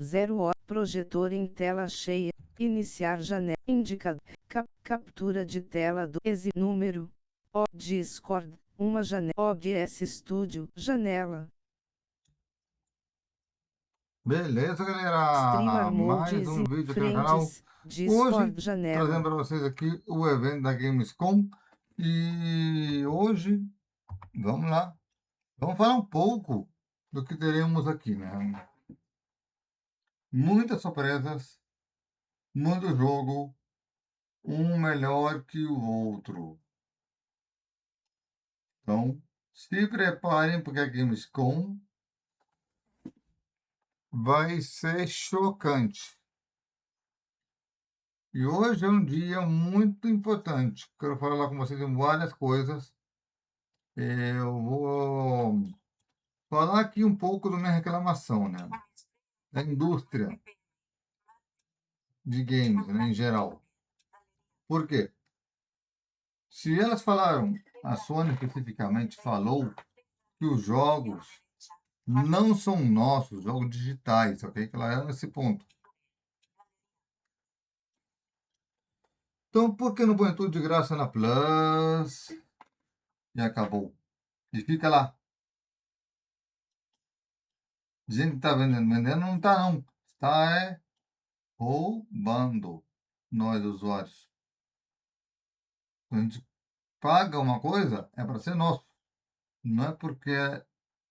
0 hora. Projetor em tela cheia. Iniciar janela. Indicador. Captura de tela do número. Discord. Uma janela. OBS Studio. Janela. Beleza, Streamer galera? Mais Modes um e vídeo aqui no canal. Friends. Hoje, Discord. Janela. trazendo para vocês aqui o evento da Gamescom. E hoje, vamos lá. Vamos falar um pouco do que teremos aqui, né? Muitas surpresas, muito jogo, um melhor que o outro. Então, se preparem porque a Gamescom vai ser chocante. E hoje é um dia muito importante. Quero falar com vocês em várias coisas. Eu vou falar aqui um pouco da minha reclamação, né? Da indústria de games, né, em geral. Por quê? Se elas falaram, a Sony especificamente falou que os jogos não são nossos, jogos digitais, ok? Que ela é nesse ponto. Então, por que não põe tudo de graça na Plus? E acabou. E fica lá. Dizendo que tá vendendo. Vendendo não tá, não. Está roubando nós, usuários. Quando a gente paga uma coisa, é para ser nosso. Não é porque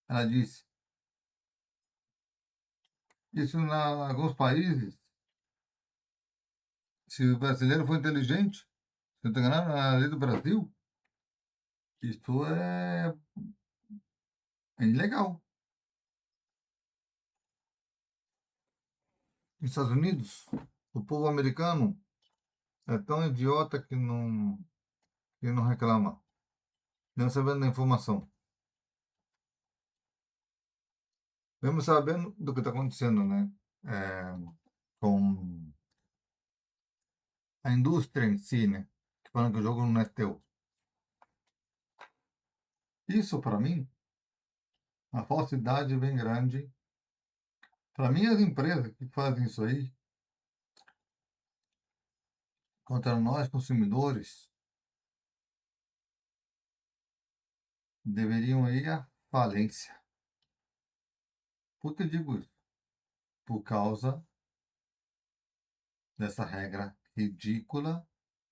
ela disse. Isso em alguns países, se o brasileiro for inteligente, se eu estou enganado, na lei do Brasil, isso é ilegal. Nos Estados Unidos, o povo americano é tão idiota que não reclama, não sabendo da informação. Mesmo sabendo do que está acontecendo, né? Com a indústria em si, né? Falando que o jogo não é teu. Isso, para mim, a falsidade é bem grande. Para mim, as empresas que fazem isso aí, contra nós, consumidores, deveriam ir à falência. Por que eu digo isso? Por causa dessa regra ridícula,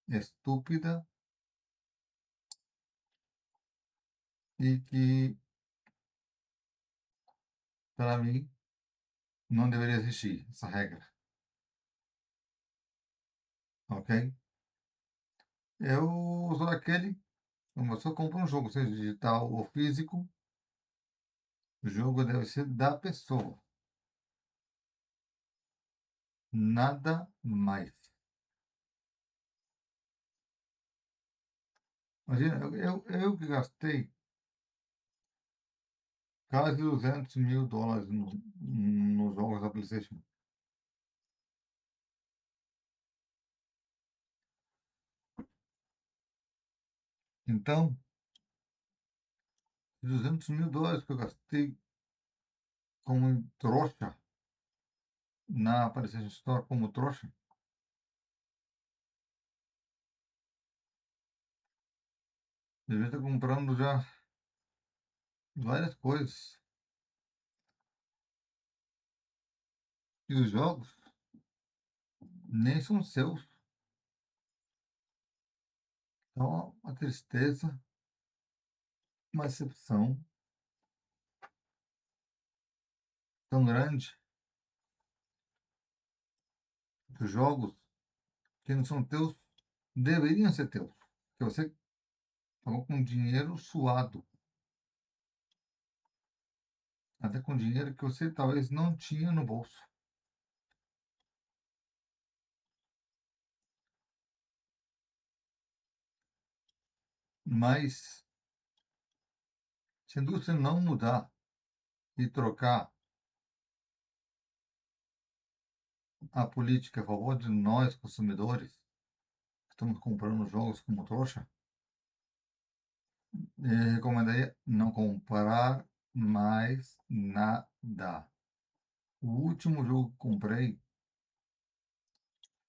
estúpida e que, para mim, não deveria existir essa regra. Ok? Eu sou daquele, quando você compra um jogo, seja digital ou físico, o jogo deve ser da pessoa. Nada mais. Imagina, eu que gastei quase US$ 200.000 nos jogos da PlayStation. Então, US$ 200.000 que eu gastei como trouxa na PlayStation Store como trouxa, devia estar comprando já várias coisas. E os jogos nem são seus. Então, uma tristeza, uma decepção tão grande que os jogos que não são teus deveriam ser teus. Que você pagou com dinheiro suado. Até com dinheiro que você talvez não tinha no bolso. Mas, se a indústria não mudar e trocar a política a favor de nós, consumidores, que estamos comprando jogos como trouxa, eu recomendaria não comprar mais nada. O último jogo que comprei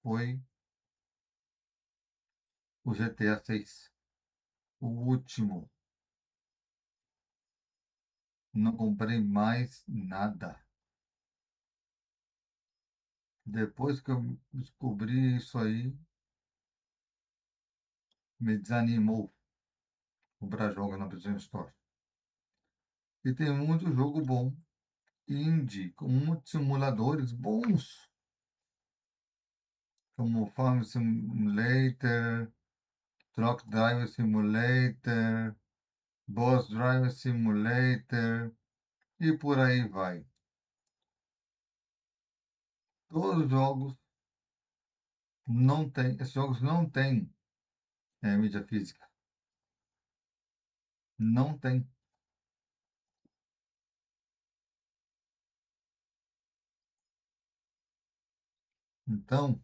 foi o GTA 6. O último. Não comprei mais nada. Depois que eu descobri isso aí, me desanimou comprar jogo na PlayStation Store. E tem muito jogo bom, indie, com muitos simuladores bons, como Farm Simulator, Truck Driver Simulator, Bus Driver Simulator e por aí vai. Todos os jogos não têm, esses jogos não têm mídia física. Não tem. Então,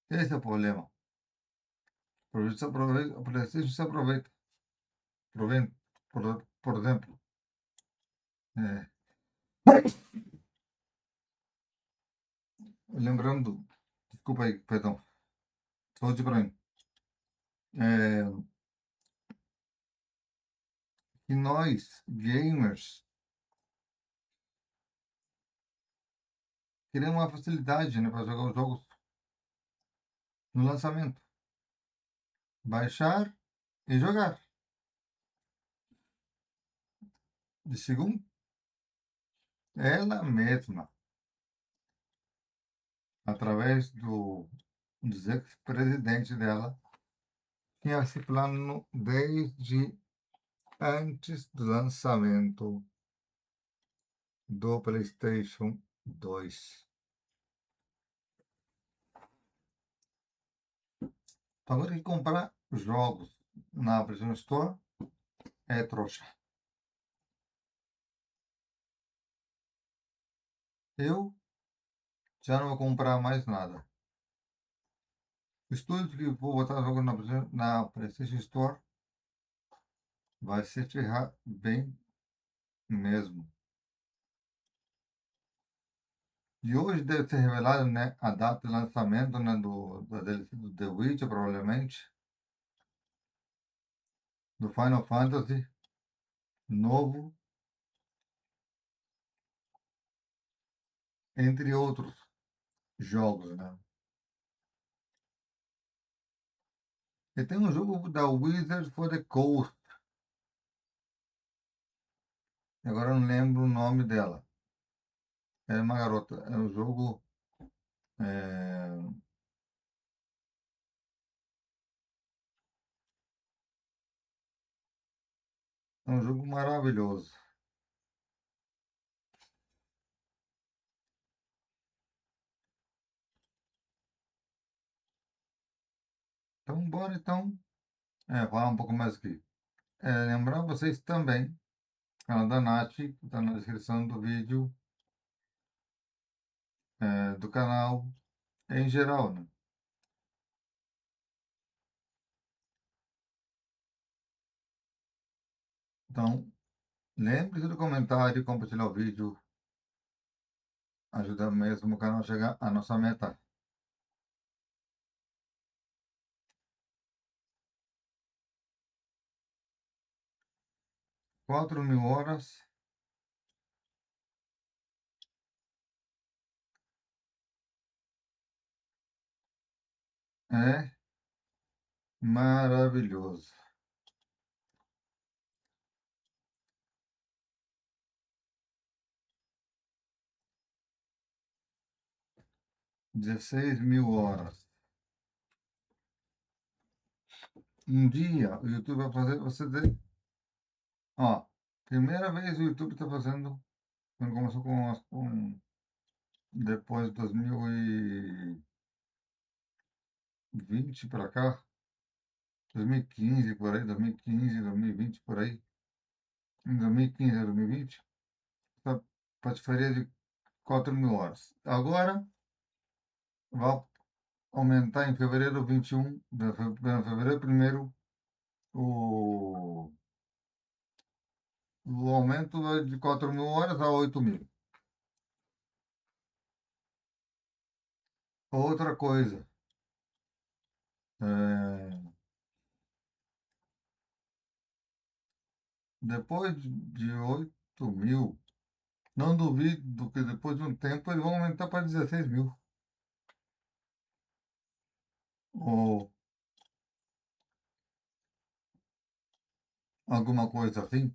esse é o problema. A PlayStation se aproveita. Aproveita, por exemplo, é, lembrando, desculpa aí, perdão, saúde para mim. Que nós, gamers, queremos uma facilidade, né, para jogar os jogos no lançamento. Baixar e jogar. De segundo, ela mesma, através dos ex-presidentes dela, tinha esse plano desde antes do lançamento do PlayStation 2. Agora que comprar jogos na PlayStation Store é trouxa. Eu já não vou comprar mais nada. O estúdio que vou botar jogo na PlayStation Store vai se ferrar bem mesmo. E hoje deve ser revelado, né, a data de lançamento, né, da DLC do The Witcher, provavelmente, do Final Fantasy novo, entre outros jogos, né? E tem um jogo da Wizard for the Coast. Agora eu não lembro o nome dela. É uma garota. É um jogo. É, é um jogo maravilhoso. Então, bora então falar um pouco mais aqui. Lembrar vocês também, canal da Nath, que está na descrição do vídeo, do canal em geral, né? Então, lembre-se do comentário, compartilhar o vídeo, ajuda mesmo o canal a chegar à nossa meta. 4.000 horas. É maravilhoso. Dezesseis mil horas. Um dia o YouTube vai fazer você ter. Ó, primeira vez o YouTube está fazendo. Quando começou depois de 2020 para cá, 2015 por aí, 2015, 2020 por aí, em 2015 a 2020, patifaria de 4.000 horas. Agora vai aumentar em fevereiro 21, fevereiro primeiro, o O aumento é de 4.000 horas a 8.000. Outra coisa, é, depois de 8.000, não duvido que depois de um tempo eles vão aumentar para 16.000. Ou alguma coisa assim.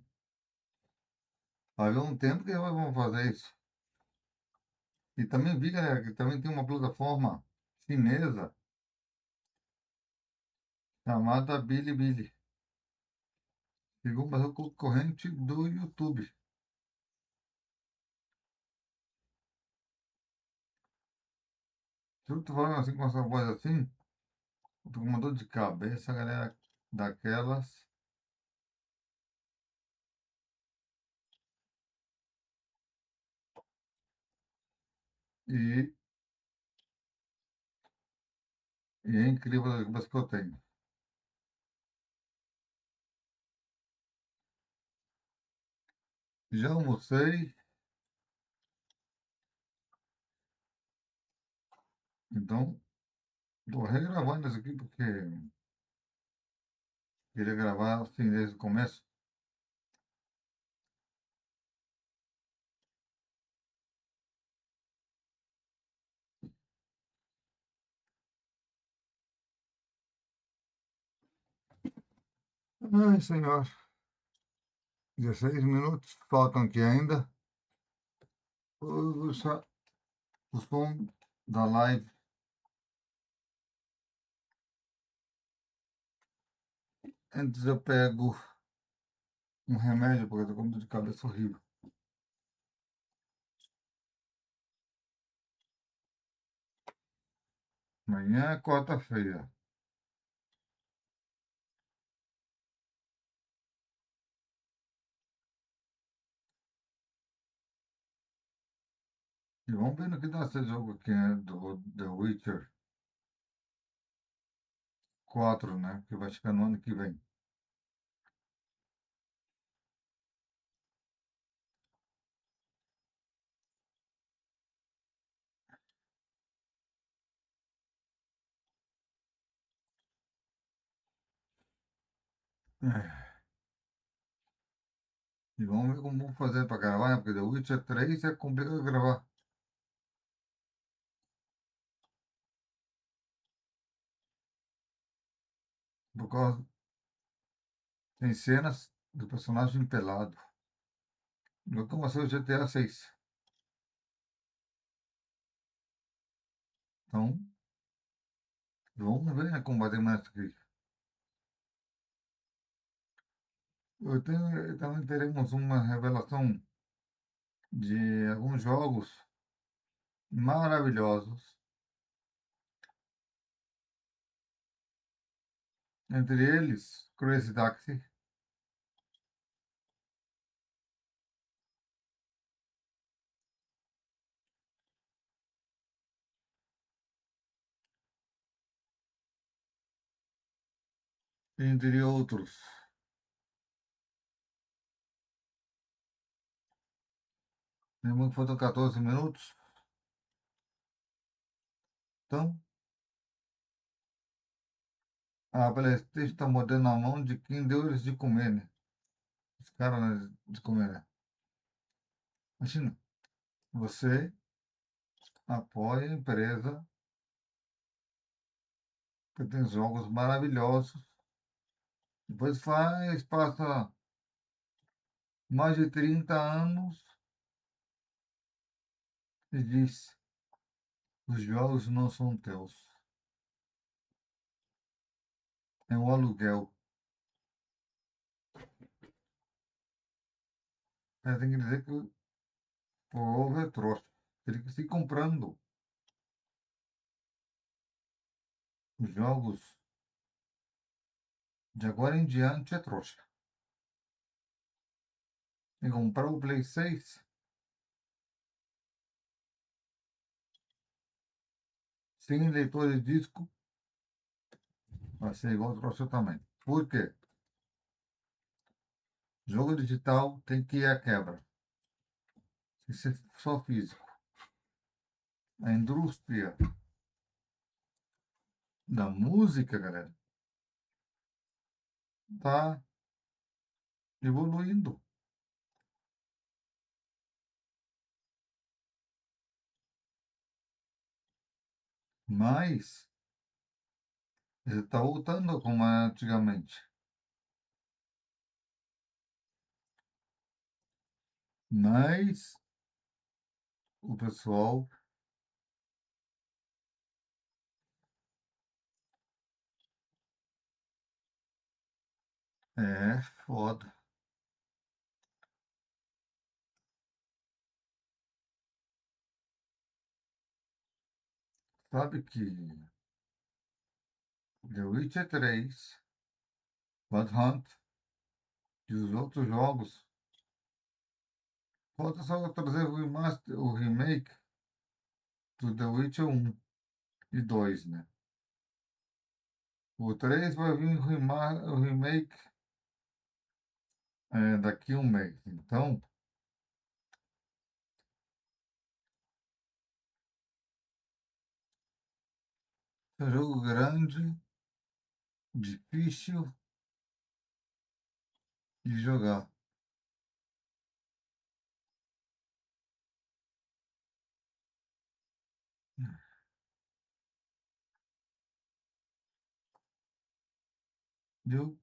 Vai haver um tempo que eles vão fazer isso. E também vi, galera, que também tem uma plataforma chinesa chamada Bilibili, que vão fazer o concorrente do YouTube. Se eu tô falando assim com essa voz assim, eu tô com uma dor de cabeça, galera, daquelas. E, e é incrível as cabeça que eu tenho. Já almocei, então tô regravando isso aqui porque queria gravar assim desde o começo. Ai, senhor, 16 minutos faltam aqui ainda. Vou deixar o som da live. Antes eu pego um remédio, porque eu tô com dor de cabeça horrível. Amanhã é quarta-feira. E vamos ver no que dá esse jogo aqui, né? Do The Witcher 4, né? Que vai chegar no ano que vem. É. E vamos ver como vamos fazer para gravar, né? Porque The Witcher 3 é complicado de gravar. Por causa tem cenas do personagem pelado. Não como vai ser o GTA 6. Então, vamos ver, né? Como vai ter mais aqui. Também teremos uma revelação de alguns jogos maravilhosos. Entre eles, Crazy Taxi. Entre outros. Lembrando que faltam 14 minutos. Então, a PlayStation está mordendo a mão de quem deu eles de comer, né? Os caras, né, de comer, né? Imagina, você apoia a empresa que tem jogos maravilhosos, depois passa mais de 30 anos e diz, os jogos não são teus, é um aluguel. Tem que dizer que o povo é trouxa. Teria que ir comprando os jogos de agora em diante é trouxa. E comprar o Play 6 sem leitor de disco vai ser igual trouxa também. Por quê? Jogo digital tem que ir à quebra. Isso é só físico. A indústria da música, galera, tá evoluindo. Mas ele está voltando como era antigamente. Mas o pessoal é foda. Sabe que The Witcher 3, Blood Hunt e os outros jogos, falta só trazer o remake do The Witcher 1 e 2, né? O 3 vai vir o remake daqui a um mês. Então, é um jogo grande, difícil de jogar. Eu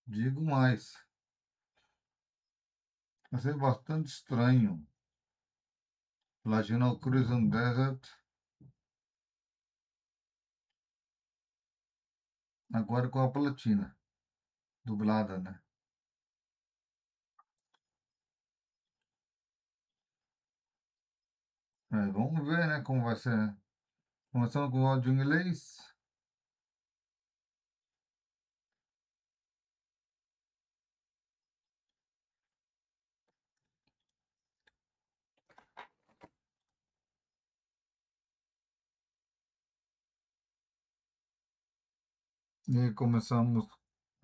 digo mais, vai ser bastante estranho. Platinum Crimson Desert, agora com a platina, dublada, né? Vamos ver, né, como vai ser, né? Começando com o áudio em inglês. E começamos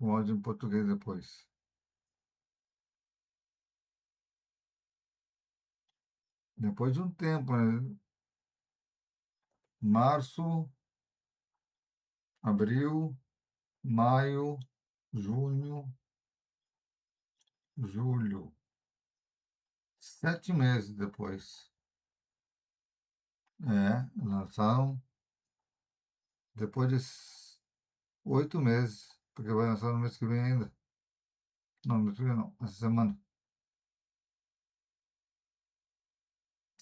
o áudio em português depois. Depois de um tempo, né? Março, abril, maio, junho, julho. 7 meses depois. Lançaram depois de 8 meses, porque vai lançar no mês que vem ainda. Não, no mês que vem não, essa semana.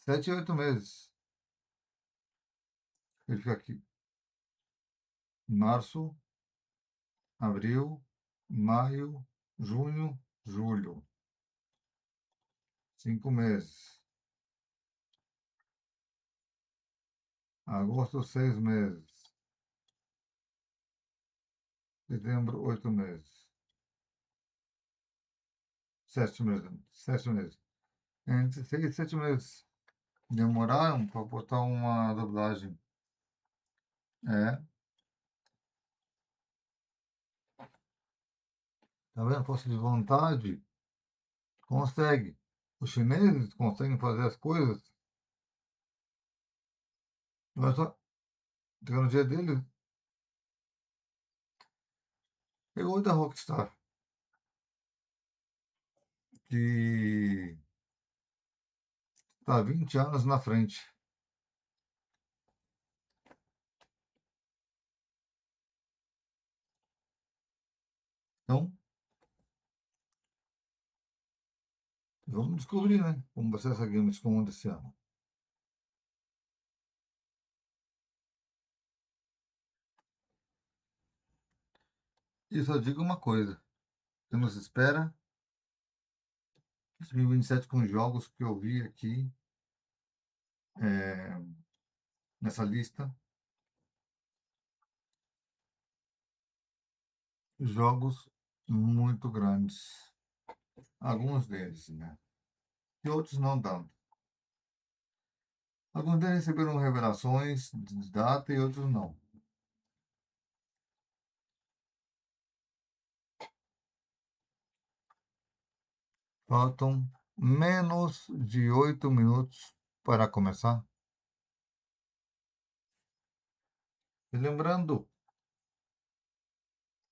7 e 8 meses. Ele fica aqui. Março, abril, maio, junho, julho. 5 meses. Agosto, 6 meses. Setembro, 8 meses. 7 meses. 7 meses. Entre 6 e 7 meses. Demoraram para botar uma dublagem. É, tá vendo? Força de vontade. Consegue. Os chineses conseguem fazer as coisas. Mas só, a tecnologia deles pegou da Rockstar. Que está 20 anos na frente. Então, vamos descobrir, né? Como vai ser essa Gamescom desse ano. E só digo uma coisa. Que nos espera 2027 com jogos que eu vi aqui é, nessa lista. Jogos muito grandes. Alguns deles, né? E outros não tanto. Alguns deles receberam revelações de data e outros não. Faltam menos de 8 minutos para começar. E lembrando,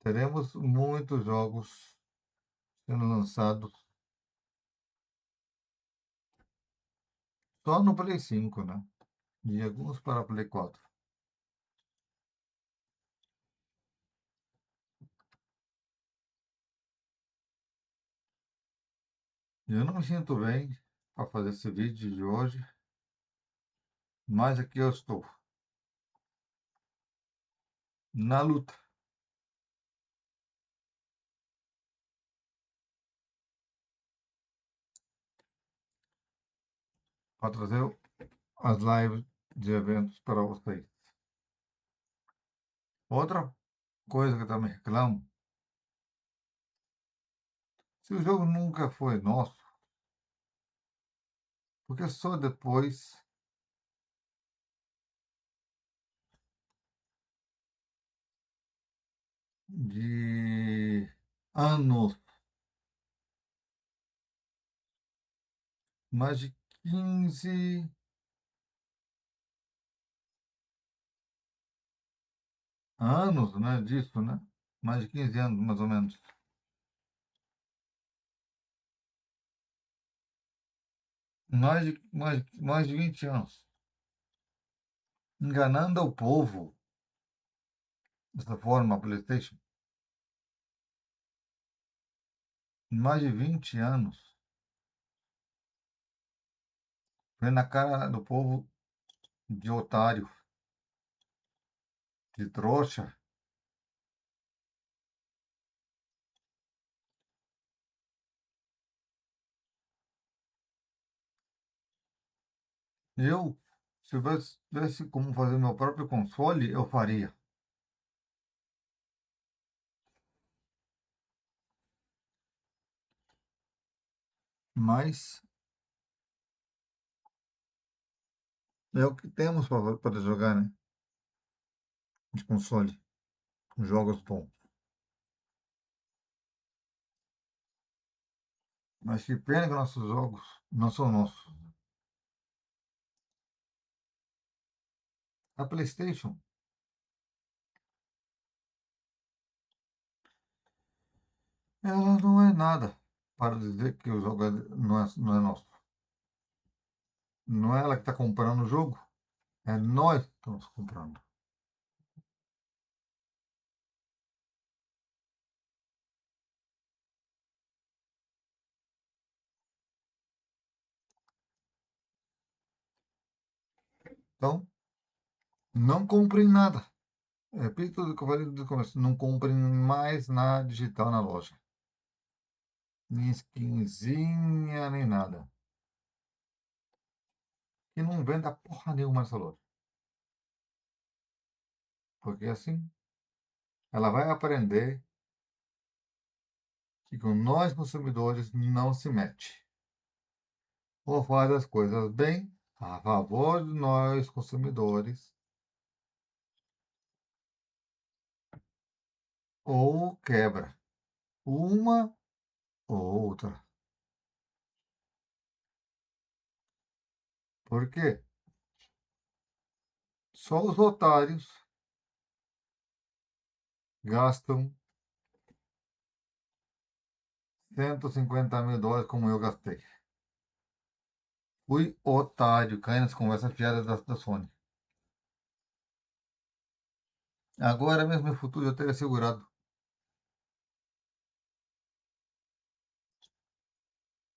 teremos muitos jogos sendo lançados só no Play 5, né? E alguns para Play 4. Eu não me sinto bem para fazer esse vídeo de hoje, mas aqui eu estou, na luta, para trazer as lives de eventos para vocês. Outra coisa que eu também reclamo, se o jogo nunca foi nosso, porque só depois de anos, mais de 15 anos, né, disso, né? Mais de 15 anos, mais ou menos. Mais de 20 anos. Enganando o povo dessa forma, a PlayStation. Mais de 20 anos. Vem na cara do povo de otário, de trouxa. Eu, se eu tivesse como fazer meu próprio console, eu faria. Mas é o que temos para jogar, né? De console. Jogos bons. Mas que pena que nossos jogos não são nossos. A PlayStation, ela não é nada para dizer que o jogo não é nosso. Não é ela que está comprando o jogo, é nós que estamos comprando. Então, não comprem nada. Repito o que eu falei do começo, não comprem mais nada digital na loja. Nem skinzinha, nem nada. E não venda porra nenhuma nessa loja. Porque assim, ela vai aprender que com nós consumidores não se mete. Ou faz as coisas bem, a favor de nós consumidores, ou quebra uma ou outra. Por quê? Só os otários gastam US$ 150.000 como eu gastei. Fui otário, caí nas conversas fiadas da Sony. Agora mesmo, no futuro, eu teria segurado.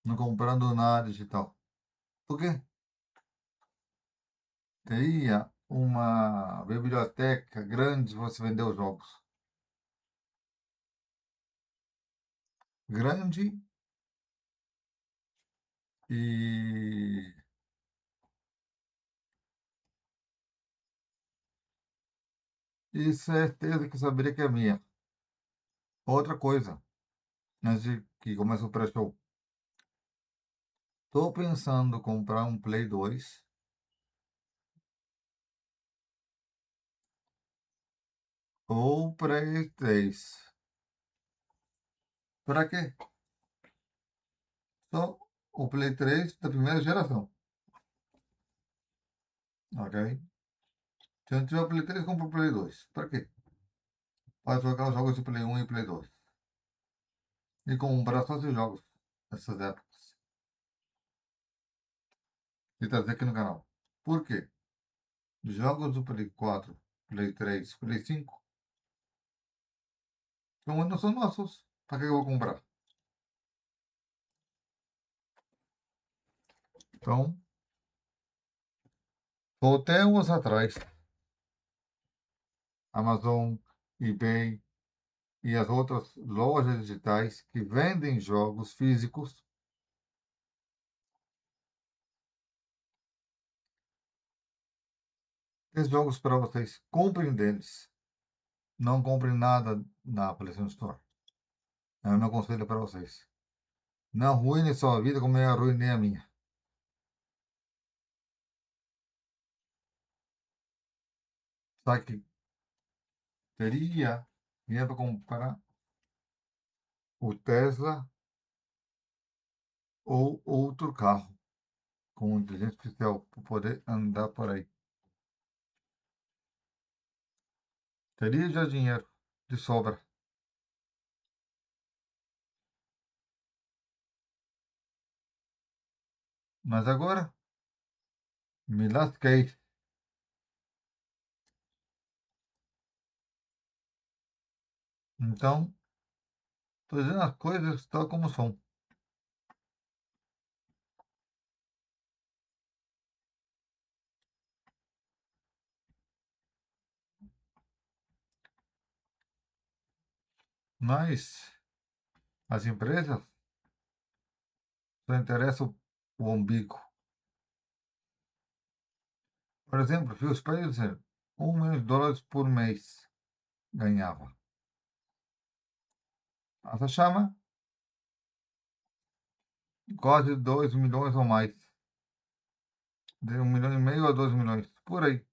Não comprando nada digital. Por quê? Teria uma biblioteca grande se você vender os jogos. Grande e, e certeza que saberia que é minha. Outra coisa, antes de que comece o pré-show. Estou pensando em comprar um Play 2 ou Play 3. Para quê? Só o Play 3 da primeira geração. Ok? Se não tiver o Play 3, compra o Play 2. Para quê? Para jogar os jogos de Play 1 e Play 2. E comprar só esses jogos nessas épocas. E trazer aqui no canal. Por quê? Jogos do Play 4, Play 3, Play 5 não são nossos. Para que eu vou comprar? Então, voltemos atrás. Amazon, eBay e as outras lojas digitais que vendem jogos físicos. Esses jogos para vocês. Comprem deles. Não comprem nada na PlayStation Store. É o meu conselho para vocês. Não arruine sua vida como eu arruinei a minha. Só que teria dinheiro para comprar o Tesla ou outro carro com inteligência artificial para poder andar por aí. Teria já dinheiro de sobra. Mas agora me lasquei. Então, estou dizendo as coisas tal como são. Mas as empresas só interessam o umbigo. Por exemplo, se os países $1 milhão por mês ganhava. Essa chama quase 2 milhões ou mais. De 1,5 milhão a 2 milhões. Por aí.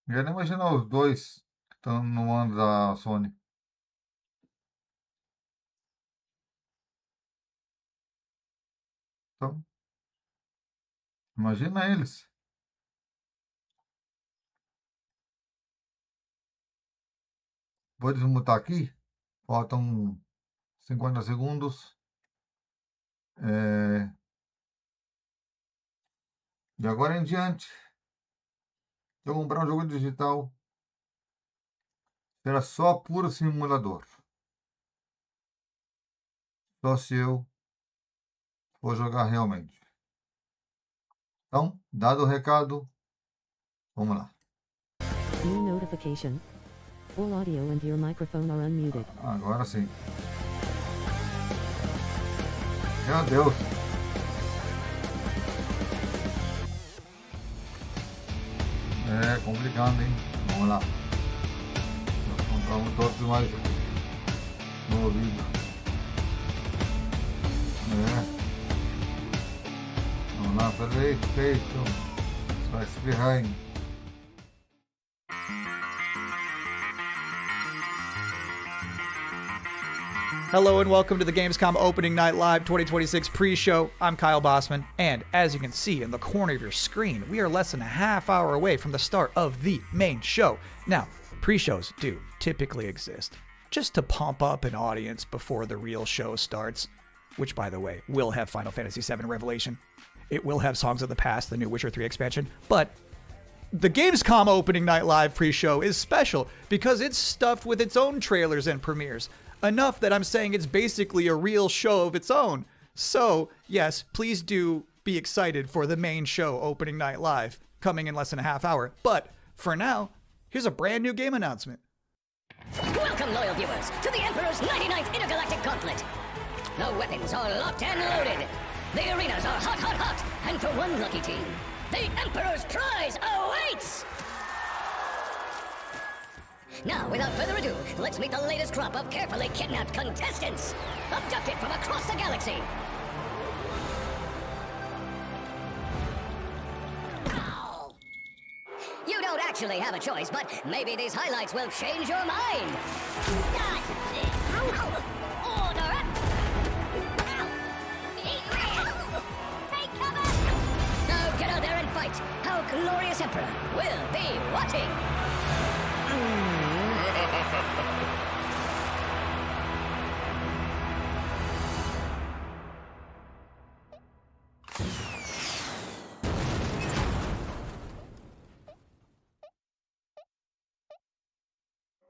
Já nem imagina os dois que estão no ano da Sony. Então, imagina eles. Vou desmutar aqui. Faltam 50 segundos. De agora em diante, se eu comprar um jogo digital, será só puro simulador. Só se eu for jogar realmente. Então, dado o recado, vamos lá. New notification. All audio and your microphone are unmuted. Agora sim. Meu Deus. É complicado, hein? Vamos lá. Nós compramos todos mais no ouvido. Vamos lá, peraí, feito. Você vai se ferrar, hein? Hello and welcome to the Gamescom Opening Night Live 2026 pre-show. I'm Kyle Bossman, and as you can see in the corner of your screen, we are less than a half hour away from the start of the main show. Now, pre-shows do typically exist just to pump up an audience before the real show starts, which, by the way, will have Final Fantasy VII Revelation. It will have Songs of the Past, the new Witcher 3 expansion, but the Gamescom Opening Night Live pre-show is special because it's stuffed with its own trailers and premieres. Enough that I'm saying it's basically a real show of its own. So, yes, please do be excited for the main show, Opening Night Live, coming in less than a half hour. But for now, here's a brand new game announcement. Welcome, loyal viewers, to the Emperor's 99th Intergalactic Gauntlet. The weapons are locked and loaded. The arenas are hot, hot, hot. And for one lucky team, the Emperor's prize awaits! Now, without further ado, let's meet the latest crop of carefully kidnapped contestants, abducted from across the galaxy. Ow! You don't actually have a choice, but maybe these highlights will change your mind. Order! Emperor will be watching.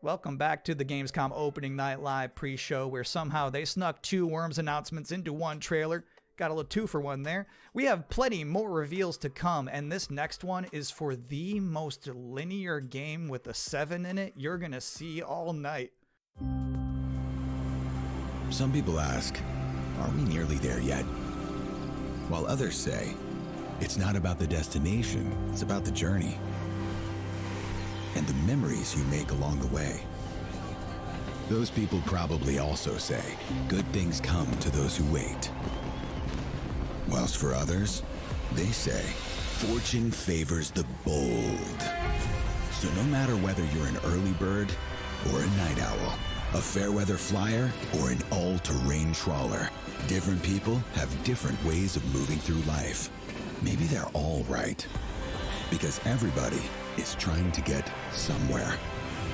Welcome back to the Gamescom Opening Night Live pre-show, where somehow they snuck 2 Worms announcements into one trailer. Got a little 2-for-1 there. We have plenty more reveals to come, and this next one is for the most linear game with a 7 in it you're gonna see all night. Some people ask, are we nearly there yet? While others say, it's not about the destination, it's about the journey. And the memories you make along the way. Those people probably also say, good things come to those who wait. Whilst for others, they say, fortune favors the bold. So no matter whether you're an early bird or a night owl, a fair weather flyer or an all-terrain trawler, different people have different ways of moving through life. Maybe they're all right. Because everybody is trying to get somewhere.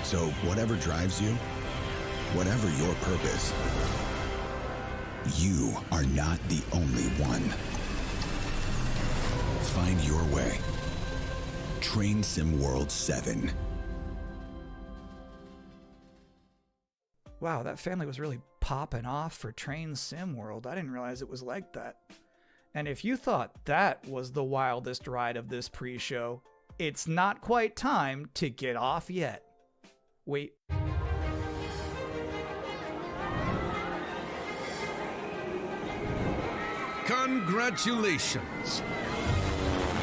So whatever drives you, whatever your purpose, you are not the only one. Find your way. Train Sim World 7. Wow, that family was really popping off for Train Sim World. I didn't realize it was like that. And if you thought that was the wildest ride of this pre-show, it's not quite time to get off yet. Wait. Congratulations!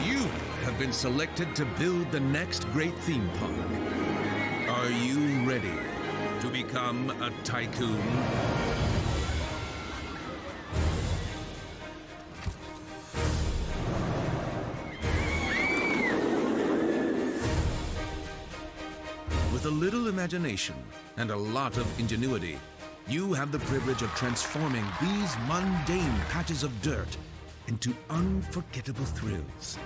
You have been selected to build the next great theme park. Are you ready to become a tycoon? With a little imagination and a lot of ingenuity, you have the privilege of transforming these mundane patches of dirt into unforgettable thrills.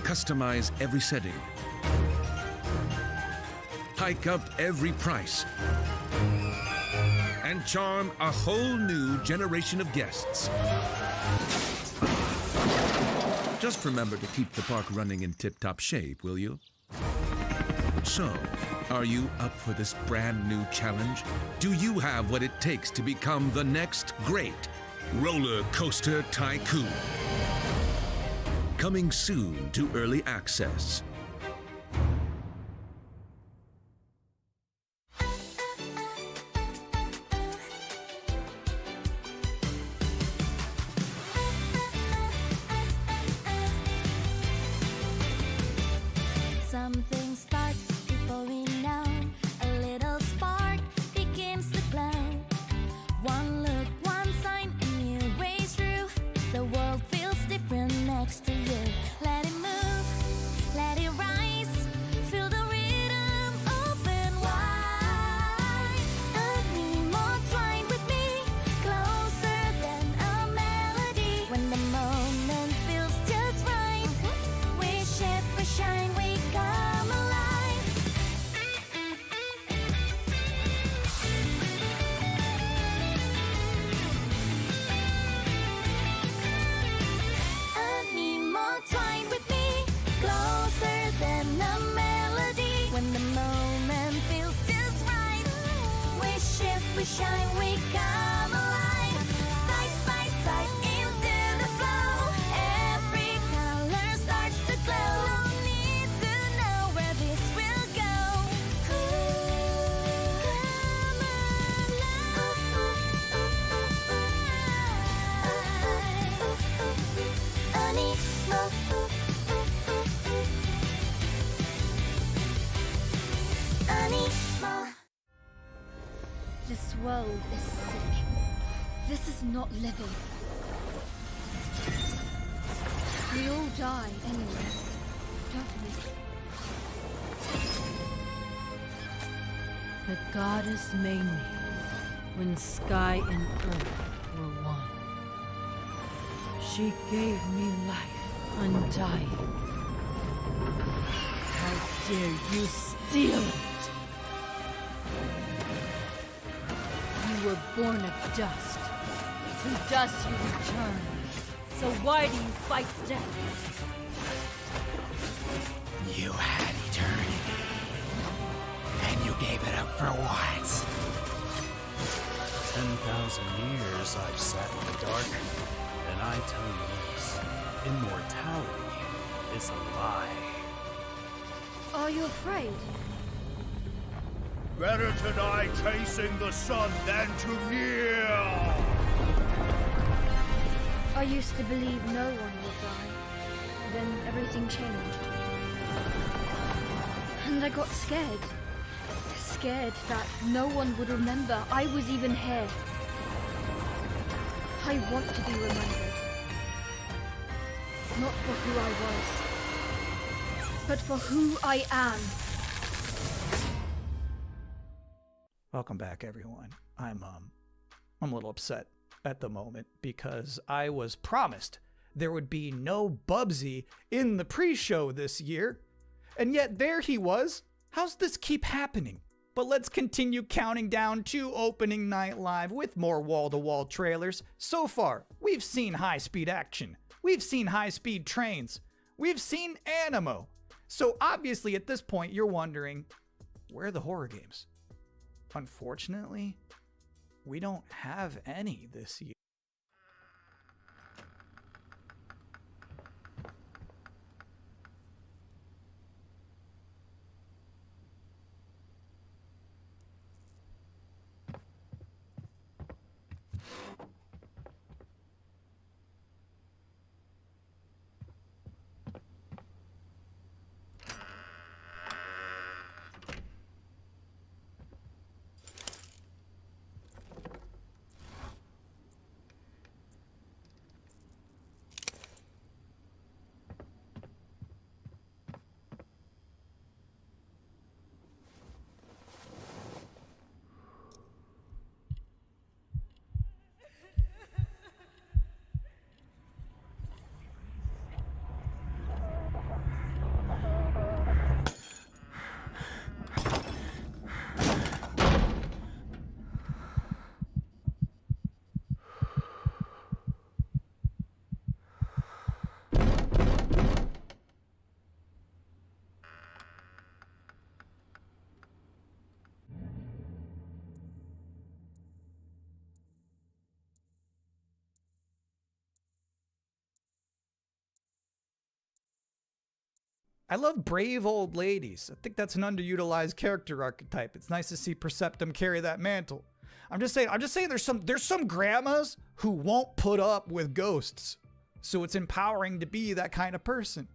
Customize every setting. Hike up every price. And charm a whole new generation of guests. Just remember to keep the park running in tip-top shape, will you? So, are you up for this brand new challenge? Do you have what it takes to become the next great roller coaster tycoon? Coming soon to early access. Something starts before we know. A little spark begins to glow. One look, one sign, a new way through. The world feels different next to you. Let it move, let it rise. Feel the rhythm, open wide. And me more twine with me, closer than a melody. When the moment feels just right, we shift, we shine, we come alive. And me more twine with me, closer than a melody. When the moment feels just right, we shift, we shine, we come alive. Side by side into the flow, every color starts to glow. No need to know where this will go. This world is sick. This is not living. We all die anyway, don't we? The goddess made me when sky and earth were one. She gave me life undying. How dare you steal it? You were born of dust. To dust you return. So why do you fight death? You had eternity, and you gave it up for what? 10,000 years I've sat in the dark, and I tell you this, immortality is a lie. Are you afraid? Better to die chasing the sun than to kneel! I used to believe no one would die. Then everything changed. And I got scared. Scared that no one would remember I was even here. I want to be remembered. Not for who I was, but for who I am. Welcome back, everyone. I'm a little upset at the moment because I was promised there would be no Bubsy in the pre-show this year, and yet there he was. How's this keep happening? But let's continue counting down to opening night live with more wall-to-wall trailers. So far, we've seen high-speed action. We've seen high-speed trains. We've seen Animo. So obviously at this point you're wondering, where are the horror games? Unfortunately, we don't have any this year. I love brave old ladies. I think that's an underutilized character archetype. It's nice to see Perceptum carry that mantle. I'm just saying there's some grandmas who won't put up with ghosts. So it's empowering to be that kind of person.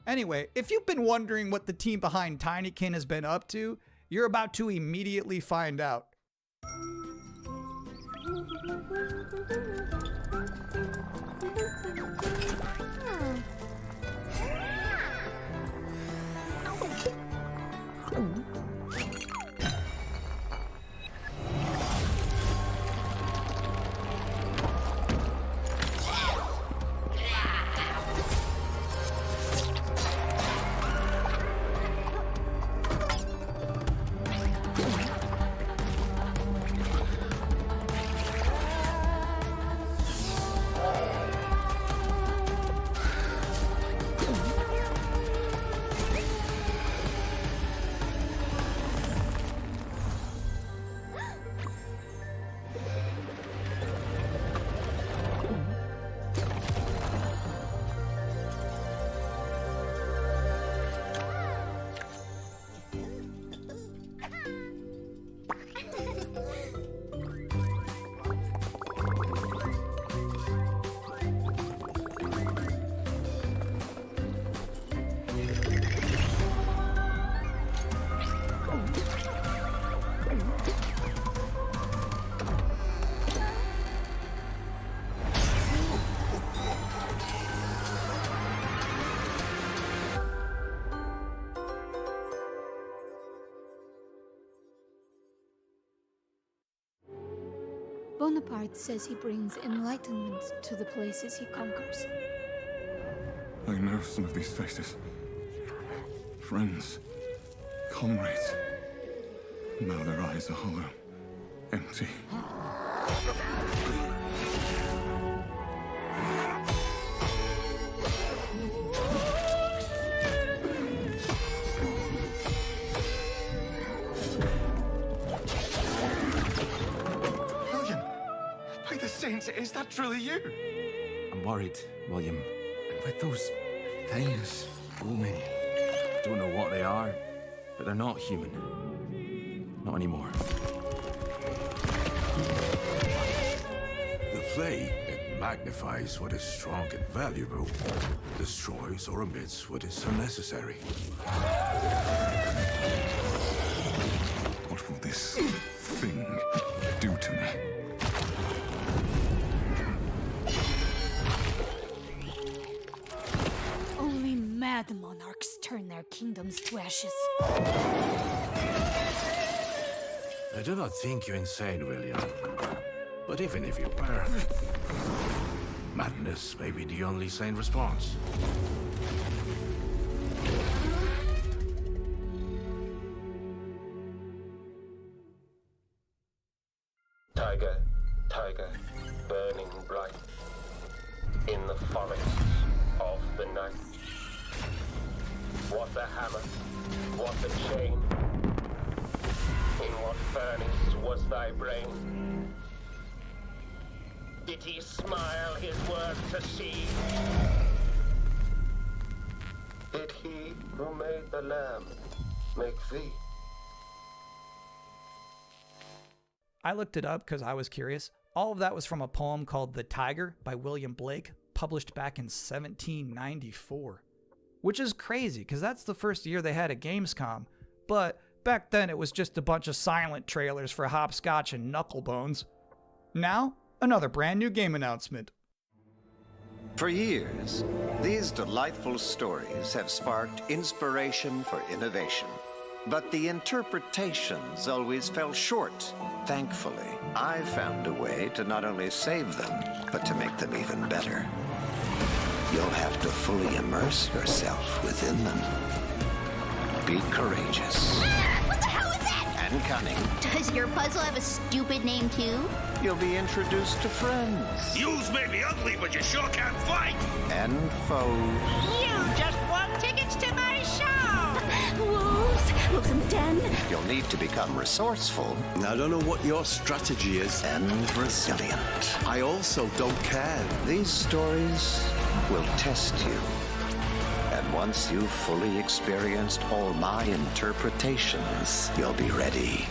Anyway, if you've been wondering what the team behind Tinykin has been up to, you're about to immediately find out. Bonaparte says he brings enlightenment to the places he conquers. I know some of these faces. Friends. Comrades. Now their eyes are hollow. Empty. William! By the saints, is that truly you? I'm worried, William. With those things looming. I don't know what they are, but they're not human. Not anymore. The flame, it magnifies what is strong and valuable, destroys or omits what is unnecessary. What will this thing do to me? Only mad monarchs turn their kingdoms to ashes. I do not think you insane, William. But even if you were, madness may be the only sane response. Tiger, tiger, burning bright in the forests of the night. What the hammer, what the chain, in what furnace was thy brain? Did he smile his work to see? Did he who made the lamb make thee? I looked it up because I was curious. All of that was from a poem called The Tiger by William Blake, published back in 1794. Which is crazy, because that's the first year they had a Gamescom. But back then it was just a bunch of silent trailers for Hopscotch and Knucklebones. Now, another brand new game announcement. For years, these delightful stories have sparked inspiration for innovation. But the interpretations always fell short. Thankfully, I found a way to not only save them, but to make them even better. You'll have to fully immerse yourself within them. Be courageous. What the hell is that? And cunning. Does your puzzle have a stupid name too? You'll be introduced to friends. Yous may be ugly, but you sure can fight! And foes. You just won tickets to my show! Wolves! Wolves in the den! You'll need to become resourceful. I don't know what your strategy is. And resilient. I also don't care. These stories will test you. And once you've fully experienced all my interpretations, you'll be ready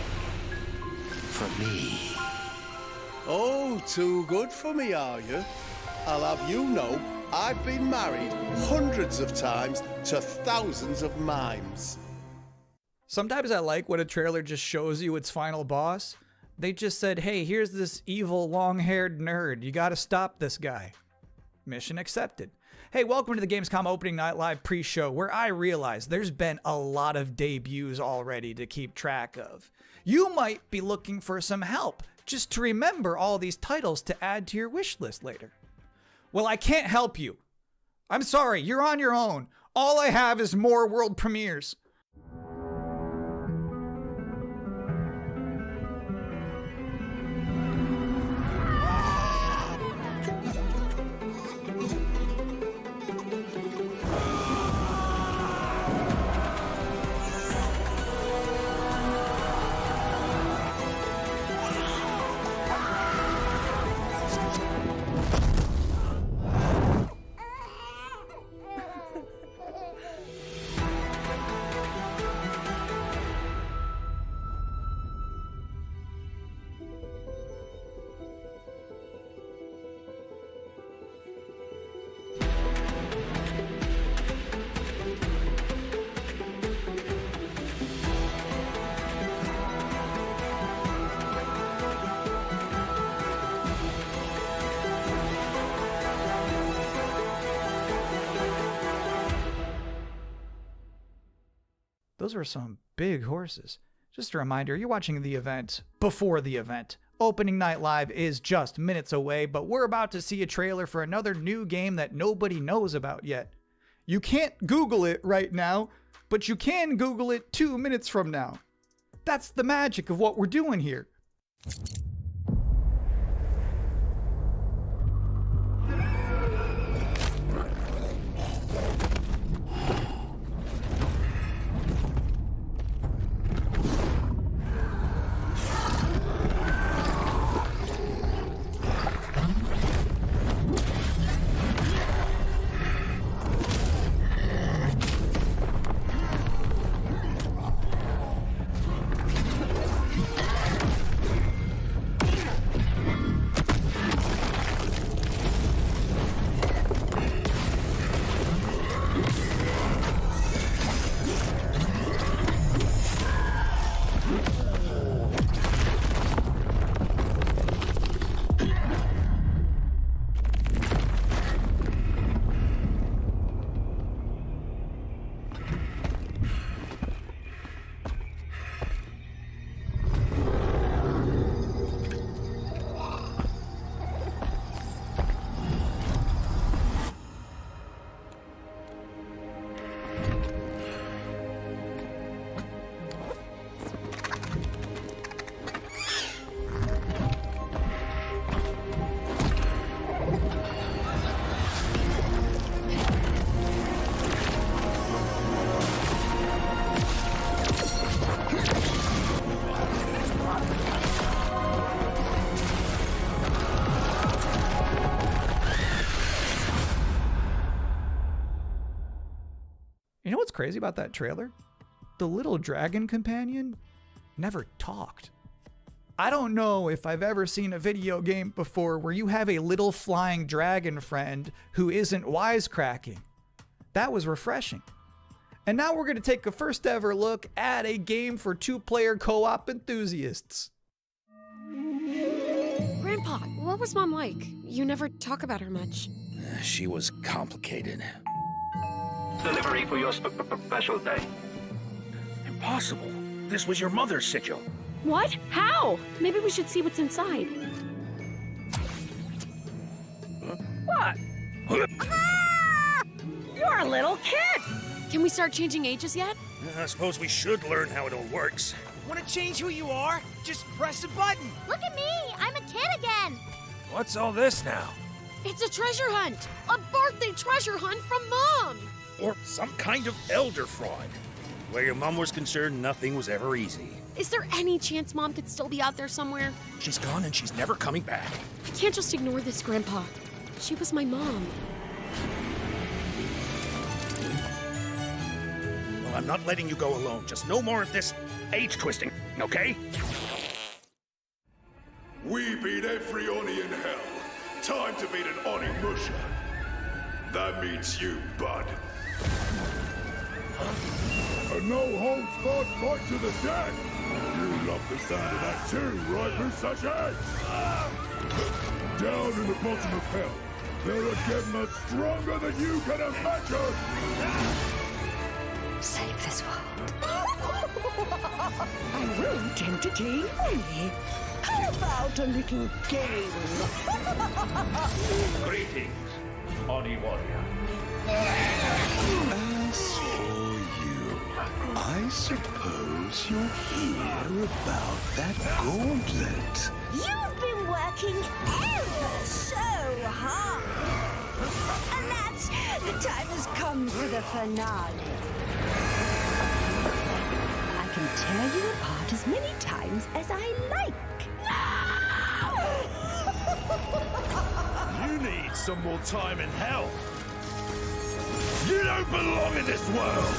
for me. Oh, too good for me, are you? I'll have you know, I've been married hundreds of times to thousands of mimes. Sometimes I like when a trailer just shows you its final boss. They just said, hey, here's this evil long-haired nerd. You gotta stop this guy. Mission accepted. Hey, welcome to the Gamescom Opening Night Live pre-show, where I realize there's been a lot of debuts already to keep track of. You might be looking for some help just to remember all these titles to add to your wish list later. Well, I can't help you. I'm sorry, you're on your own. All I have is more world premieres. Those were some big horses. Just a reminder, you're watching the event before the event. Opening Night Live is just minutes away, but we're about to see a trailer for another new game that nobody knows about yet. You can't Google it right now, but you can Google it 2 minutes from now. That's the magic of what we're doing here. You know what's crazy about that trailer? The little dragon companion never talked. I don't know if I've ever seen a video game before where you have a little flying dragon friend who isn't wisecracking. That was refreshing. And now we're going to take a first ever look at a game for 2-player co-op enthusiasts. Grandpa, what was Mom like? You never talk about her much. She was complicated. Delivery for your special day. Impossible. This was your mother's sigil. What? How? Maybe we should see what's inside. What? You're a little kid! Can we start changing ages yet? I suppose we should learn how it all works. Want to change who you are? Just press a button. Look at me! I'm a kid again! What's all this now? It's a treasure hunt! A birthday treasure hunt from Mom! Or some kind of elder fraud. Where your mom was concerned, nothing was ever easy. Is there any chance Mom could still be out there somewhere? She's gone and she's never coming back. I can't just ignore this, Grandpa. She was my mom. Well, I'm not letting you go alone. Just no more of this age twisting, okay? We beat every Oni in hell. Time to beat an Oni Musha. That means you, bud. A no-holds-barred fight to the death! You love the sound of that too, right, Musashi? Down in the bottom of hell, there are Gemmas stronger than you can imagine! Save this world. I won't entertain me. How about a little game? Greetings, Oni Warrior. As for you, I suppose you'll hear about that gauntlet. You've been working ever so hard. And that's the time has come for the finale. I can tear you apart as many times as I like. You need some more time in hell. You don't belong in this world!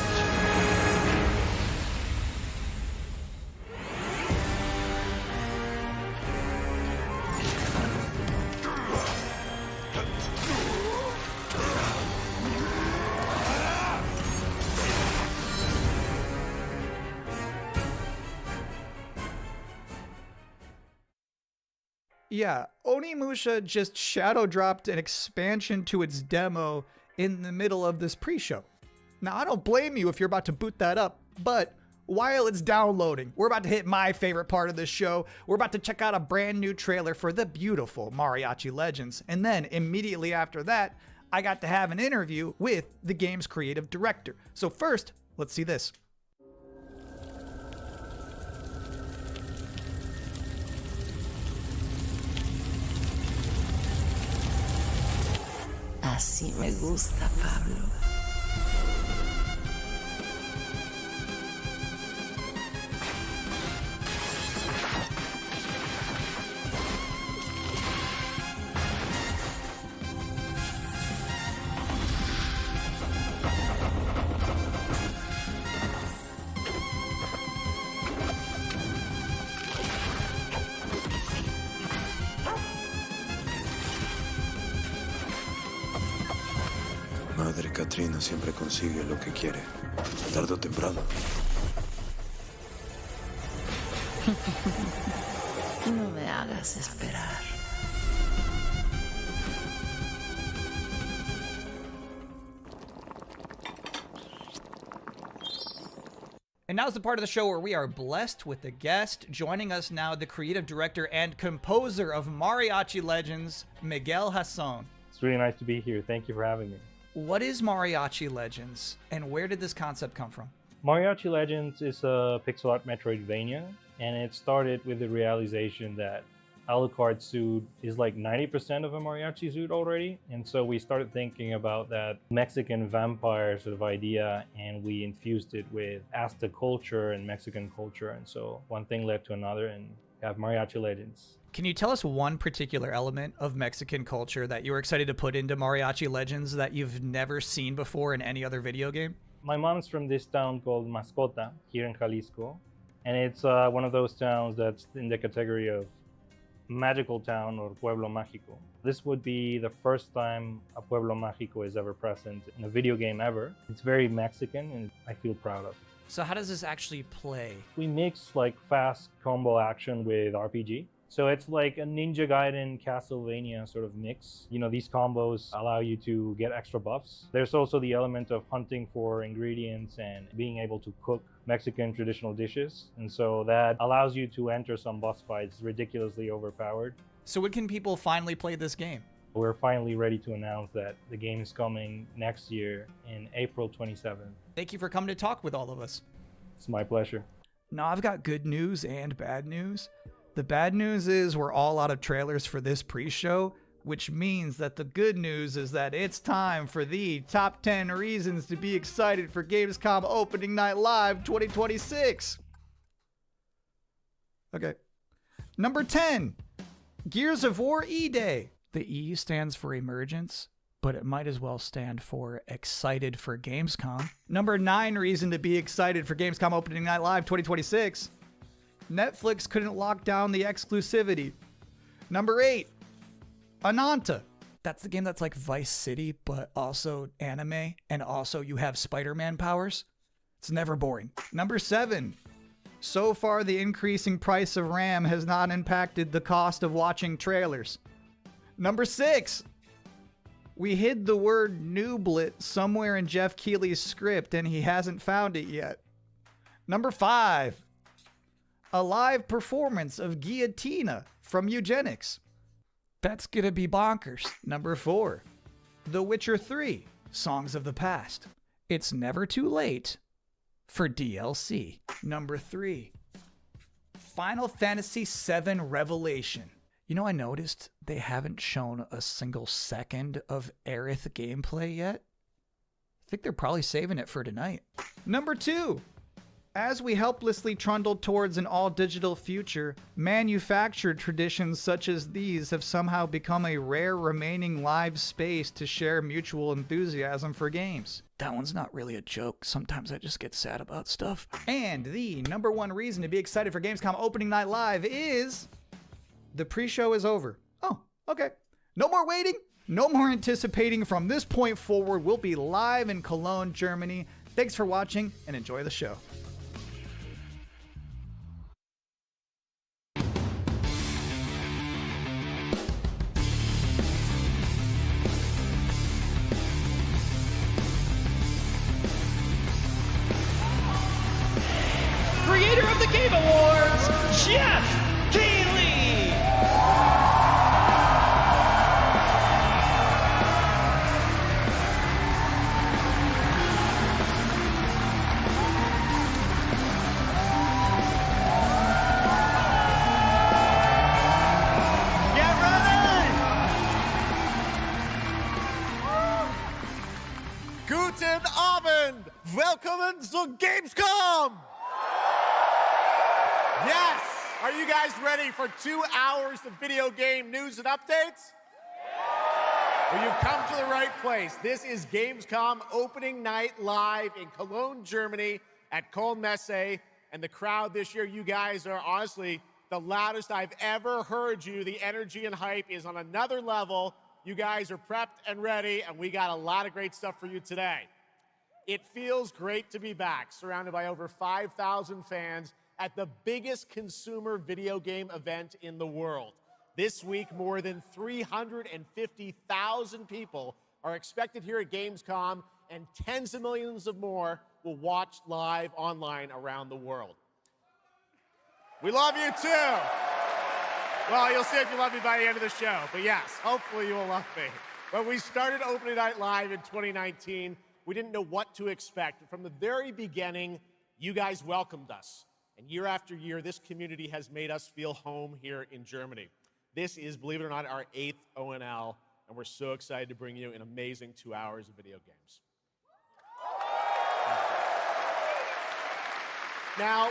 Yeah, Onimusha just shadow dropped an expansion to its demo in the middle of this pre-show. Now, I don't blame you if you're about to boot that up, but while it's downloading, we're about to hit my favorite part of this show. We're about to check out a brand new trailer for the beautiful Mariachi Legends, and then immediately after that, I got to have an interview with the game's creative director. So first, let's see this. Así me gusta, Pablo. Madre Katrina siempre consigue lo que quiere, tarde o temprano. No me hagas esperar. And now's the part of the show where we are blessed with a guest. Joining us now, the creative director and composer of Mariachi Legends, Miguel Hasson. It's really nice to be here. Thank you for having me. What is Mariachi Legends, and where did this concept come from? Mariachi Legends is a pixel art Metroidvania, and it started with the realization that Alucard's suit is like 90% of a mariachi suit already, and so we started thinking about that Mexican vampire sort of idea, and we infused it with Aztec culture and Mexican culture, and so one thing led to another, and we have Mariachi Legends. Can you tell us one particular element of Mexican culture that you were excited to put into Mariachi Legends that you've never seen before in any other video game? My mom's from this town called Mascota here in Jalisco, and it's one of those towns that's in the category of magical town or pueblo mágico. This would be the first time a pueblo mágico is ever present in a video game ever. It's very Mexican and I feel proud of. So how does this actually play? We mix like fast combo action with RPG. So it's like a Ninja Gaiden Castlevania sort of mix. You know, these combos allow you to get extra buffs. There's also the element of hunting for ingredients and being able to cook Mexican traditional dishes. And so that allows you to enter some boss fights ridiculously overpowered. So when can people finally play this game? We're finally ready to announce that the game is coming next year in April 27th. Thank you for coming to talk with all of us. It's my pleasure. Now I've got good news and bad news. The bad news is we're all out of trailers for this pre-show, which means that the good news is that it's time for the top 10 reasons to be excited for Gamescom Opening Night Live 2026. Okay. Number 10, Gears of War E-Day. The E stands for emergence, but it might as well stand for excited for Gamescom. Number 9 reason to be excited for Gamescom Opening Night Live 2026. Netflix couldn't lock down the exclusivity. Number 8, Ananta. That's the game that's like Vice City, but also anime, and also you have Spider-Man powers. It's never boring. Number 7, so far the increasing price of RAM has not impacted the cost of watching trailers. Number 6, we hid the word nooblet somewhere in Jeff Keighley's script and he hasn't found it yet. Number 5, a live performance of Guillotina from Eugenics. That's gonna be bonkers. Number 4, The Witcher 3, Songs of the Past. It's never too late for DLC. Number 3, Final Fantasy VII Revelation. You know, I noticed they haven't shown a single second of Aerith gameplay yet. I think they're probably saving it for tonight. Number 2, as we helplessly trundle towards an all-digital future, manufactured traditions such as these have somehow become a rare remaining live space to share mutual enthusiasm for games. That one's not really a joke. Sometimes I just get sad about stuff. And the number 1 reason to be excited for Gamescom Opening Night Live is the pre-show is over. Oh, okay. No more waiting. No more anticipating. From this point forward, we'll be live in Cologne, Germany. Thanks for watching and enjoy the show. Creator of the Game Awards, Jeff Keighley! 「Guten Abend! Welcome to Gamescom! Yes! Are you guys ready for 2 hours of video game news and updates? Well, you've come to the right place. This is Gamescom opening night live in Cologne, Germany at Köln-Messe. And the crowd this year, you guys are honestly the loudest I've ever heard you. The energy and hype is on another level. You guys are prepped and ready, and we got a lot of great stuff for you today. It feels great to be back, surrounded by over 5,000 fans at the biggest consumer video game event in the world. This week, more than 350,000 people are expected here at Gamescom, and tens of millions of more will watch live online around the world. We love you too. Well, you'll see if you love me by the end of the show, but yes, hopefully you will love me. When we started Opening Night Live in 2019, we didn't know what to expect. From the very beginning, you guys welcomed us. And year after year, this community has made us feel home here in Germany. This is, believe it or not, our 8th ONL, and we're so excited to bring you an amazing 2 hours of video games. Now,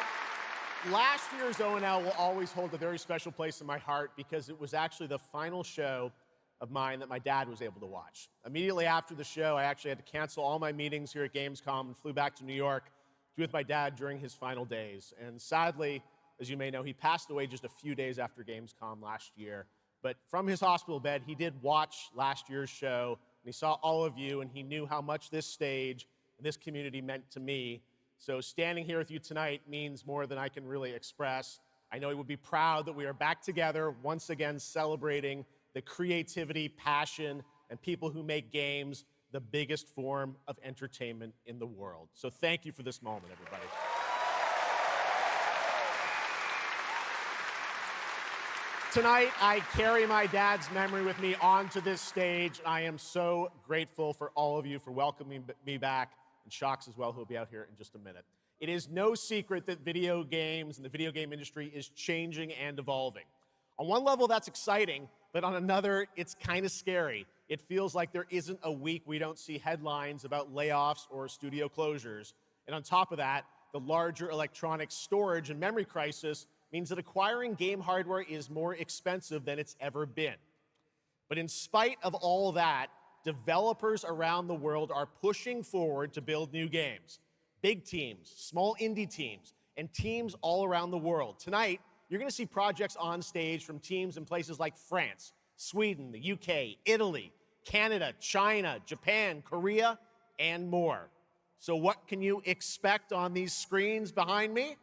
last year's ONL will always hold a very special place in my heart because it was actually the final show of mine that my dad was able to watch. Immediately after the show, I actually had to cancel all my meetings here at Gamescom and flew back to New York to be with my dad during his final days. And sadly, as you may know, he passed away just a few days after Gamescom last year. But from his hospital bed, he did watch last year's show, and he saw all of you, and he knew how much this stage and this community meant to me. So standing here with you tonight means more than I can really express. I know he would be proud that we are back together, once again celebrating the creativity, passion, and people who make games the biggest form of entertainment in the world. So thank you for this moment, everybody. Tonight, I carry my dad's memory with me onto this stage. I am so grateful for all of you for welcoming me back, and Shocks as well, who will be out here in just a minute. It is no secret that video games and the video game industry is changing and evolving. On one level, that's exciting, but on another, it's kind of scary. It feels like there isn't a week we don't see headlines about layoffs or studio closures. And on top of that, the larger electronic storage and memory crisis means that acquiring game hardware is more expensive than it's ever been. But in spite of all that, developers around the world are pushing forward to build new games. Big teams, small indie teams, and teams all around the world. Tonight, you're going to see projects on stage from teams in places like France, Sweden, the UK, Italy, Canada, China, Japan, Korea, and more. So what can you expect on these screens behind me?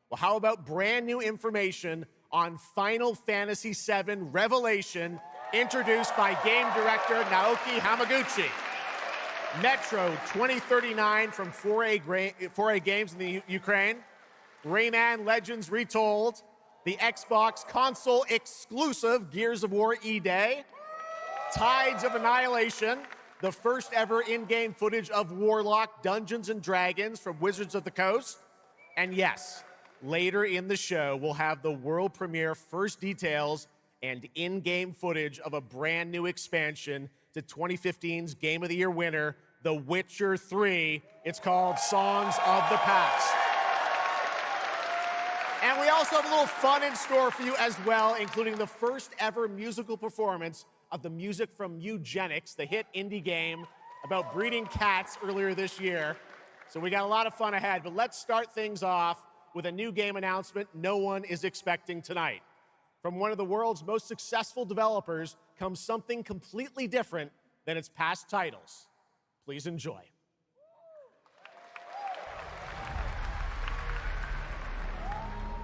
Well, how about brand new information on Final Fantasy VII Revelation, introduced by game director Naoki Hamaguchi. Metro 2039 from 4A Games in the Ukraine. Rayman Legends Retold. The Xbox console exclusive Gears of War E-Day. Tides of Annihilation. The first ever in-game footage of Warlock Dungeons & Dragons from Wizards of the Coast. And yes, later in the show, we'll have the world premiere first details and in-game footage of a brand new expansion to 2015's Game of the Year winner, The Witcher 3. It's called Songs of the Past. And we also have a little fun in store for you as well, including the first ever musical performance of the music from Eugenics, the hit indie game about breeding cats earlier this year. So we got a lot of fun ahead, but let's start things off with a new game announcement no one is expecting tonight. From one of the world's most successful developers comes something completely different than its past titles. Please enjoy.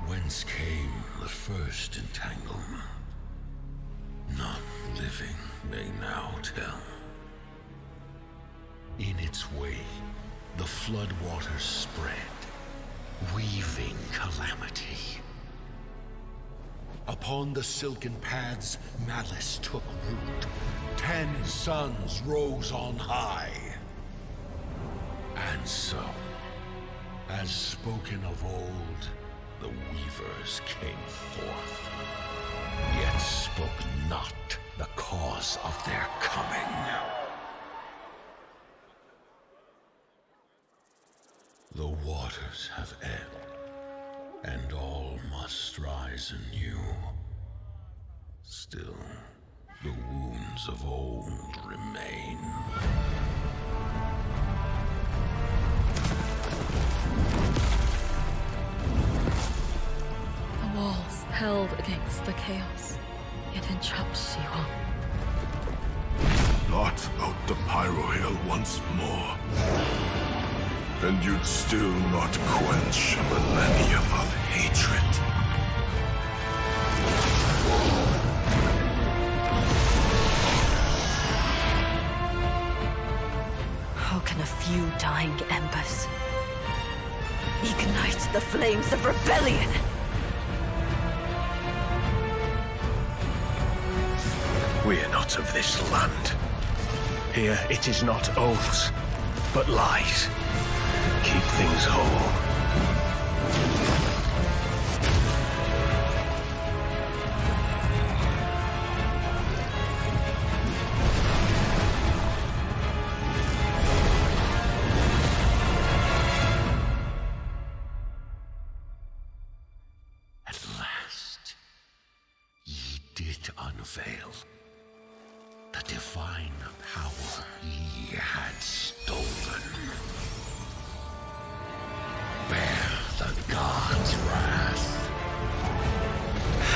Whence came the first entanglement? None living may now tell. In its way, the floodwaters spread, weaving calamity. Upon the silken paths, malice took root. 10 suns rose on high. And so, as spoken of old, the weavers came forth, yet spoke not the cause of their coming. The waters have ebbed, and all must rise anew. Still, the wounds of old remain. The walls held against the chaos, yet entrapped Shiwa. Blot out the Pyro Hill once more, and you'd still not quench a millennium of hatred. How can a few dying embers ignite the flames of rebellion? We are not of this land. Here it is not oaths, but lies. Keep things whole. At last, ye did unveil the divine power ye had stolen. Bear the gods' wrath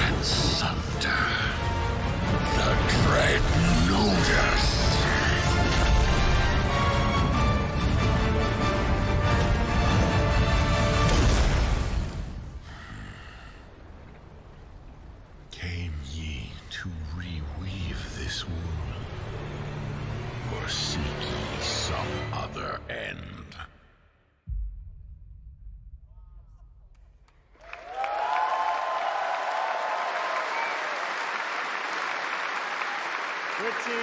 and sunder the dread Nodus. Came ye to reweave this world, or seek ye some other end? Pretty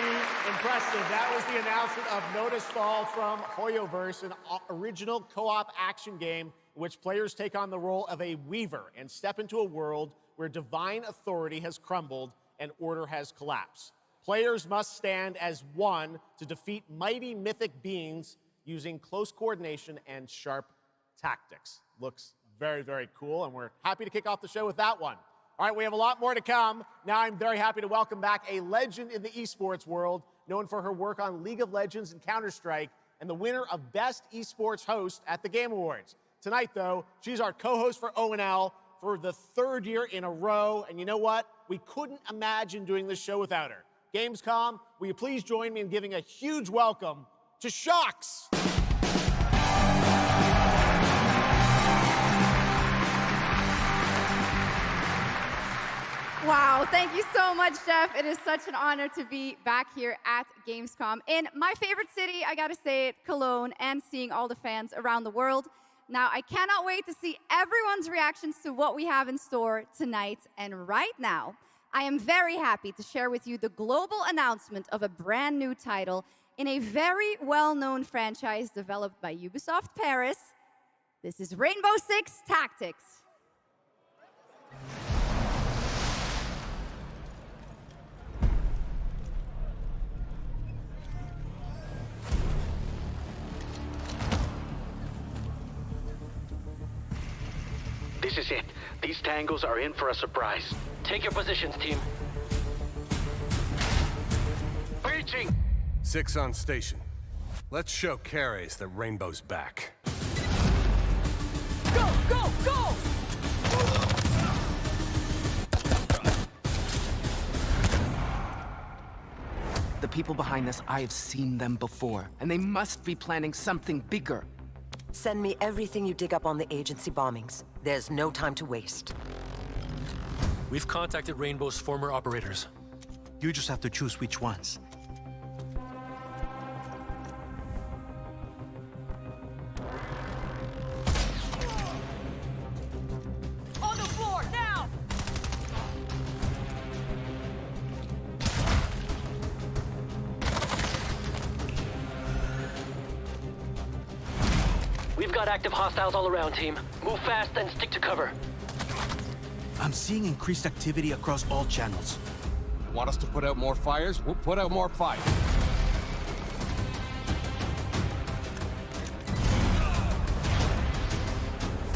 impressive. That was the announcement of Nodus Fall from Hoyoverse, an original co-op action game in which players take on the role of a weaver and step into a world where divine authority has crumbled and order has collapsed. Players must stand as one to defeat mighty mythic beings using close coordination and sharp tactics. Looks very, very cool, and we're happy to kick off the show with that one. All right, we have a lot more to come. Now I'm very happy to welcome back a legend in the esports world, known for her work on League of Legends and Counter-Strike, and the winner of Best Esports Host at the Game Awards. Tonight, though, she's our co-host for ONL for the third year in a row, and you know what? We couldn't imagine doing this show without her. Gamescom, will you please join me in giving a huge welcome to Shox? Wow, thank you so much, Jeff. It is such an honor to be back here at Gamescom in my favorite city, I gotta say it, Cologne, and seeing all the fans around the world. Now, I cannot wait to see everyone's reactions to what we have in store tonight. And right now, I am very happy to share with you the global announcement of a brand new title in a very well-known franchise developed by Ubisoft Paris. This is Rainbow Six Tactics. This is it. These tangos are in for a surprise. Take your positions, team. Breaching! 6 on station. Let's show Cares that Rainbow's back. Go, go, go! The people behind this, I have seen them before, and they must be planning something bigger. Send me everything you dig up on the agency bombings. There's no time to waste. We've contacted Rainbow's former operators. You just have to choose which ones. On the floor, now! We've got active hostiles all around, team. Move fast and stick to cover. I'm seeing increased activity across all channels. Want us to put out more fires? We'll put out more fire.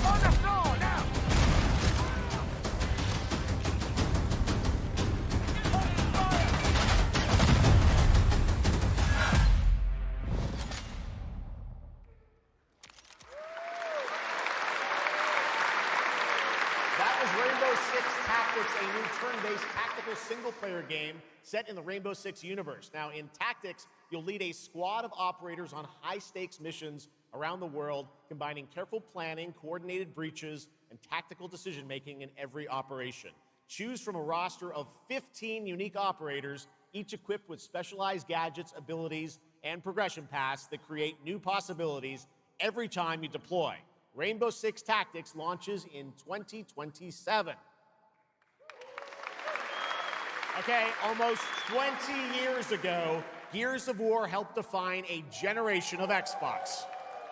On the floor, now! That was Rainbow Six Tactics, a new turn-based tactical single-player game set in the Rainbow Six universe. Now, in Tactics, you'll lead a squad of operators on high-stakes missions around the world, combining careful planning, coordinated breaches, and tactical decision-making in every operation. Choose from a roster of 15 unique operators, each equipped with specialized gadgets, abilities, and progression paths that create new possibilities every time you deploy. Rainbow Six Tactics launches in 2027. Okay, almost 20 years ago, Gears of War helped define a generation of Xbox.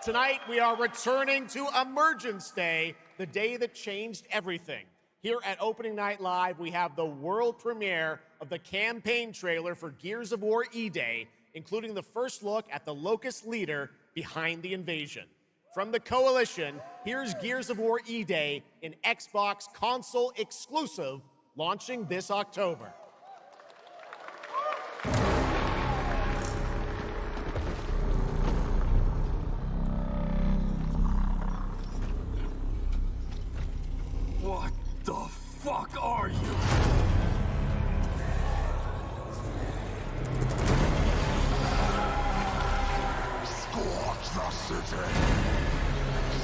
Tonight, we are returning to Emergence Day, the day that changed everything. Here at Opening Night Live, we have the world premiere of the campaign trailer for Gears of War E-Day, including the first look at the Locust leader behind the invasion. From the Coalition, here's Gears of War E-Day, an Xbox console exclusive, launching this October. What the fuck are you? Scorch the city!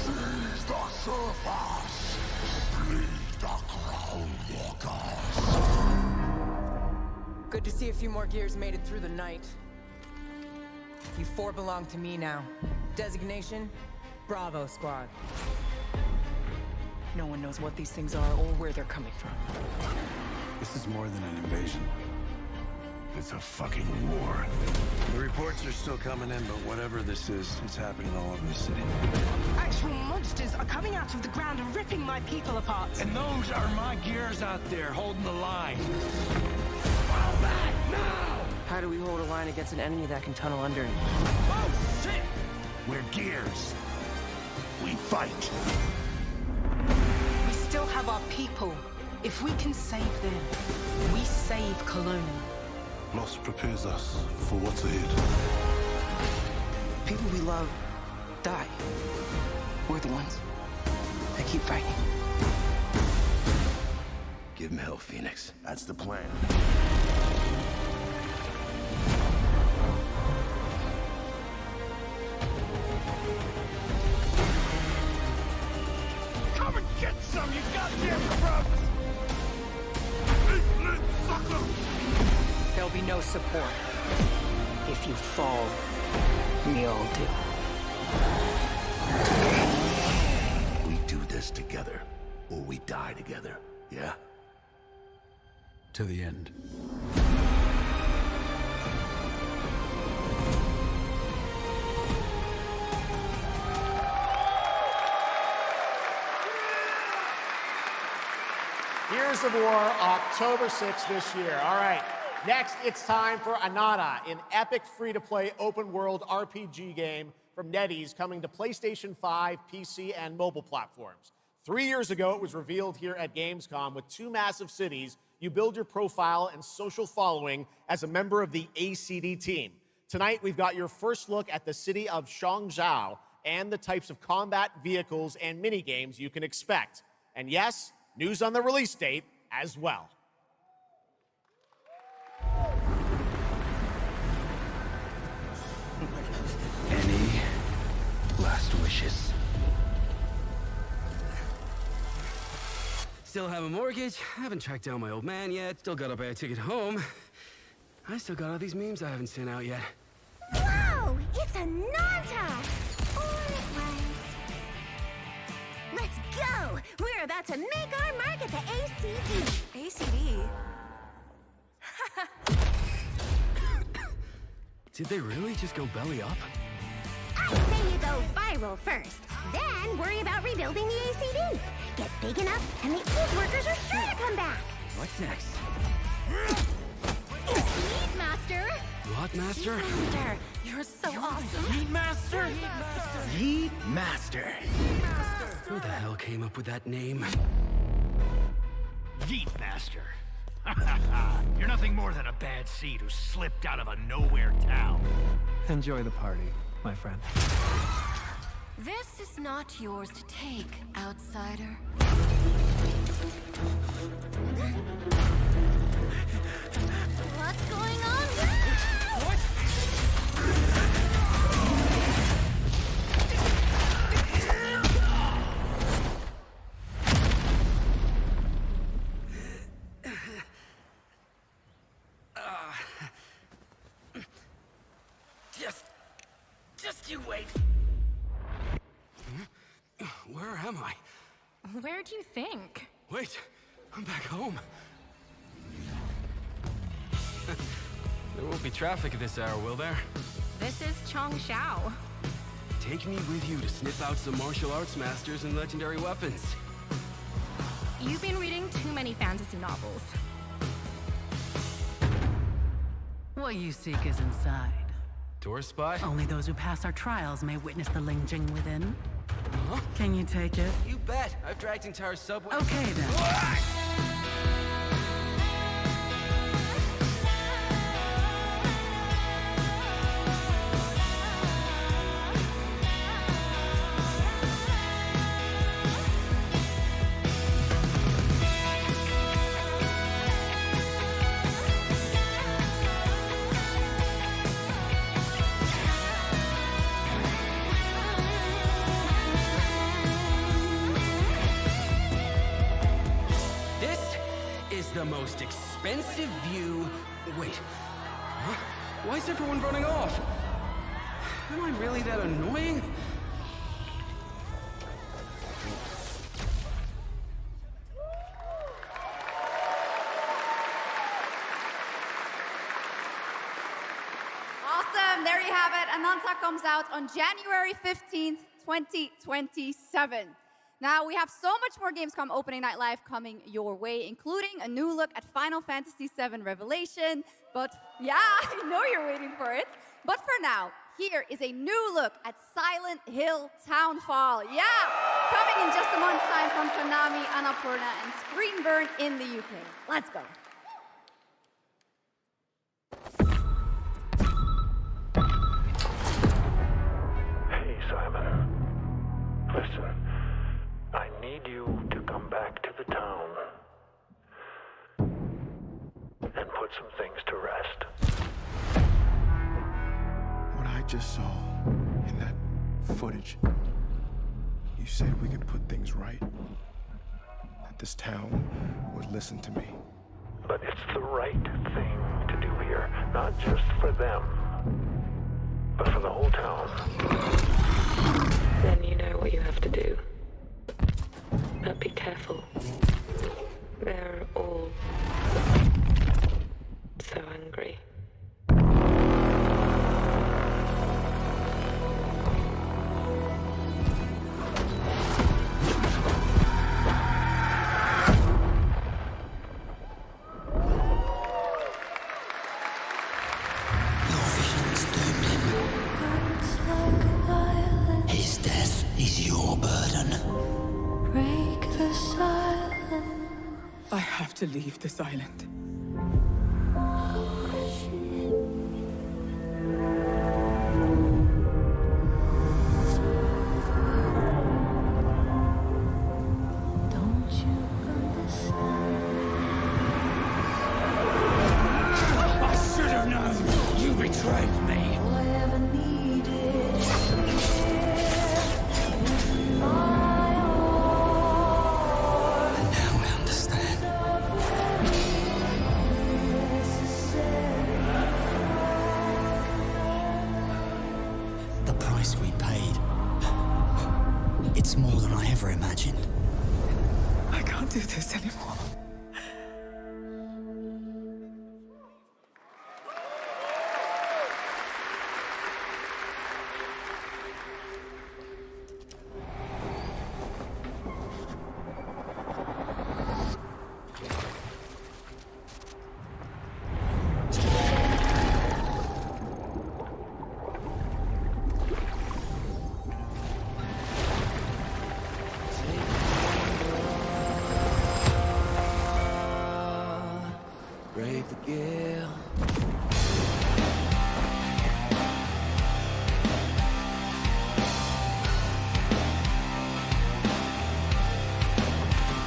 Seize the surface! Bleed the Crown Walkers! Good to see a few more Gears made it through the night. You four belong to me now. Designation, Bravo Squad. No one knows what these things are or where they're coming from. This is more than an invasion. It's a fucking war. The reports are still coming in, but whatever this is, it's happening all over the city. Actual monsters are coming out of the ground and ripping my people apart. And those are my Gears out there holding the line. Fall back now! How do we hold a line against an enemy that can tunnel under it? Oh, shit! We're Gears. We fight. We still have our people. If we can save them, we save Cologne. Loss prepares us for what's ahead. People we love die. We're the ones that keep fighting. Give him hell, Phoenix. That's the plan. Come and get some, you goddamn scrubs! There'll be no support. If you fall, we all do. We do this together, or we die together, yeah? To the end. Gears of War, October 6th this year. All right, next it's time for Anata, an epic free-to-play open-world RPG game from NetEase coming to PlayStation 5, PC, and mobile platforms. 3 years ago, it was revealed here at Gamescom. With 2 massive cities, you build your profile and social following as a member of the ACD team. Tonight, we've got your first look at the city of Shangzhou and the types of combat vehicles and minigames you can expect. And yes, news on the release date as well. Any last wishes? Still have a mortgage, haven't tracked down my old man yet, still gotta buy a ticket home. I still got all these memes I haven't sent out yet. Whoa! It's a Nanta! Or it was. Let's go! We're about to make our mark at the ACD. ACD? Did they really just go belly up? I say you go viral first, then worry about rebuilding the ACD. Get big enough, and the old workers are sure to come back. What's next? Meat Master! What, Master? Master, you're so awesome! Meat Master! Yeet Master. Who the hell came up with that name? Yeet Master. You're nothing more than a bad seed who slipped out of a nowhere town. Enjoy the party, my friend. This is not yours to take, outsider. What's going on? What? Just you wait. Where am I? Where do you think? Wait, I'm back home. There won't be traffic at this hour, will there? This is Chongshao. Take me with you to sniff out some martial arts masters and legendary weapons. You've been reading too many fantasy novels. What you seek is inside. Tourist spy? Only those who pass our trials may witness the Lingjing within. Huh? Can you take it? You bet. I've dragged entire subway. Okay then. The most expensive view. Wait. Huh? Why is everyone running off? Am I really that annoying? Awesome. There you have it. Ananta comes out on January 15th, 2027. Now, we have so much more Gamescom Opening Night Live coming your way, including a new look at Final Fantasy VII Revelation. But yeah, I know you're waiting for it. But for now, here is a new look at Silent Hill Townfall. Yeah, coming in just a month's time from Konami, Annapurna, and Screenburn in the UK. Let's go. Hey, Simon. Listen. I need you to come back to the town and put some things to rest. What I just saw in that footage, you said we could put things right. That this town would listen to me. But it's the right thing to do here, not just for them, but for the whole town. Then you know what you have to do. But be careful. They're all so angry. His death is your burden. Break the silence. I have to leave this island. Don't you understand? I should have known! You betrayed me! All I ever needed Now I understand. The price we paid. It's more than I ever imagined. I can't do this anymore. brave the gale.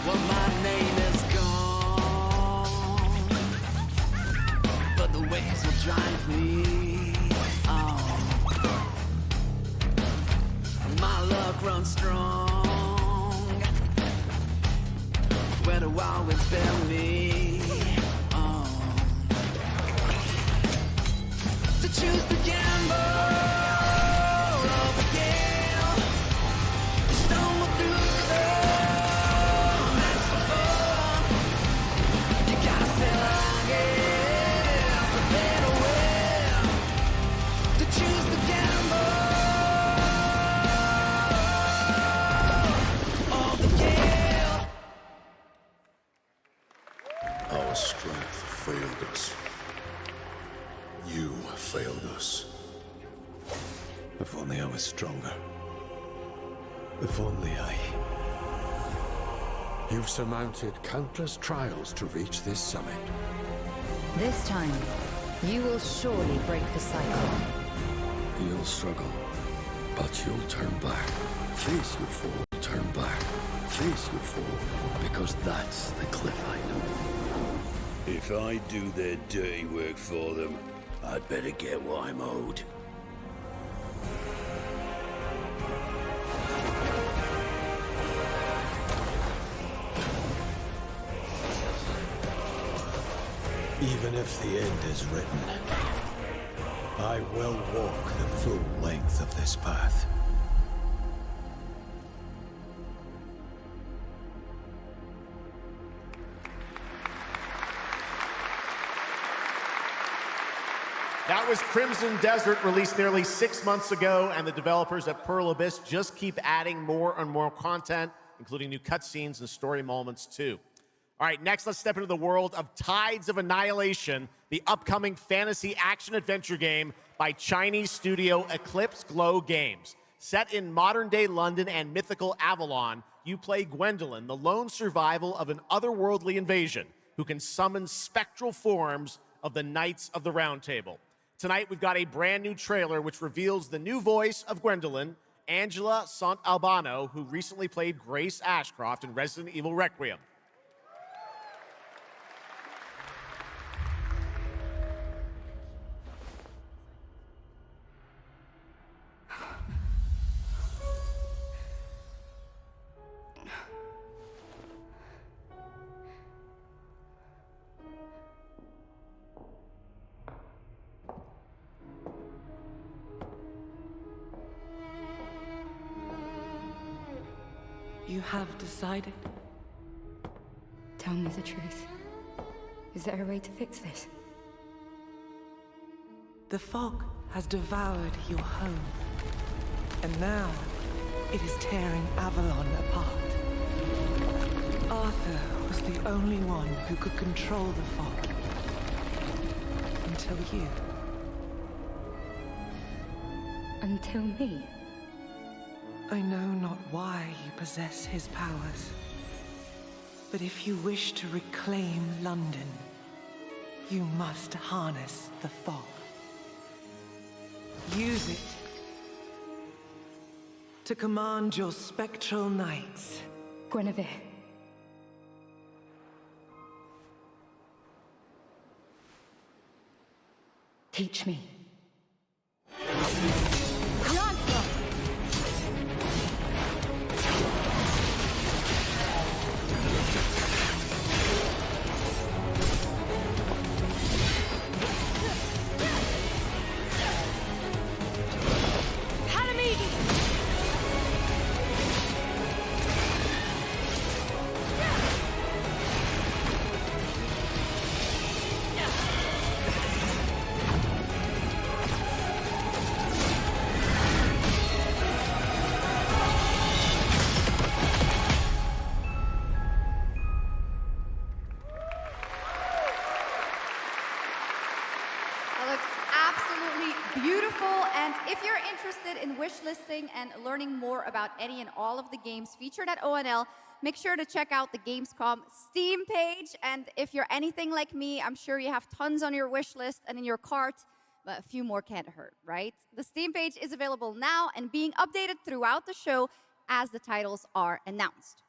Well, my name is gone, but the waves will drive me on. My luck runs strong, where the wild winds bear me on. To choose the gamble of the gale, stumble through the mess of fun. You gotta sail along against the better wind. To choose the gamble of the gale. Our strength failed us. You failed us. If only I was stronger. If only I... You've surmounted countless trials to reach this summit. This time, you will surely break the cycle. You'll struggle, but you'll turn back. Face your fall, turn back. Face your fall, because that's the cliff I know. If I do their dirty work for them, I'd better get what I'm owed. Even if the end is written, I will walk the full length of this path. That was Crimson Desert, released nearly 6 months ago, and the developers at Pearl Abyss just keep adding more and more content, including new cutscenes and story moments too. All right, next let's step into the world of Tides of Annihilation, the upcoming fantasy action-adventure game by Chinese studio Eclipse Glow Games. Set in modern-day London and mythical Avalon, you play Gwendolyn, the lone survival of an otherworldly invasion who can summon spectral forms of the Knights of the Round Table. Tonight, we've got a brand new trailer which reveals the new voice of Gwendolyn, Angela Sant'Albano, who recently played Grace Ashcroft in Resident Evil Requiem. You have decided? Tell me the truth. Is there a way to fix this? The fog has devoured your home, and now it is tearing Avalon apart. Arthur was the only one who could control the fog. Until you. Until me? I know not why you possess his powers, but if you wish to reclaim London, you must harness the fog. Use it to command your spectral knights. Guinevere. Teach me. beautiful. And if you're interested in wish listing and learning more about any and all of the games featured at ONL, make sure to check out the Gamescom Steam page. And if you're anything like me, I'm sure you have tons on your wish list and in your cart, but a few more can't hurt, right? The Steam page is available now and being updated throughout the show as the titles are announced.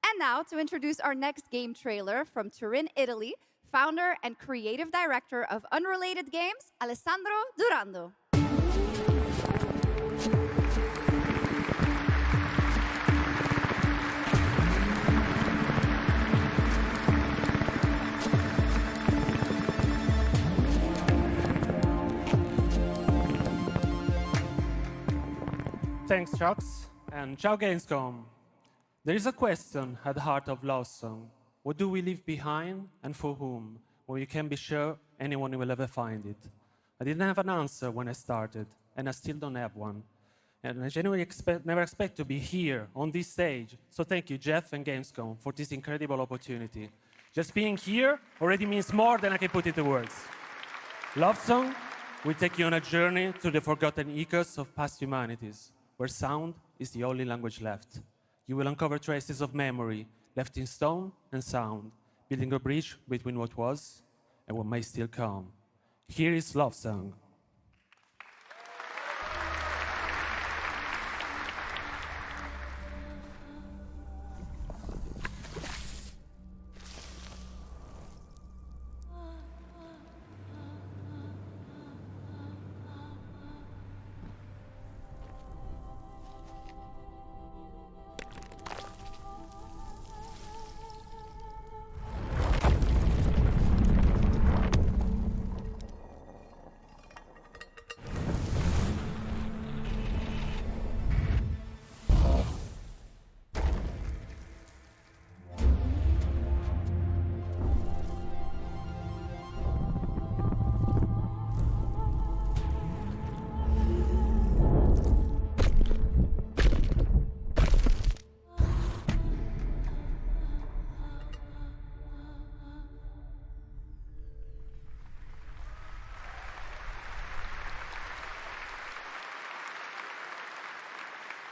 And now, to introduce our next game trailer from Turin, Italy, founder and creative director of Unrelated Games, Alessandro Durando. Thanks, Chucks, and ciao Gamescom. There is a question at the heart of Love Song. What do we leave behind and for whom? Well, you can be sure anyone will ever find it. I didn't have an answer when I started, and I still don't have one. And I genuinely never expect to be here on this stage. So thank you, Jeff and Gamescom, for this incredible opportunity. Just being here already means more than I can put into words. Love Song will take you on a journey through the forgotten echoes of past humanities, where sound is the only language left. You will uncover traces of memory left in stone and sound, building a bridge between what was and what may still come. Here is Love Song.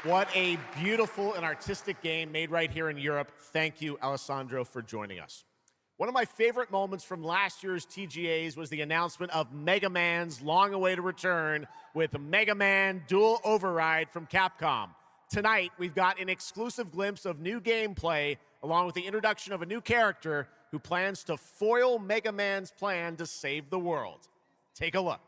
What a beautiful and artistic game made right here in Europe. Thank you, Alessandro, for joining us. One of my favorite moments from last year's TGAs was the announcement of Mega Man's long-awaited return with Mega Man Dual Override from Capcom. Tonight, we've got an exclusive glimpse of new gameplay, along with the introduction of a new character who plans to foil Mega Man's plan to save the world. Take a look.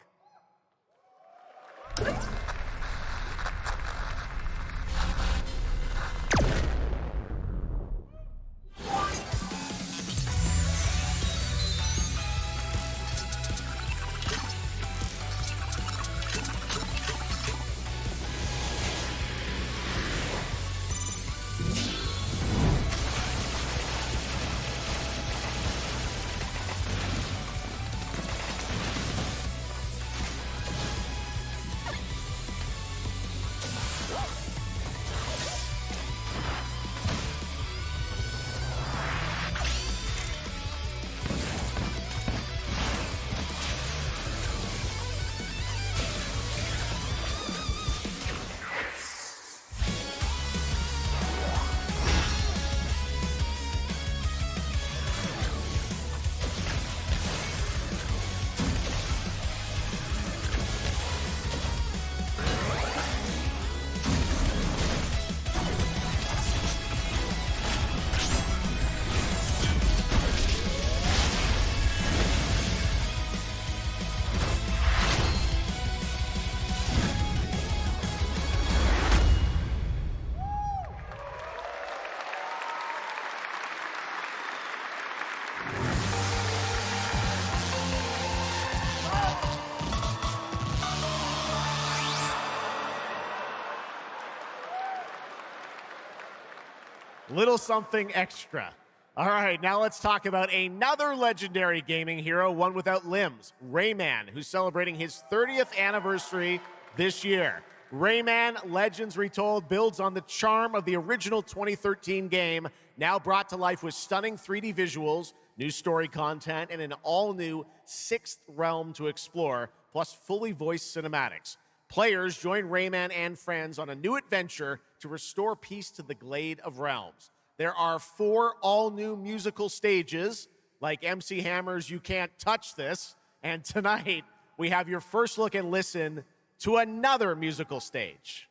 Little something extra. All right, now let's talk about another legendary gaming hero, one without limbs, Rayman, who's celebrating his 30th anniversary this year. Rayman Legends Retold builds on the charm of the original 2013 game, now brought to life with stunning 3D visuals, new story content, and an all-new sixth realm to explore, plus fully voiced cinematics. Players join Rayman and friends on a new adventure to restore peace to the Glade of Realms. There are 4 all-new musical stages, like MC Hammer's You Can't Touch This, and tonight we have your first look and listen to another musical stage.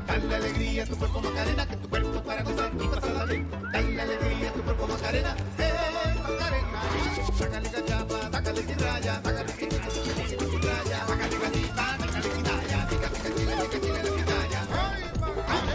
Dale alegría a tu cuerpo Macarena, que tu cuerpo para gozar y pasarla bien. Dale alegría a tu cuerpo Macarena, Macarena. Sácale cachapa, sácale guirraya, sácale guirraya, sácale gatita, sácale guitaya, pica, pica, chile, pica, chile, la pitaya. ¡Ay,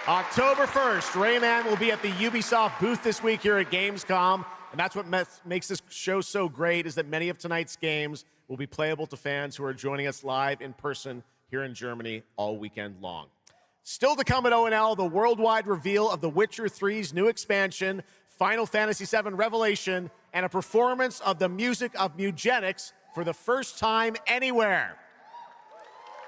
October 1st, Rayman will be at the Ubisoft booth this week here at Gamescom, and that's what makes this show so great, is that many of tonight's games will be playable to fans who are joining us live in person here in Germany all weekend long. Still to come at ONL, the worldwide reveal of The Witcher 3's new expansion, Final Fantasy VII Revelation, and a performance of the music of Mugenics for the first time anywhere.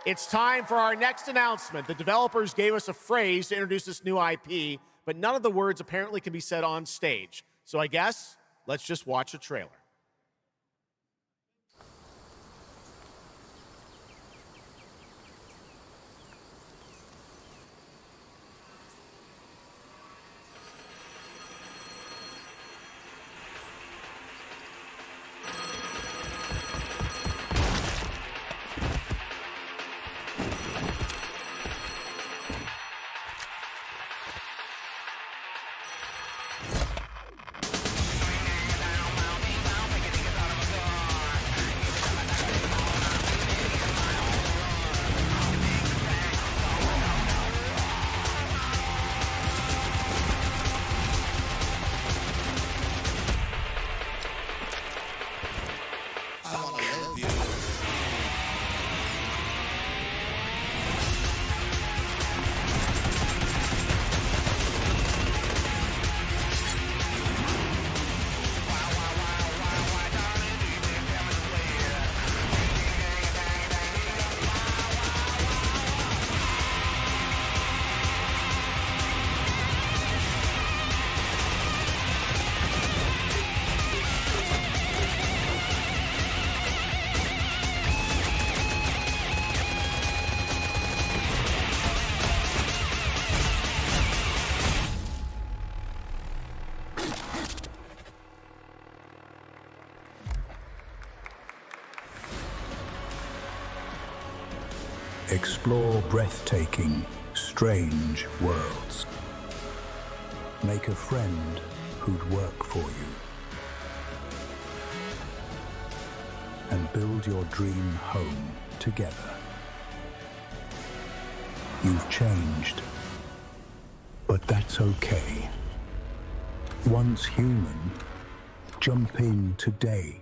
It's time for our next announcement. The developers gave us a phrase to introduce this new IP, but none of the words apparently can be said on stage. So I guess let's just watch a trailer. Explore breathtaking, strange worlds. Make a friend who'd work for you. And build your dream home together. You've changed, but that's okay. Once human, jump in today.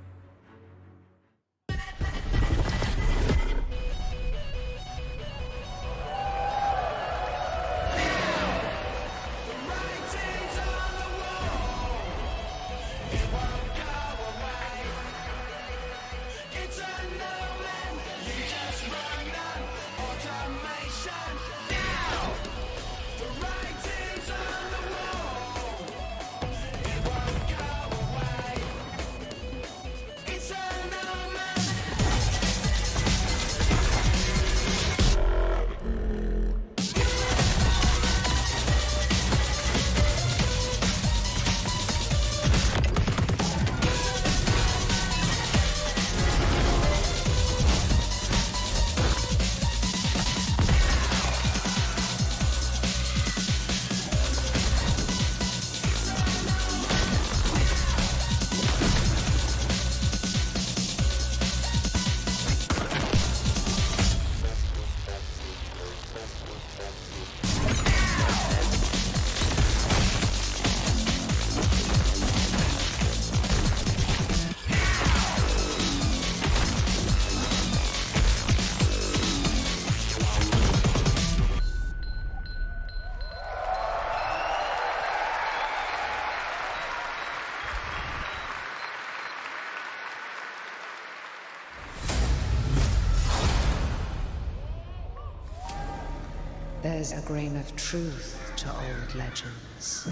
There's a grain of truth to old legends.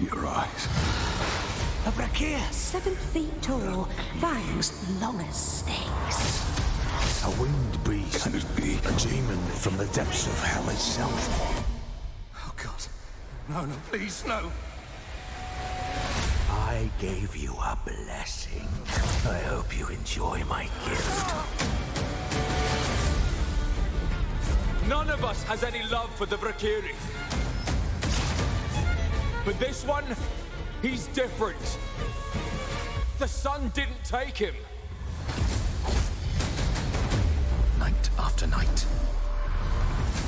Your eyes. A Brakir, 7 feet tall, fangs long as snakes. A winged beast. Can it be? A demon from the depths of hell itself. Oh, God. No, no, please, no. I gave you a blessing. I hope you enjoy my gift. None of us has any love for the Brakiri. But this one, he's different. The sun didn't take him. Night after night.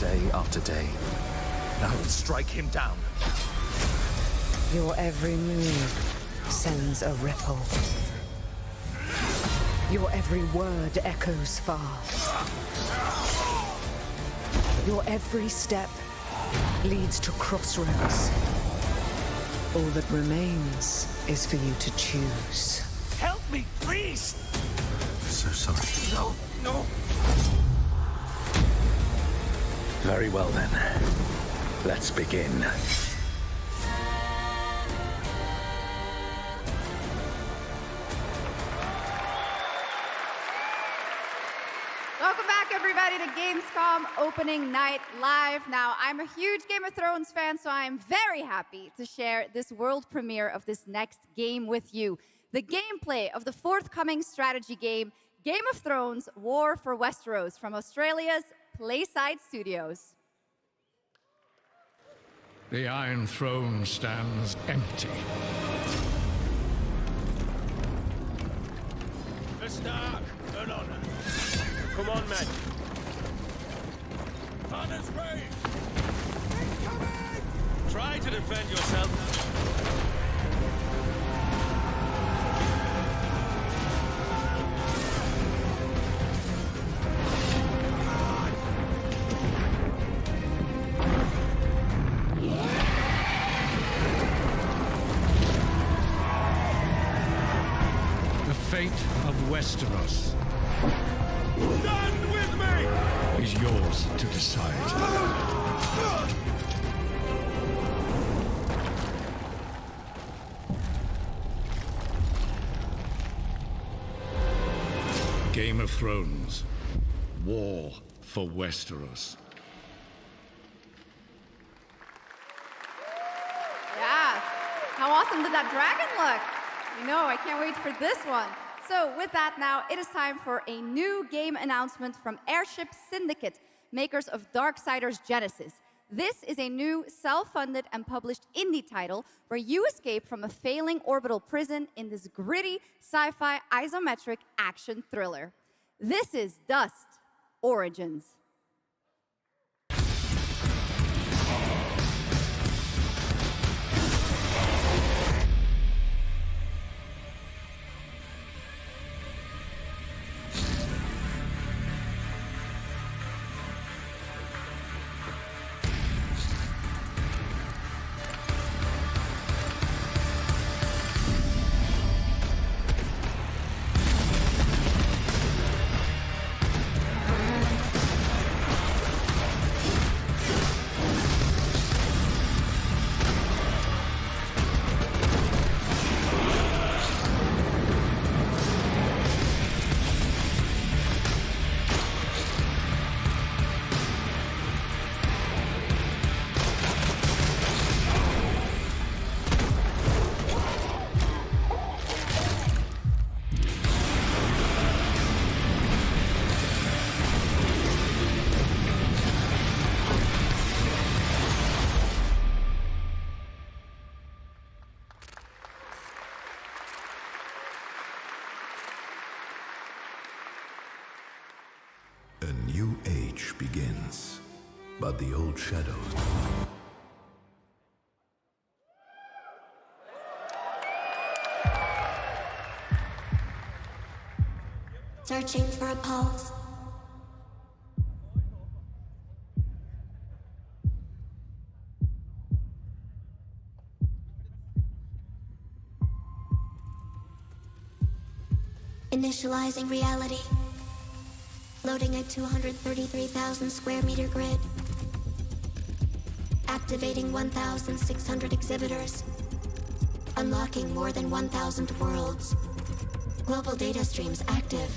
Day after day. I will strike him down. Your every move sends a ripple. Your every word echoes far. Your every step leads to crossroads. All that remains is for you to choose. Help me, please! So sorry. No, no. Very well then. Let's begin. Welcome back, everybody, to Gamescom opening night live. Now, I'm a huge Game of Thrones fan, so I'm very happy to share this world premiere of this next game with you. The gameplay of the forthcoming strategy game, Game of Thrones War for Westeros, from Australia's Playside Studios. The Iron Throne stands empty. For Stark, an honor. Come on, men. Honor's brave. Try to defend yourself. The fate of Westeros Stand with me! is yours to decide. Game of Thrones. War for Westeros. Yeah, how awesome did that dragon look? You know, I can't wait for this one. So with that now, it is time for a new game announcement from Airship Syndicate, makers of Darksiders Genesis. This is a new self-funded and published indie title where you escape from a failing orbital prison in this gritty sci-fi isometric action thriller. This is Dust Origins. A new age begins, but the old shadows. Searching for a pulse. Initializing reality. Loading a 233,000 square meter grid. Activating 1,600 exhibitors. Unlocking more than 1,000 worlds. Global data streams active.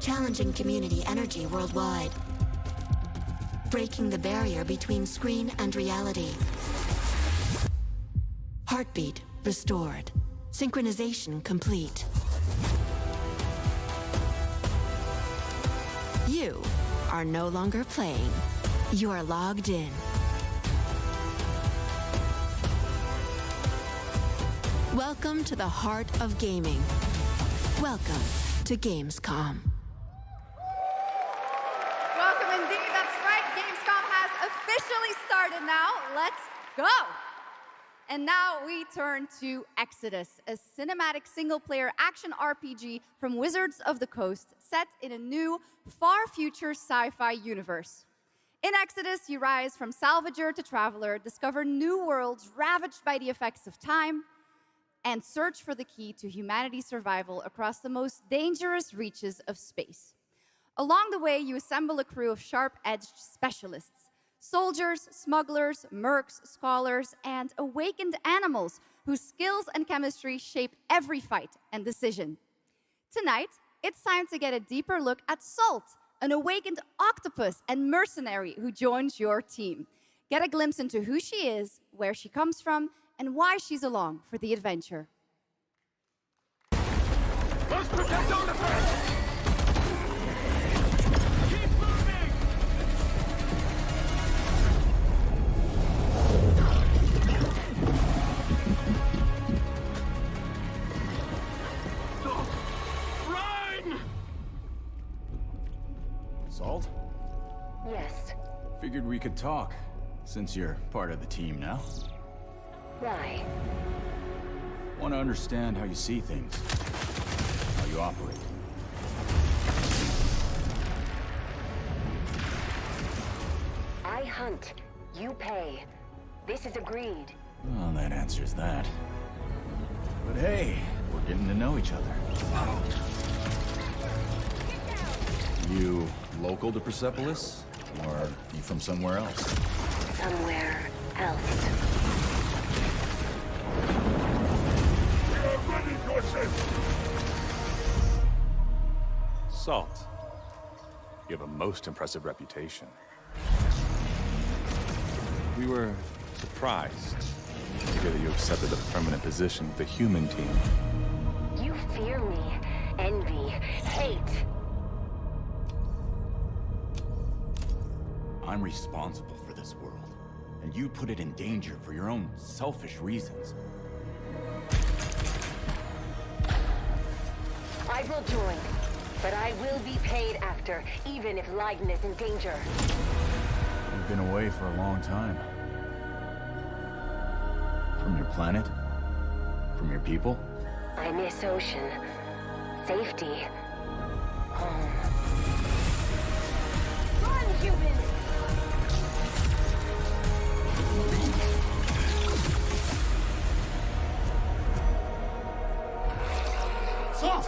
Challenging community energy worldwide. Breaking the barrier between screen and reality. Heartbeat restored. Synchronization complete. You are no longer playing. You are logged in. Welcome to the heart of gaming. Welcome to Gamescom. Welcome indeed, that's right. Gamescom has officially started now. Let's go. And now we turn to Exodus, a cinematic single-player action RPG from Wizards of the Coast, set in a new, far-future sci-fi universe. In Exodus, you rise from salvager to traveler, discover new worlds ravaged by the effects of time, and search for the key to humanity's survival across the most dangerous reaches of space. Along the way, you assemble a crew of sharp-edged specialists, soldiers, smugglers, mercs, scholars, and awakened animals whose skills and chemistry shape every fight and decision. Tonight, it's time to get a deeper look at Salt, an awakened octopus and mercenary who joins your team. Get a glimpse into who she is, where she comes from, and why she's along for the adventure. Let's protect artifacts! Salt? Yes. Figured we could talk, since you're part of the team now. Why? Want to understand how you see things, how you operate. I hunt, you pay. This is agreed. Well, that answers that. But hey, we're getting to know each other. You local to Persepolis? Or you from somewhere else? Somewhere else. Salt, you have a most impressive reputation. We were surprised to hear that you accepted a permanent position with the human team. You fear me, envy, hate. I'm responsible for this world, and you put it in danger for your own selfish reasons. I will join, but I will be paid after, even if Leiden is in danger. You've been away for a long time. From your planet? From your people? I miss ocean, safety, home. Run, human! Salt!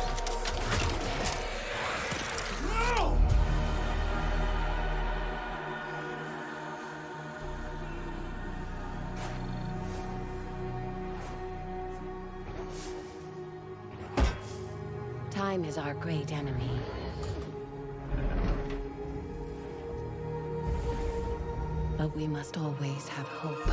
No! Time is our great enemy. But we must always have hope.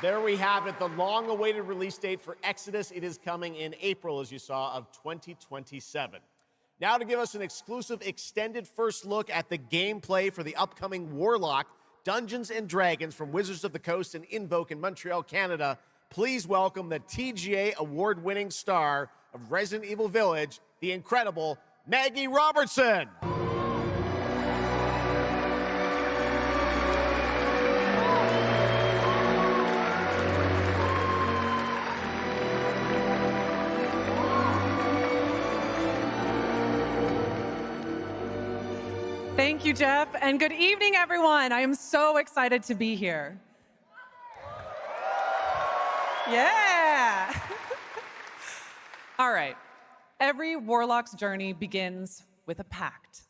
There we have it, the long-awaited release date for Exodus. It is coming in April, as you saw, of 2027. Now to give us an exclusive extended first look at the gameplay for the upcoming Warlock Dungeons & Dragons from Wizards of the Coast and Invoke in Montreal, Canada, please welcome the TGA award-winning star of Resident Evil Village, the incredible Maggie Robertson. Thank you, Jeff, and good evening, everyone. I am so excited to be here. Yeah. All right. Every warlock's journey begins with a pact.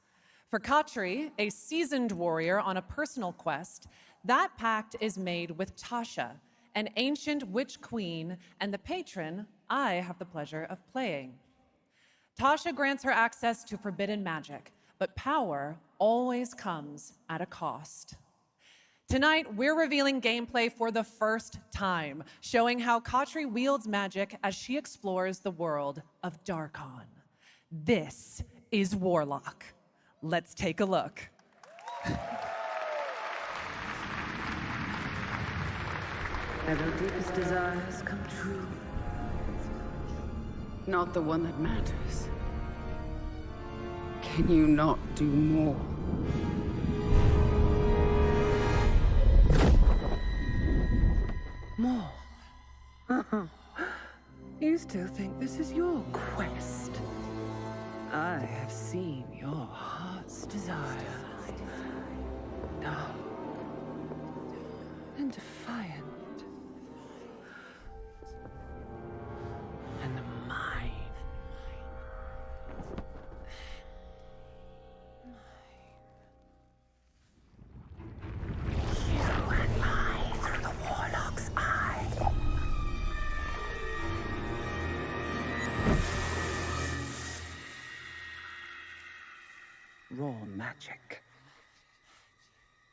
For Katri, a seasoned warrior on a personal quest, that pact is made with Tasha, an ancient witch queen and the patron I have the pleasure of playing. Tasha grants her access to forbidden magic, but power always comes at a cost. Tonight, we're revealing gameplay for the first time, showing how Katri wields magic as she explores the world of Darkon. This is Warlock. Let's take a look. Have your deepest desires come true? Not the one that matters. Can you not do more? More? You still think this is your quest? I have seen your heart's desire. Dark and defiant. And mine. You and I through the Warlock's eye. Raw magic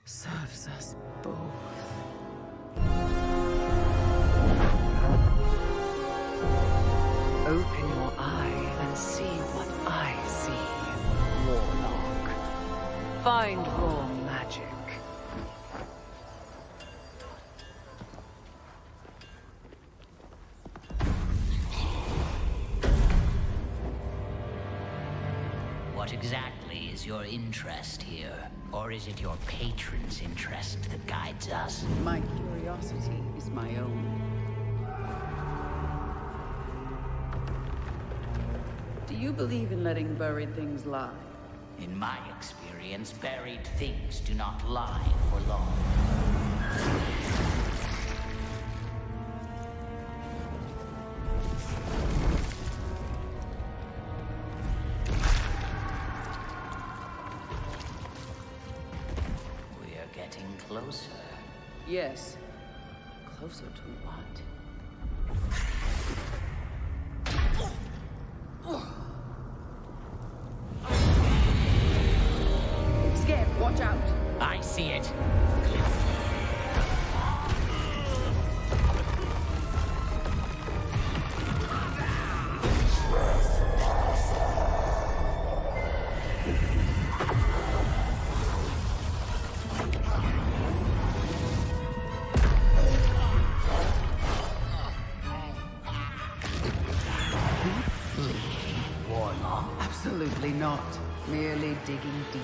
serves us both. Open your eye and see what I see, Warlock. Find raw magic. What exactly is your interest here? Or is it your patron's interest that guides us? My curiosity is my own. Do you believe in letting buried things lie? In my experience, buried things do not lie for long. We're getting closer. Yes. Closer to what? It's scared. Watch out. I see it. Warlock. Absolutely not. Merely digging deep.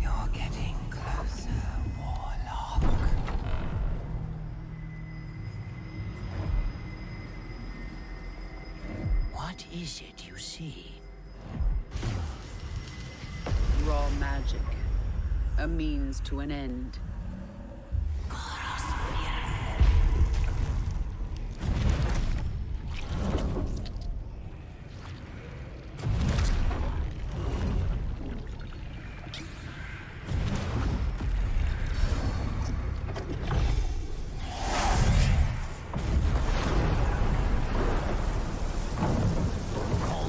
You're getting closer, Warlock. What is it you see? Raw magic. A means to an end. Call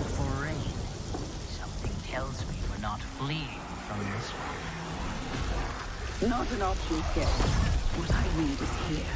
for rain. Something tells me we're not fleeing from this one. Not an option yet. What I need is here.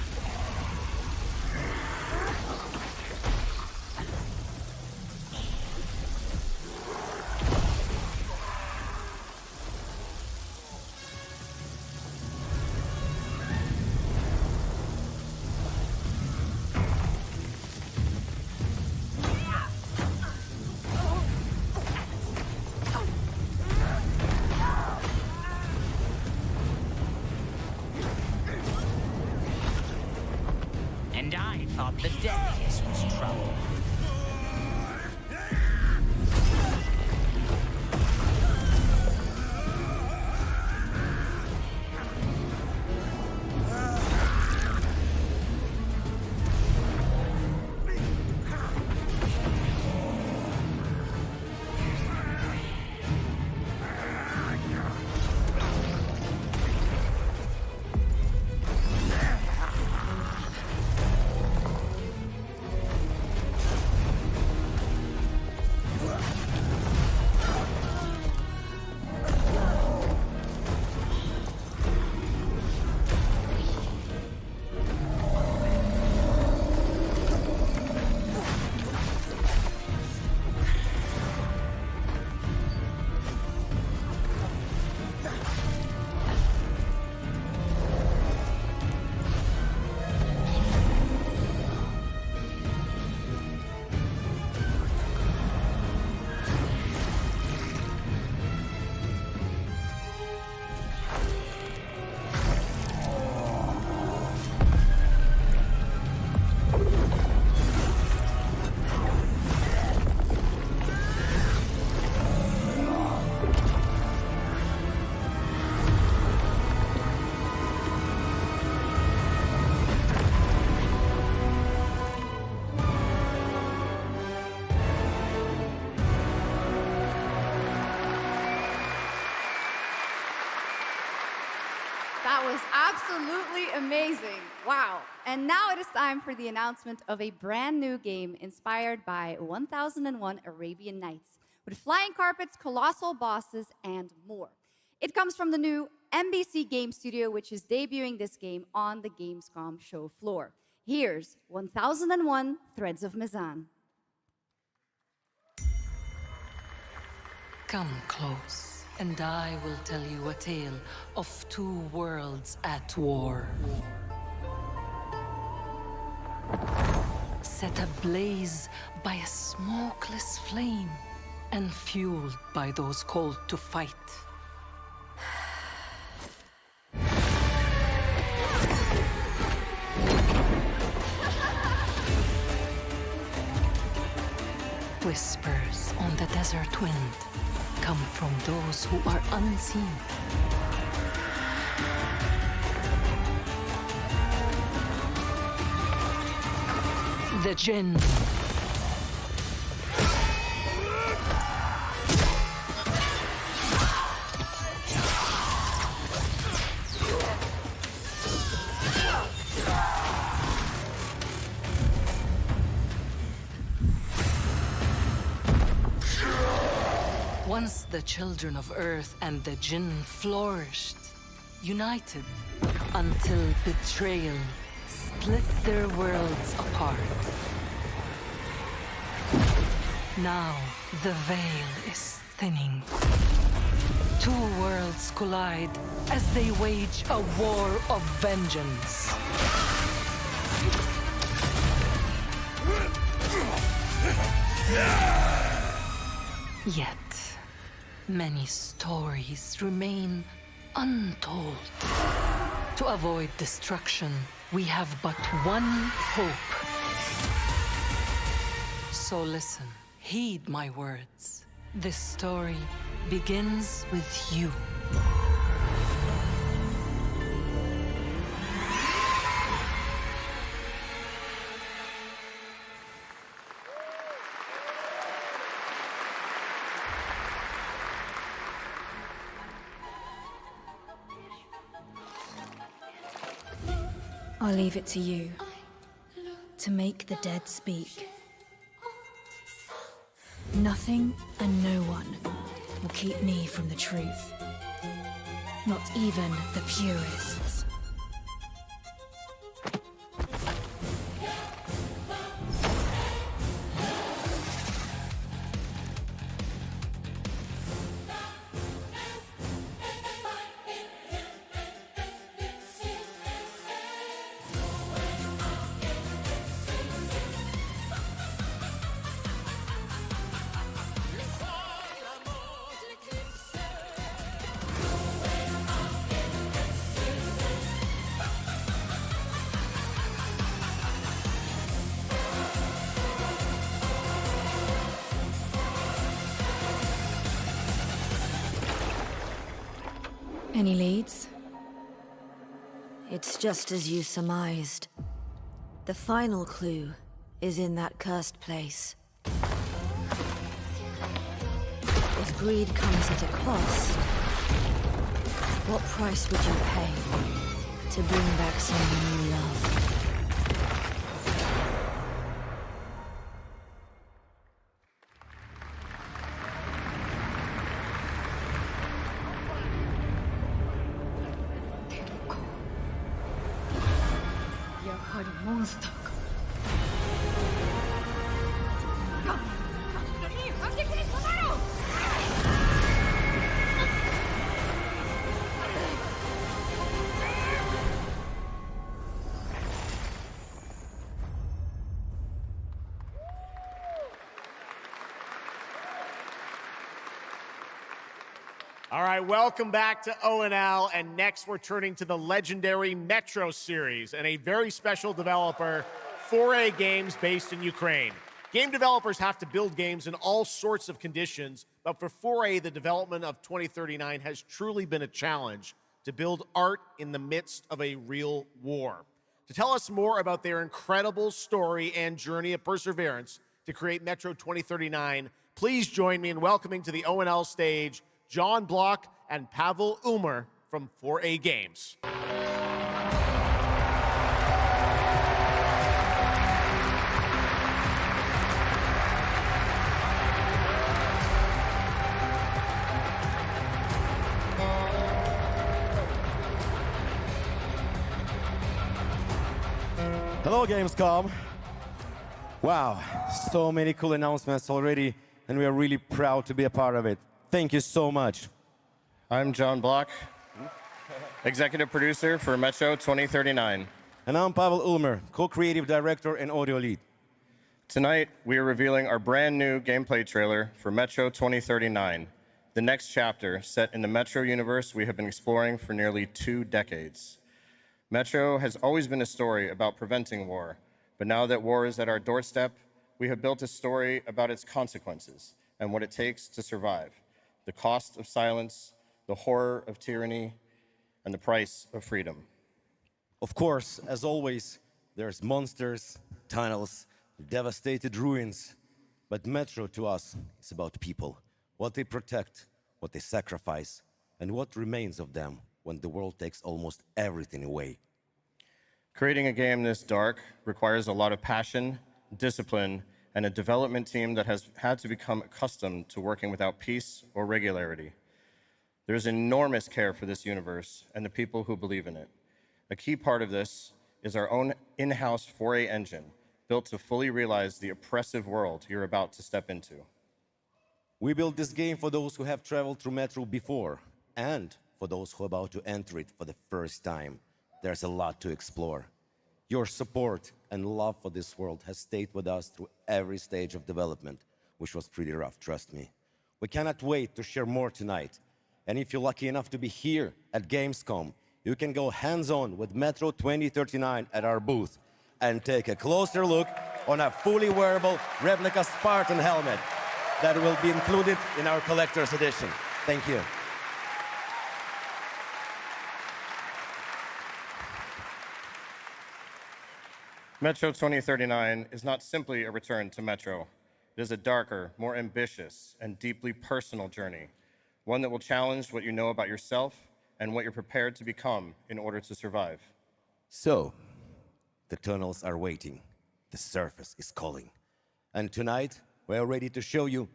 And I thought the deadliest was trouble. That was absolutely amazing. Wow. And now it is time for the announcement of a brand new game inspired by 1001 Arabian Nights, with flying carpets, colossal bosses, and more. It comes from the new NBC Game Studio, which is debuting this game on the Gamescom show floor. Here's 1001 Threads of Mizan. Come close, and I will tell you a tale of two worlds at war. Set ablaze by a smokeless flame, and fueled by those called to fight. Whispers on the desert wind come from those who are unseen. The Jinn. Once the children of Earth and the Jinn flourished, united, until betrayal split their worlds apart. Now the veil is thinning. Two worlds collide as they wage a war of vengeance. Yet, many stories remain untold. To avoid destruction, we have but one hope. So listen, heed my words. This story begins with you. I'll leave it to you to make the dead speak. Nothing and no one will keep me from the truth. Not even the purists. Any leads? It's just as you surmised. The final clue is in that cursed place. If greed comes at a cost, what price would you pay to bring back someone you love? All right, welcome back to ONL, and next we're turning to the legendary Metro series and a very special developer, 4A Games, based in Ukraine. Game developers have to build games in all sorts of conditions, but for 4A, the development of 2039 has truly been a challenge to build art in the midst of a real war. To tell us more about their incredible story and journey of perseverance to create Metro 2039, please join me in welcoming to the ONL stage John Block and Pavel Ulmer from 4A Games. Hello, Gamescom. Wow, so many cool announcements already, and we are really proud to be a part of it. Thank you so much. I'm John Block, executive producer for Metro 2039. And I'm Pavel Ulmer, co-creative director and audio lead. Tonight, we are revealing our brand new gameplay trailer for Metro 2039, the next chapter set in the Metro universe we have been exploring for nearly 2 decades. Metro has always been a story about preventing war, but now that war is at our doorstep, we have built a story about its consequences and what it takes to survive. The cost of silence, the horror of tyranny, and the price of freedom. Of course, as always, there's monsters, tunnels, devastated ruins. But Metro to us is about people, what they protect, what they sacrifice, and what remains of them when the world takes almost everything away. Creating a game this dark requires a lot of passion, discipline, and a development team that has had to become accustomed to working without peace or regularity. There's enormous care for this universe and the people who believe in it. A key part of this is our own in-house 4A engine, built to fully realize the oppressive world you're about to step into. We built this game for those who have traveled through Metro before, and for those who are about to enter it for the first time. There's a lot to explore. Your support and love for this world has stayed with us through every stage of development, which was pretty rough, trust me. We cannot wait to share more tonight. And if you're lucky enough to be here at Gamescom, you can go hands-on with Metro 2039 at our booth and take a closer look on a fully wearable replica Spartan helmet that will be included in our collector's edition. Thank you. Metro 2039 is not simply a return to Metro. It is a darker, more ambitious, and deeply personal journey, one that will challenge what you know about yourself and what you're prepared to become in order to survive. So, the tunnels are waiting. The surface is calling. And tonight, we're ready to show you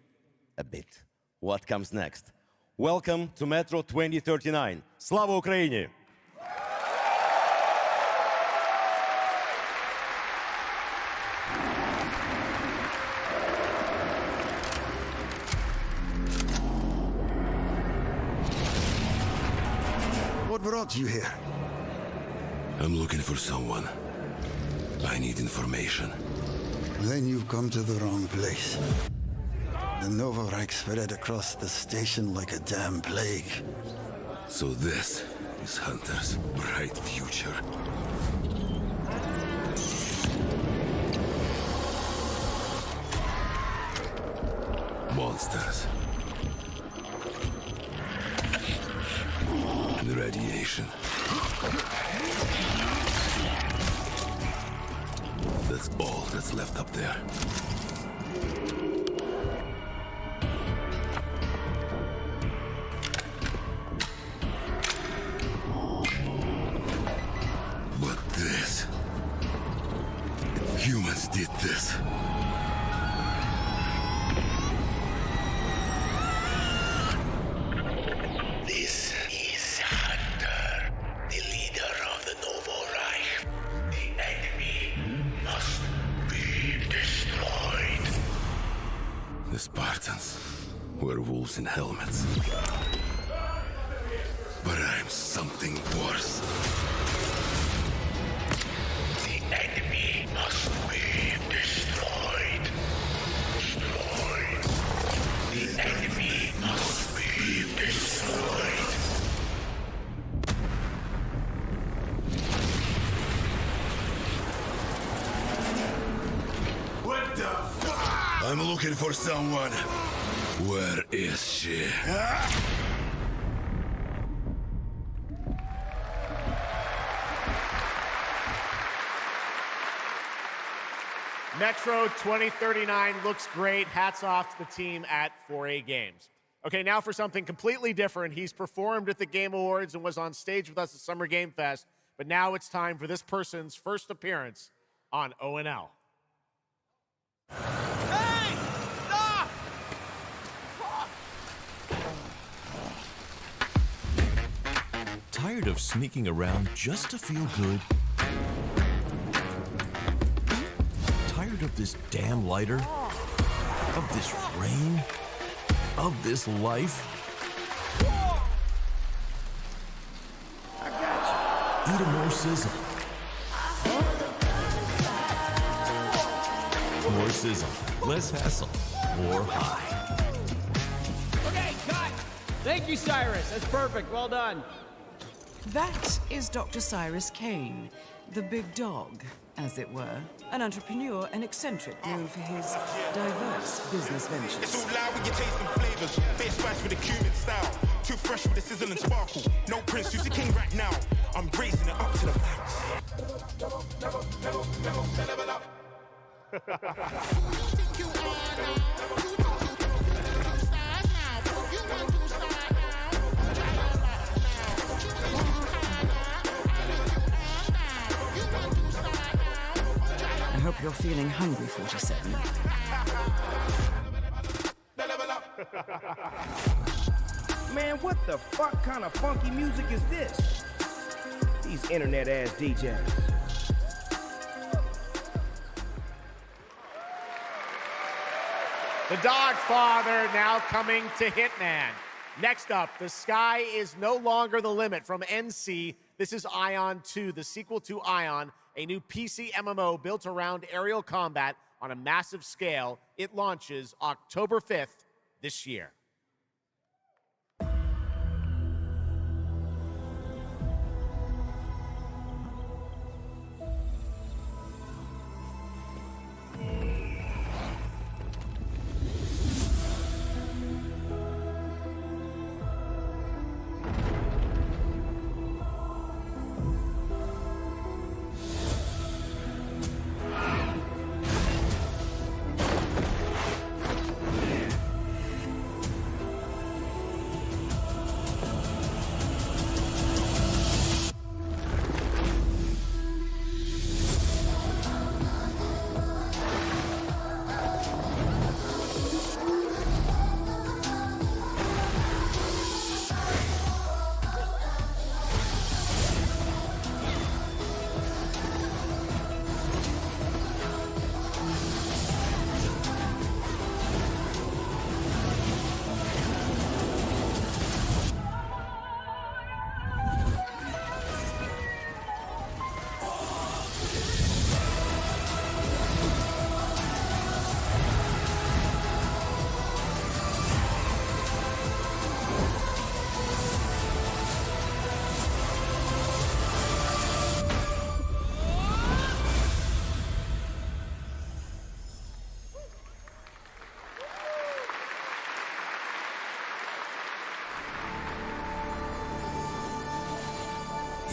a bit what comes next. Welcome to Metro 2039. Slava Ukraini! What brought you here? I'm looking for someone. I need information. Then you've come to the wrong place. The Nova Reich spread across the station like a damn plague. So this is Hunter's bright future. Monsters. And That's all that's left up there. But this... Humans did this. This is Hunter, the leader of the Novo Reich. The enemy must be destroyed. The Spartans were wolves in helmets. But I'm something worse. The enemy must be destroyed. Destroyed. The enemy must be destroyed. What the fuck? I'm looking for someone. Where is she? Metro 2039 looks great. Hats off to the team at 4A Games. Okay, now for something completely different. He's performed at the Game Awards and was on stage with us at Summer Game Fest, but now it's time for this person's first appearance on ONL. Hey! Stop! Tired of sneaking around just to feel good? Tired of this damn lighter? Of this rain? Of this life? I got you. Eat a more sizzle. More sizzle, less hassle, more high. Okay, cut! Thank you, Cyrus. That's perfect. Well done. That is Dr. Cyrus Kane, the big dog, as it were. An entrepreneur and eccentric known for his diverse business ventures. It's all loud when you taste some flavors. Base spice with a cumin style. Too fresh with a sizzle and sparkle. No Prince, who's the king right now. I'm raising it up to the max. Level up. I hope you're feeling hungry, 47. Man, what the fuck kind of funky music is this? These internet-ass DJs. The Dog Father now coming to Hitman. Next up, the sky is no longer the limit from NC. This is Ion 2, the sequel to Ion, a new PC MMO built around aerial combat on a massive scale. It launches October 5th this year.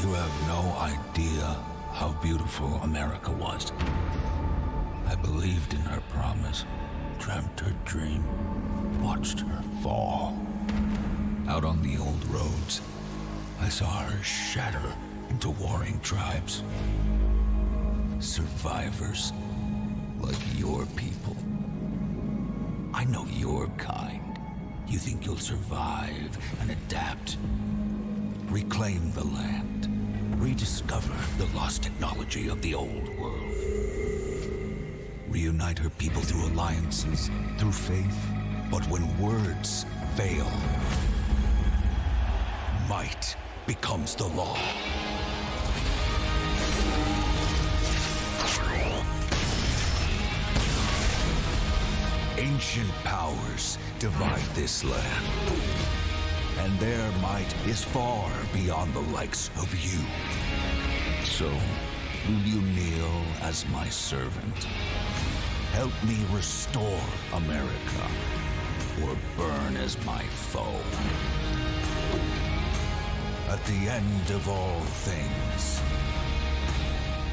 You have no idea how beautiful America was. I believed in her promise, dreamt her dream, watched her fall. Out on the old roads, I saw her shatter into warring tribes. Survivors, like your people. I know your kind. You think you'll survive and adapt. Reclaim the land. Rediscover the lost technology of the old world. Reunite her people through alliances, through faith. But when words fail, might becomes the law. Ancient powers divide this land, and their might is far beyond the likes of you. So, will you kneel as my servant? Help me restore America, or burn as my foe. At the end of all things,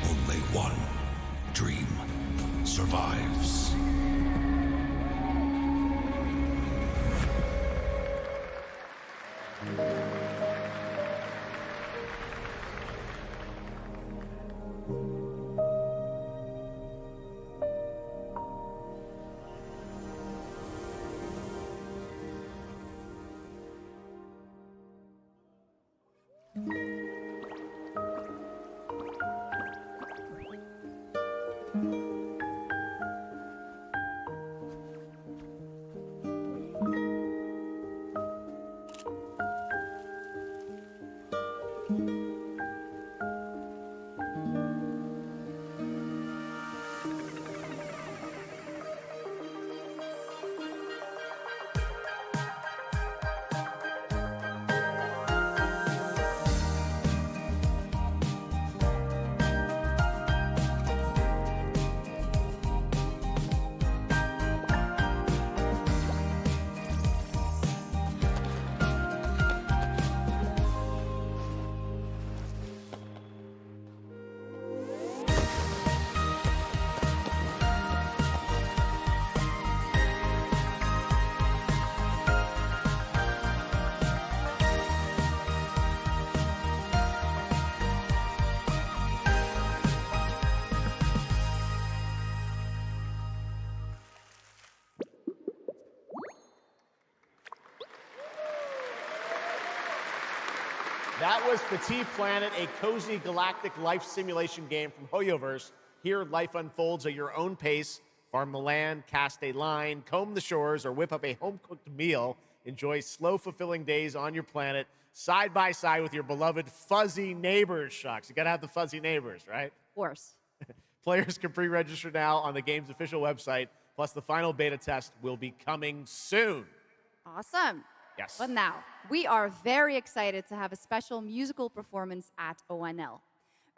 only one dream survives. That was Petit Planet, a cozy galactic life simulation game from Hoyoverse. Here, life unfolds at your own pace. Farm the land, cast a line, comb the shores, or whip up a home-cooked meal. Enjoy slow, fulfilling days on your planet, side by side with your beloved fuzzy neighbors, Shucks. You gotta have the fuzzy neighbors, right? Of course. Players can pre-register now on the game's official website, plus the final beta test will be coming soon. Awesome. Yes. But now, we are very excited to have a special musical performance at ONL.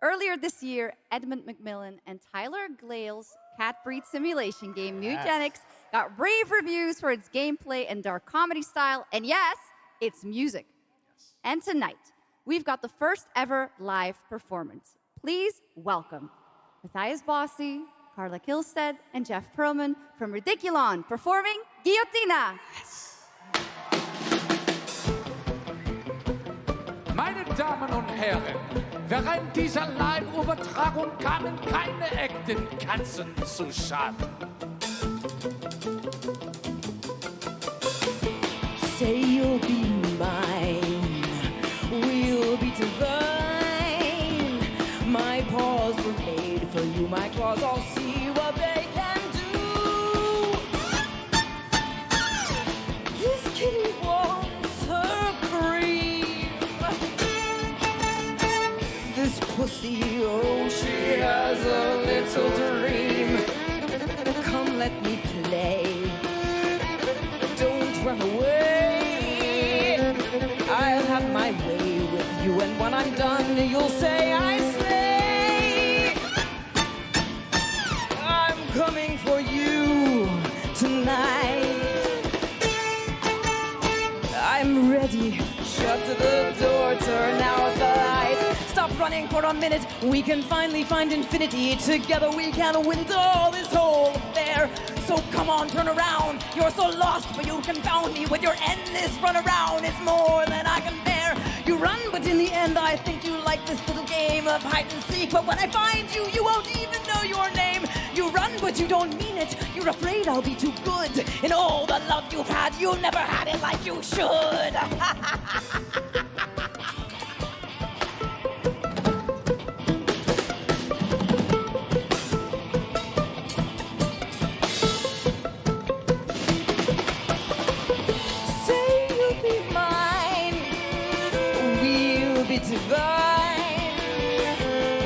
Earlier this year, Edmund McMillan and Tyler Glale's cat breed simulation game, Mutagenics, got rave reviews for its gameplay and dark comedy style, and yes, its music. Yes. And tonight, we've got the first ever live performance. Please welcome Matthias Bossi, Carla Kilstead, and Jeff Perlman from Ridiculon performing Guillotina. Yes. Meine Damen und Herren, während dieser Live-Übertragung kamen keine echten Katzen zu Schaden. Say you'll be mine, we'll be divine. My paws were made for you, my claws all see what they can do. This kitty wants her cream. This pussy, oh, she has a little dream. Come, let me play. Don't run away. I'll have my way with you, and when I'm done, you'll say I slay. I'm coming for you tonight. I'm ready. Shut the door, turn out the light. Stop running for a minute. We can finally find infinity. Together we can win all this whole affair. So come on, turn around. You're so lost, but you confound me with your endless run around. It's more than I can bear. You run, but in the end, I think you like this little game of hide and seek. But when I find you, you won't even know your name. You run, but you don't mean it. You're afraid I'll be too good. In all the love you've had, you never had it like you should. Say you'll be mine. We'll be divine.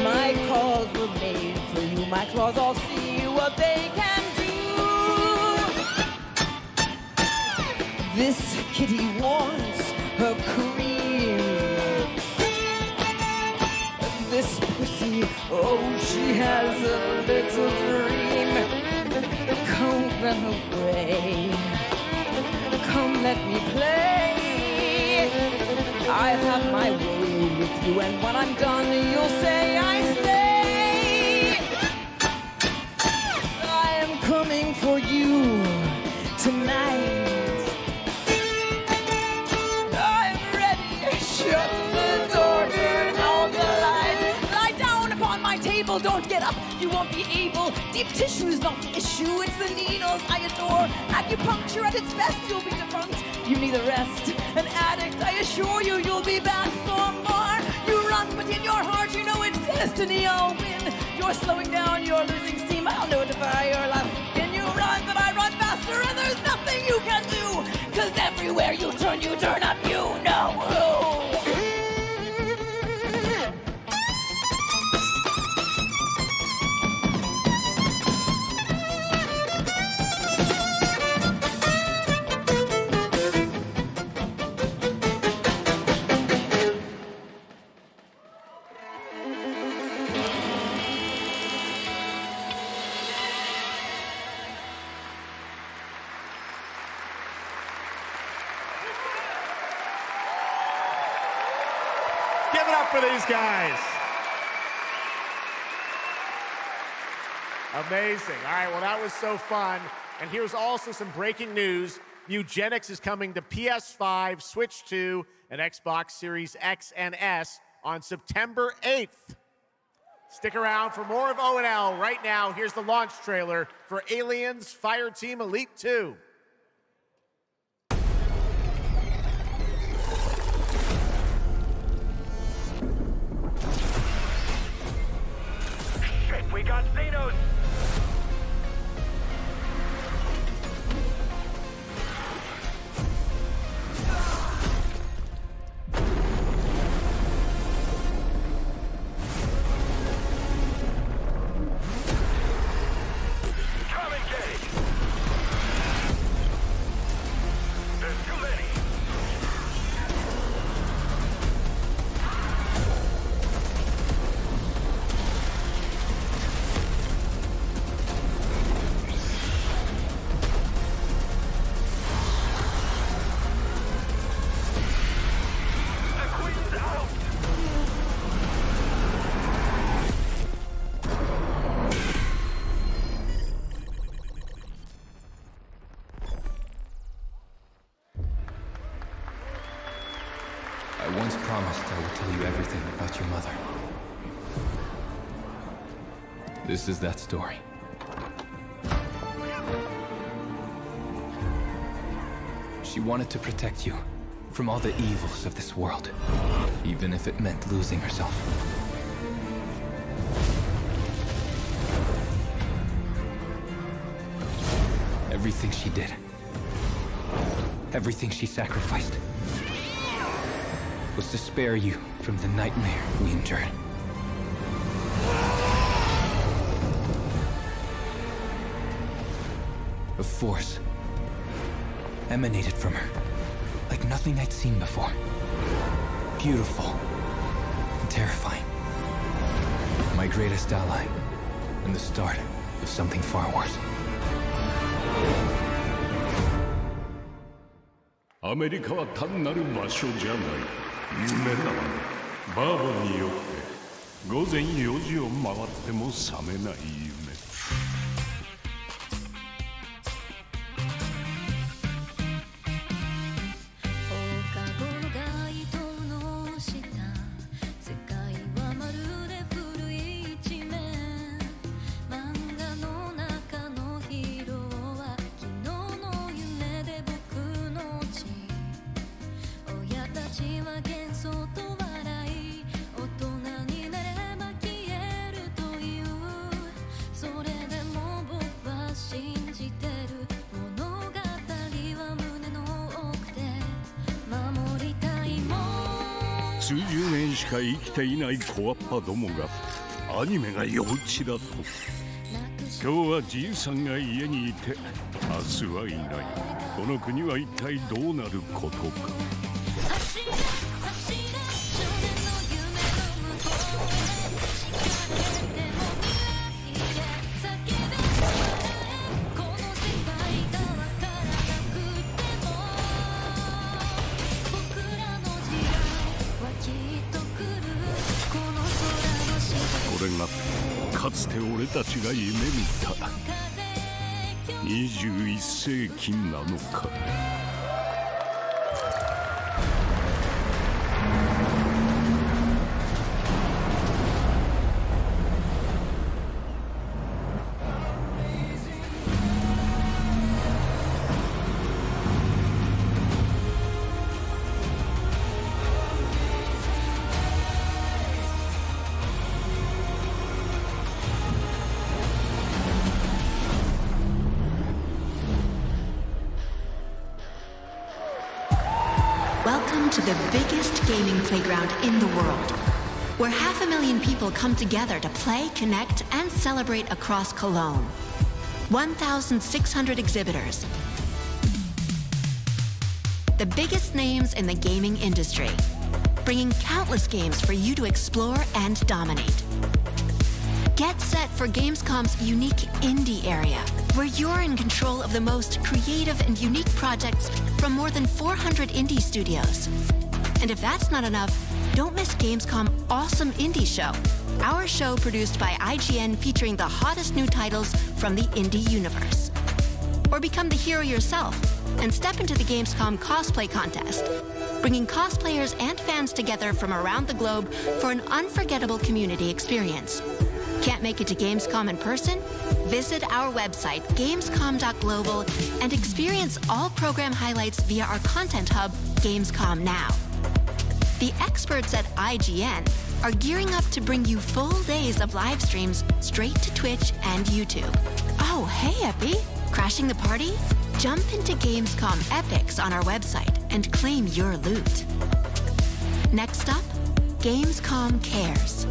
My calls were made for you. My claws all see what they can do. This kitty wants her cream. This pussy, oh, she has a little dream. Come run away. Come let me play. I have my way with you, and when I'm done, you'll say I stay. I am coming for you tonight. I'm ready. Shut the door, turn out the lights. Lie down upon my table, don't get up. You won't be able. Deep tissue is not the issue, it's the needles I adore. Acupuncture at its best, you'll be defunct. You need a rest, an addict. I assure you, you'll be back for more. You run, but in your heart, you know it's destiny. I'll win. You're slowing down, you're losing steam. I'll notify your last. Can you run, but I run faster, and there's nothing you can do. 'Cause everywhere you turn up, you know who. Give it up for these guys. Amazing. All right, well, that was so fun. And here's also some breaking news. Eugenics is coming to PS5, Switch 2, and Xbox Series X and S on September 8th. Stick around for more of O&L. Right now, here's the launch trailer for Aliens Fireteam Elite 2. Shit, we got Xenos! Come engage! There's too many! I once promised I would tell you everything about your mother. This is that story. She wanted to protect you from all the evils of this world, even if it meant losing herself. Everything she did, everything she sacrificed, was to spare you from the nightmare we endured. A force emanated from her, like nothing I'd seen before. Beautiful and terrifying. My greatest ally, and the start of something far worse. 아메리카와 단나는 마쇼じゃない。夢ならバーボンによって午前4時を回っても覚めない夢。数十年しか生きていない小アッパどもがアニメが幼稚だと。今日はじいさんが家にいて明日はいない。この国は一体どうなることか。これがかつて俺たちが夢見た21世紀なのか。Welcome to the biggest gaming playground in the world, where 500,000 people come together to play, connect, and celebrate across Cologne. 1,600 exhibitors. The biggest names in the gaming industry, bringing countless games for you to explore and dominate. Get set for Gamescom's unique indie area, where you're in control of the most creative and unique projects from more than 400 indie studios. And if that's not enough, don't miss Gamescom Awesome Indie Show, our show produced by IGN featuring the hottest new titles from the indie universe. Or become the hero yourself and step into the Gamescom cosplay contest, bringing cosplayers and fans together from around the globe for an unforgettable community experience. Can't make it to Gamescom in person? Visit our website, gamescom.global, and experience all program highlights via our content hub, Gamescom Now. The experts at IGN are gearing up to bring you full days of live streams straight to Twitch and YouTube. Oh, hey, Epi! Crashing the party? Jump into Gamescom Epics on our website and claim your loot. Next up, Gamescom Cares.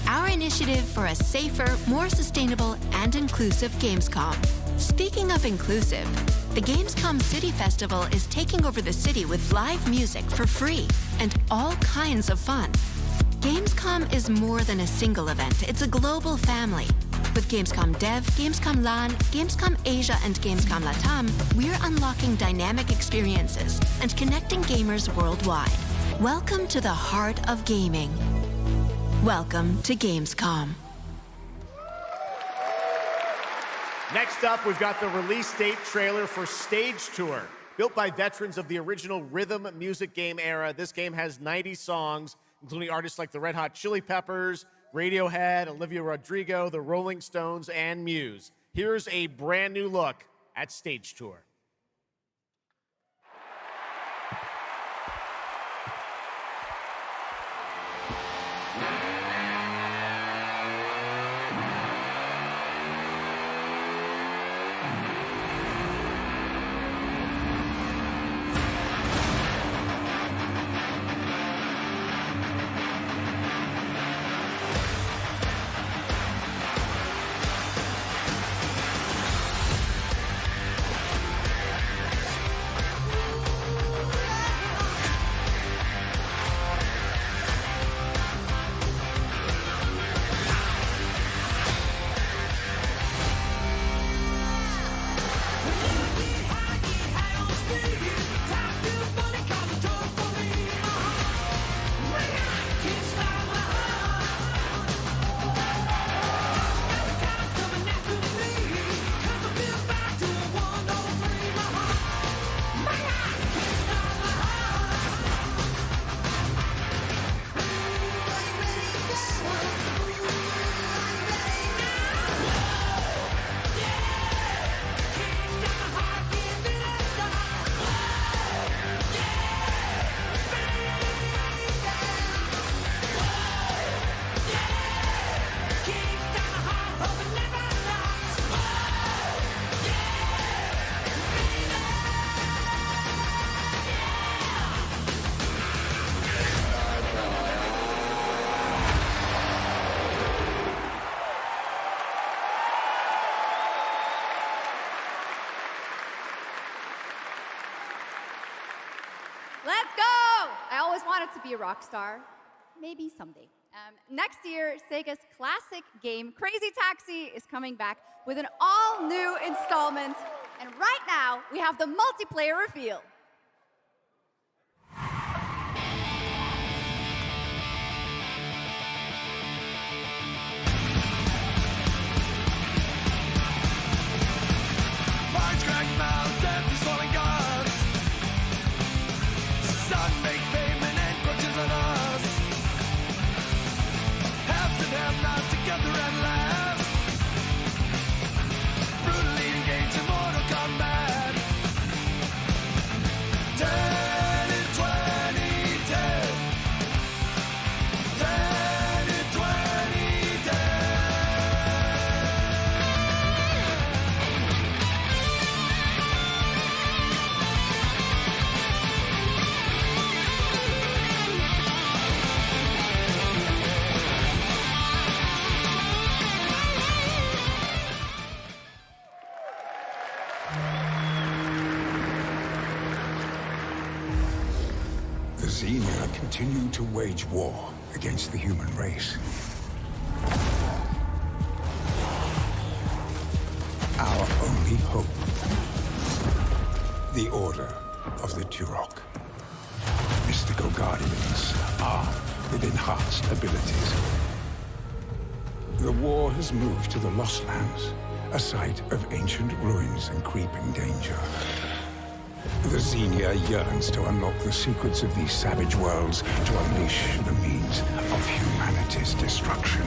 Our initiative for a safer, more sustainable, and inclusive Gamescom. Speaking of inclusive, the Gamescom City Festival is taking over the city with live music for free and all kinds of fun. Gamescom is more than a single event, it's a global family. With Gamescom Dev, Gamescom LAN, Gamescom Asia, and Gamescom Latam, we're unlocking dynamic experiences and connecting gamers worldwide. Welcome to the heart of gaming. Welcome to Gamescom. Next up, we've got the release date trailer for Stage Tour. Built by veterans of the original rhythm music game era, this game has 90 songs, including artists like the Red Hot Chili Peppers, Radiohead, Olivia Rodrigo, the Rolling Stones, and Muse. Here's a brand new look at Stage Tour. wanted to be a rock star. Maybe someday. Next year, Sega's classic game, Crazy Taxi, is coming back with an all-new installment. And right now, we have the multiplayer reveal. The Xenia continue to wage war against the human race. Our only hope, the Order of the Turok. Mystical guardians armed with enhanced abilities. The war has moved to the Lost Lands, a site of ancient ruins and creeping danger. The Xenia yearns to unlock the secrets of these savage worlds to unleash the means of humanity's destruction.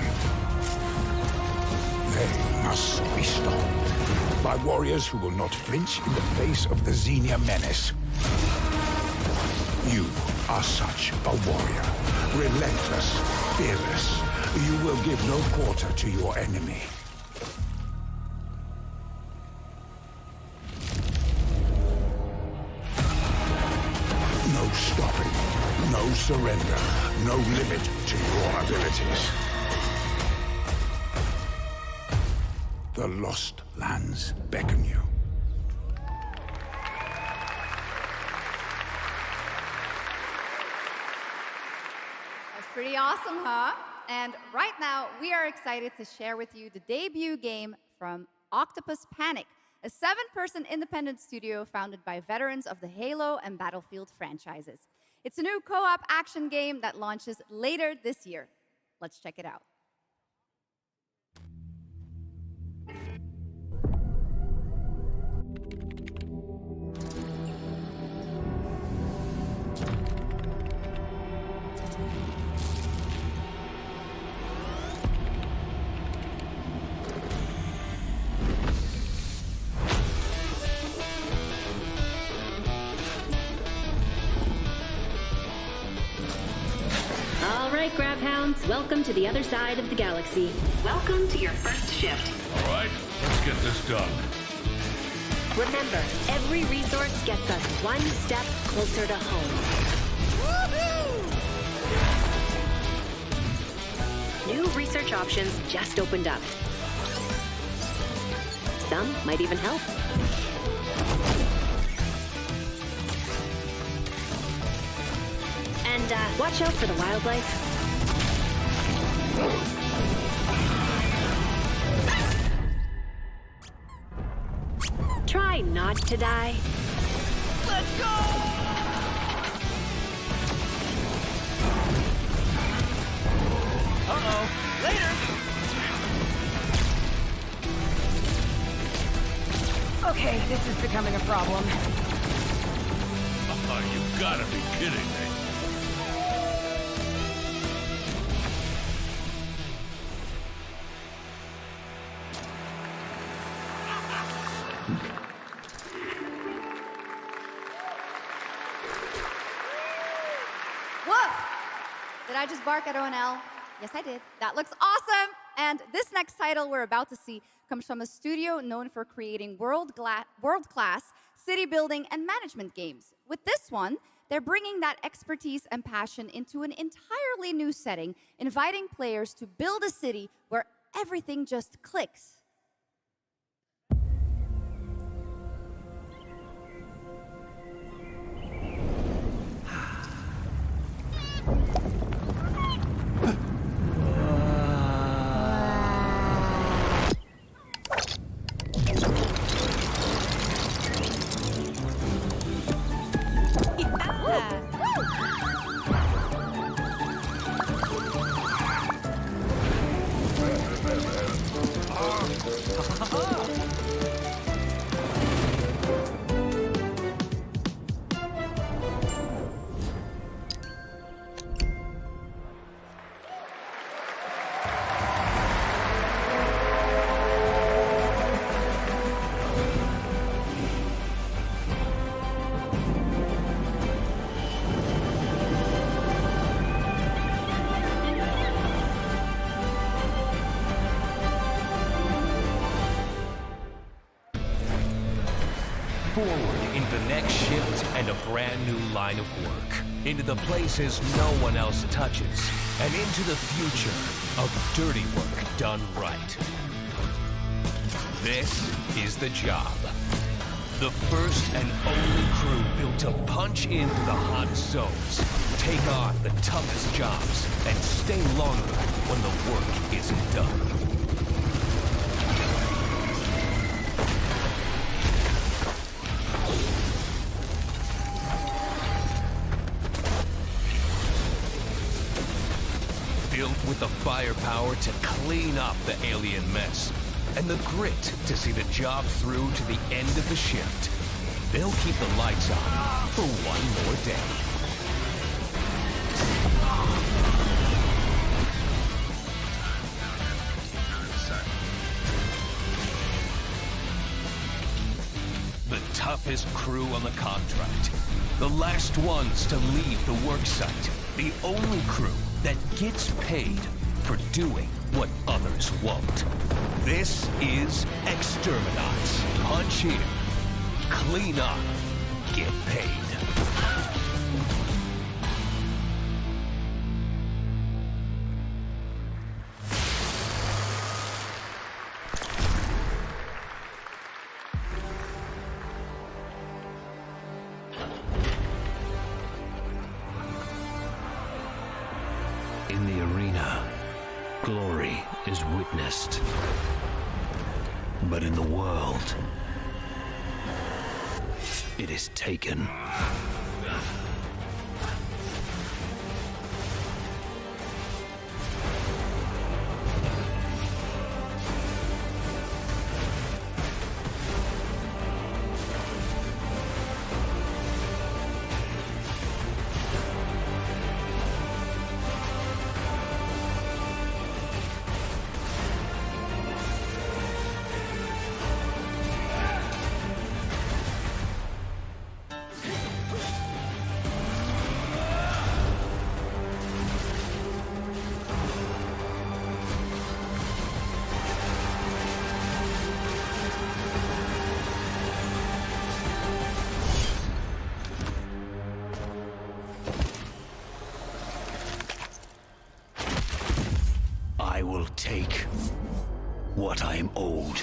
They must be stopped by warriors who will not flinch in the face of the Xenia menace. You are such a warrior, relentless, fearless. You will give no quarter to your enemy. No stopping, no surrender, no limit to your abilities. The Lost Lands beckon you. That's pretty awesome, huh? And right now, we are excited to share with you the debut game from Octopus Panic, a 7-person independent studio founded by veterans of the Halo and Battlefield franchises. It's a new co-op action game that launches later this year. Let's check it out. All right, Grabhounds, welcome to the other side of the galaxy. Welcome to your first shift. All right, let's get this done. Remember, every resource gets us one step closer to home. Woohoo! New research options just opened up. Some might even help. And watch out for the wildlife. Try not to die. Let's go! Uh-oh. Later! Okay, this is becoming a problem. You gotta be kidding me. Woof! Did I just bark at ONL? Yes, I did. That looks awesome! And this next title we're about to see comes from a studio known for creating world-class city building and management games. With this one, they're bringing that expertise and passion into an entirely new setting, inviting players to build a city where everything just clicks. Forward into the next shift and a brand new line of work. Into the places no one else touches. And into the future of dirty work done right. This is the job. The first and only crew built to punch into the hot zones, take on the toughest jobs, and stay longer when the work isn't done. Built with the firepower to clean up the alien mess, and the grit to see the job through to the end of the shift. They'll keep the lights on for one more day. The toughest crew on the contract. The last ones to leave the work site. The only crew that gets paid for doing what others won't. This is Exterminats. Punch in, clean up, get paid. In the arena, glory is witnessed. But in the world, it is taken. I will take what I am owed.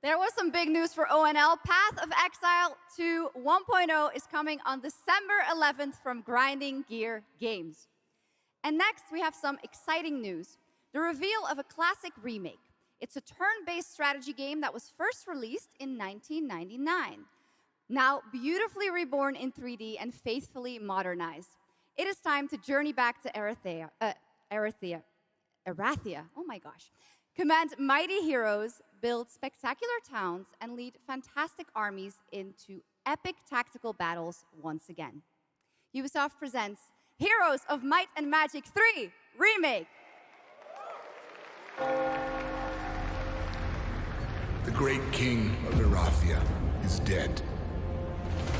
There was some big news for ONL. Path of Exile 2 1.0 is coming on December 11th from Grinding Gear Games. And next, we have some exciting news. The reveal of a classic remake. It's a turn-based strategy game that was first released in 1999. Now beautifully reborn in 3D and faithfully modernized. It is time to journey back to Erathia. Oh my gosh. Command mighty heroes, build spectacular towns, and lead fantastic armies into epic tactical battles once again. Ubisoft presents Heroes of Might and Magic 3 Remake. The great king of Erathia is dead.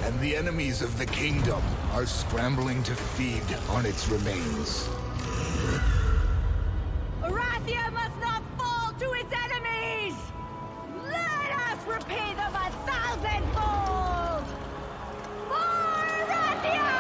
And the enemies of the kingdom are scrambling to feed on its remains. Erathia must not fall to its enemies! Let us repay them 1,000-fold! For Erathia!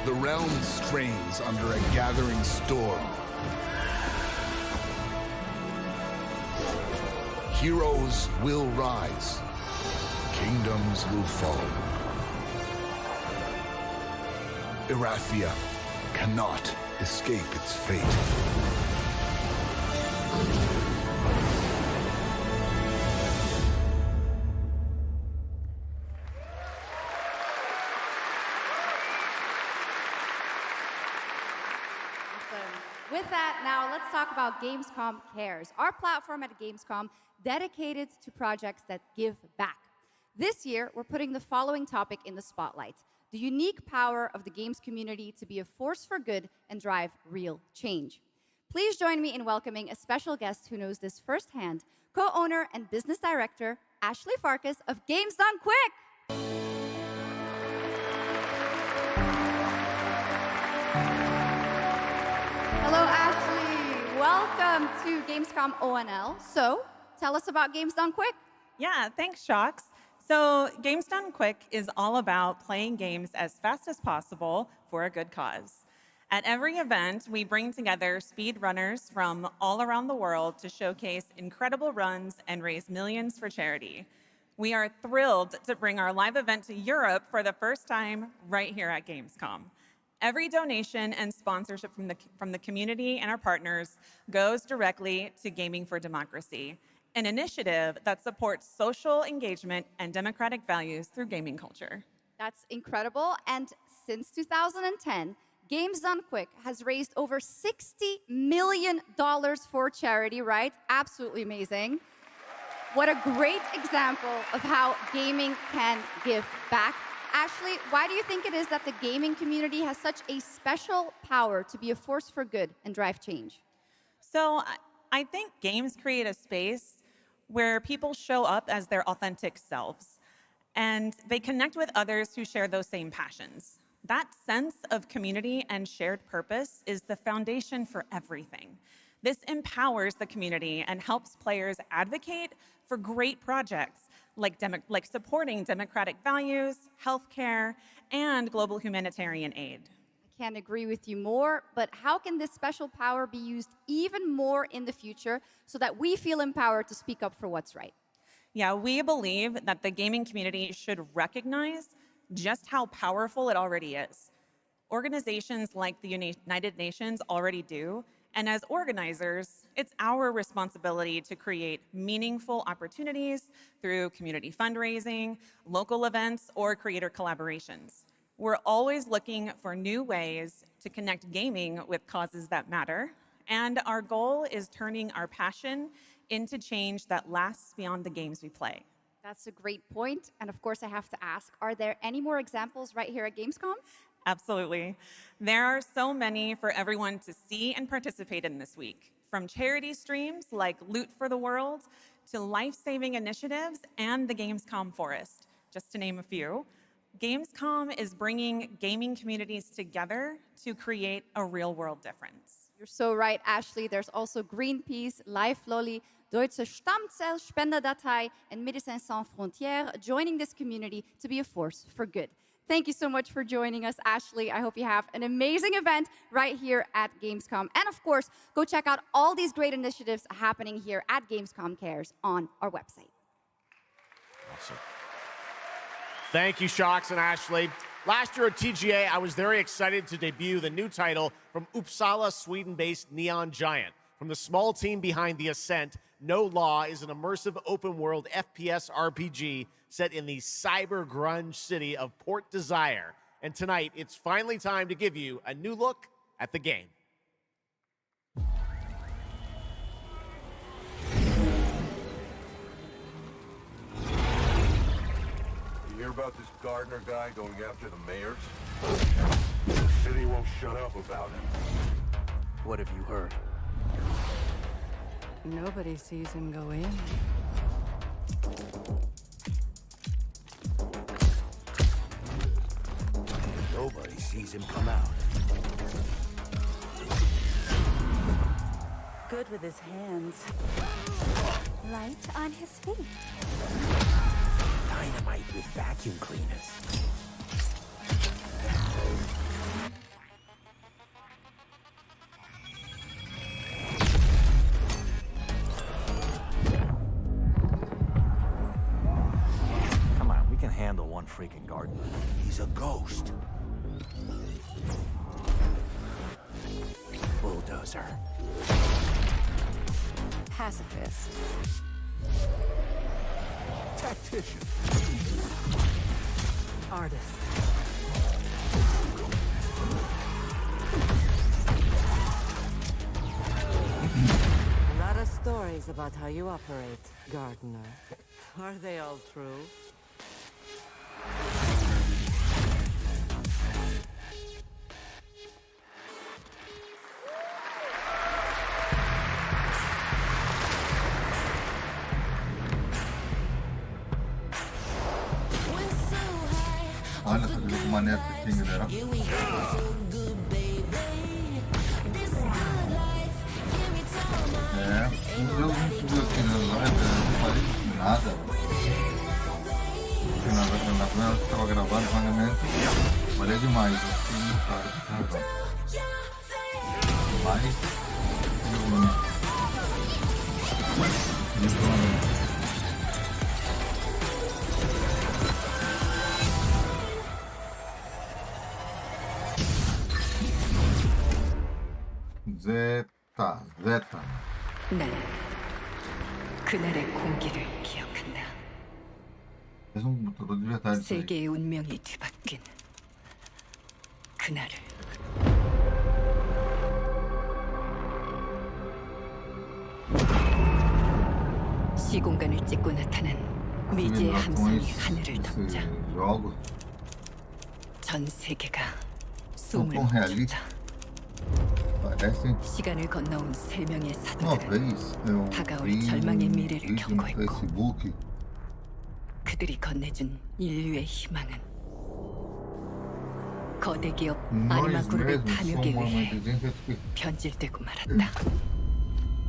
The realm strains under a gathering storm. Heroes will rise. Kingdoms will fall. Erathia cannot escape its fate. With that, now let's talk about Gamescom Cares, our platform at Gamescom dedicated to projects that give back. This year, we're putting the following topic in the spotlight: the unique power of the games community to be a force for good and drive real change. Please join me in welcoming a special guest who knows this firsthand, co-owner and business director, Ashley Farkas of Games Done Quick. Hello, Ashley. Welcome to Gamescom ONL. So, tell us about Games Done Quick. Yeah, thanks, Shocks. So, Games Done Quick is all about playing games as fast as possible for a good cause. At every event, we bring together speedrunners from all around the world to showcase incredible runs and raise millions for charity. We are thrilled to bring our live event to Europe for the first time right here at Gamescom. Every donation and sponsorship from the community and our partners goes directly to Gaming for Democracy, an initiative that supports social engagement and democratic values through gaming culture. That's incredible. And since 2010, Games Done Quick has raised over $60 million for charity, right? Absolutely amazing. What a great example of how gaming can give back. Ashley, why do you think it is that the gaming community has such a special power to be a force for good and drive change? So I think games create a space where people show up as their authentic selves, and they connect with others who share those same passions. That sense of community and shared purpose is the foundation for everything. This empowers the community and helps players advocate for great projects like supporting democratic values, healthcare, and global humanitarian aid. I can't agree with you more, but how can this special power be used even more in the future so that we feel empowered to speak up for what's right? Yeah, we believe that the gaming community should recognize just how powerful it already is. Organizations like the United Nations already do, and as organizers, it's our responsibility to create meaningful opportunities through community fundraising, local events, or creator collaborations. We're always looking for new ways to connect gaming with causes that matter, and our goal is turning our passion into change that lasts beyond the games we play. That's a great point. And of course, I have to ask, are there any more examples right here at Gamescom? Absolutely. There are so many for everyone to see and participate in this week, from charity streams like Loot for the World to life-saving initiatives and the Gamescom Forest, just to name a few. Gamescom is bringing gaming communities together to create a real-world difference. You're so right, Ashley. There's also Greenpeace, Life Lolly, Deutsche Stammzellspenderdatei, and Médecins Sans Frontières joining this community to be a force for good. Thank you so much for joining us, Ashley. I hope you have an amazing event right here at Gamescom. And of course, go check out all these great initiatives happening here at Gamescom Cares on our website. Awesome. Thank you, Shocks and Ashley. Last year at TGA, I was very excited to debut the new title from Uppsala, Sweden-based Neon Giant. From the small team behind The Ascent, No Law is an immersive open-world FPS RPG set in the cyber grunge city of Port Desire. And tonight, it's finally time to give you a new look at the game. You hear about this Gardner guy going after the mayors? The city won't shut up about him. What have you heard? Nobody sees him go in. Nobody sees him come out. Good with his hands. Light on his feet. Dynamite with vacuum cleaners. freaking gardener. He's a ghost. Bulldozer. Pacifist. Tactician. Artist. A lot of stories about how you operate, gardener. Are they all true? Olha essa que maneira que tem, galera. Os meus não subiu aqui na live, não falei nada. Porque na primeira vez que estava gravando o pagamento, falei demais, assim, muito caro pra gravar. Mas, Zeta. 나는 그날의 공기를 기억한다. Mesmo de verdade. 세계의 운명이 뒤바뀐 그날을. 시공간을 찍고 나타난 미지의 함선이 하늘을 덮자 전 세계가 숨을 멈췄다. 시간을 건너온 세 명의 사도들은 다가올 절망의 미래를 경고했고 그들이 건네준 인류의 희망은 거대 기업 아니마그룹의 탐욕에 의해 변질되고 말았다.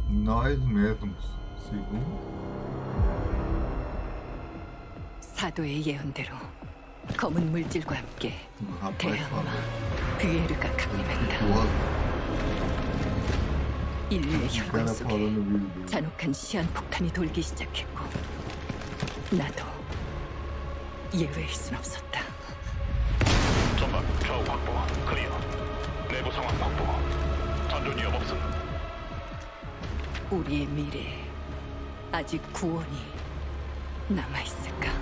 Nós mesmos, segundo 사도의 예언대로 검은 물질과 함께 대항마 뷰에르가 강림했다. 인류의 혈관 속에 잔혹한 시한폭탄이 돌기 시작했고 나도 예외일 순 없었다. 전방 좌우 확보 클리어. 내부 상황 확보. 전전 위협 없음. 우리의 미래에 아직 구원이 남아있을까?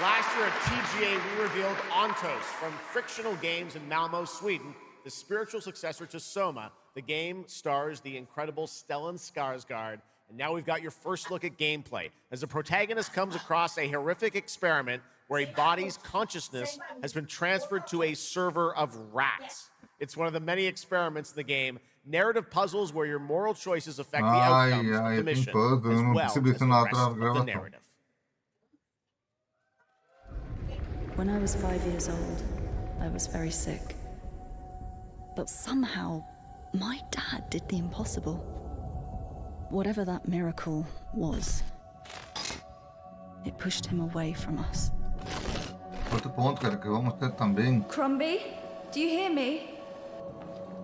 Last year at TGA, we revealed Ontos from Frictional Games in Malmo, Sweden, the spiritual successor to Soma. The game stars the incredible Stellan Skarsgård, and now we've got your first look at gameplay as the protagonist comes across a horrific experiment where a body's consciousness has been transferred to a server of rats. It's one of the many experiments in the game, narrative puzzles where your moral choices affect the outcomes of the mission, as well as the rest of the narrative. When I was 5 years old, I was very sick. But somehow, my dad did the impossible. Whatever that miracle was, it pushed him away from us. Outro ponto, cara, que vamos ter também. Crumby, do you hear me?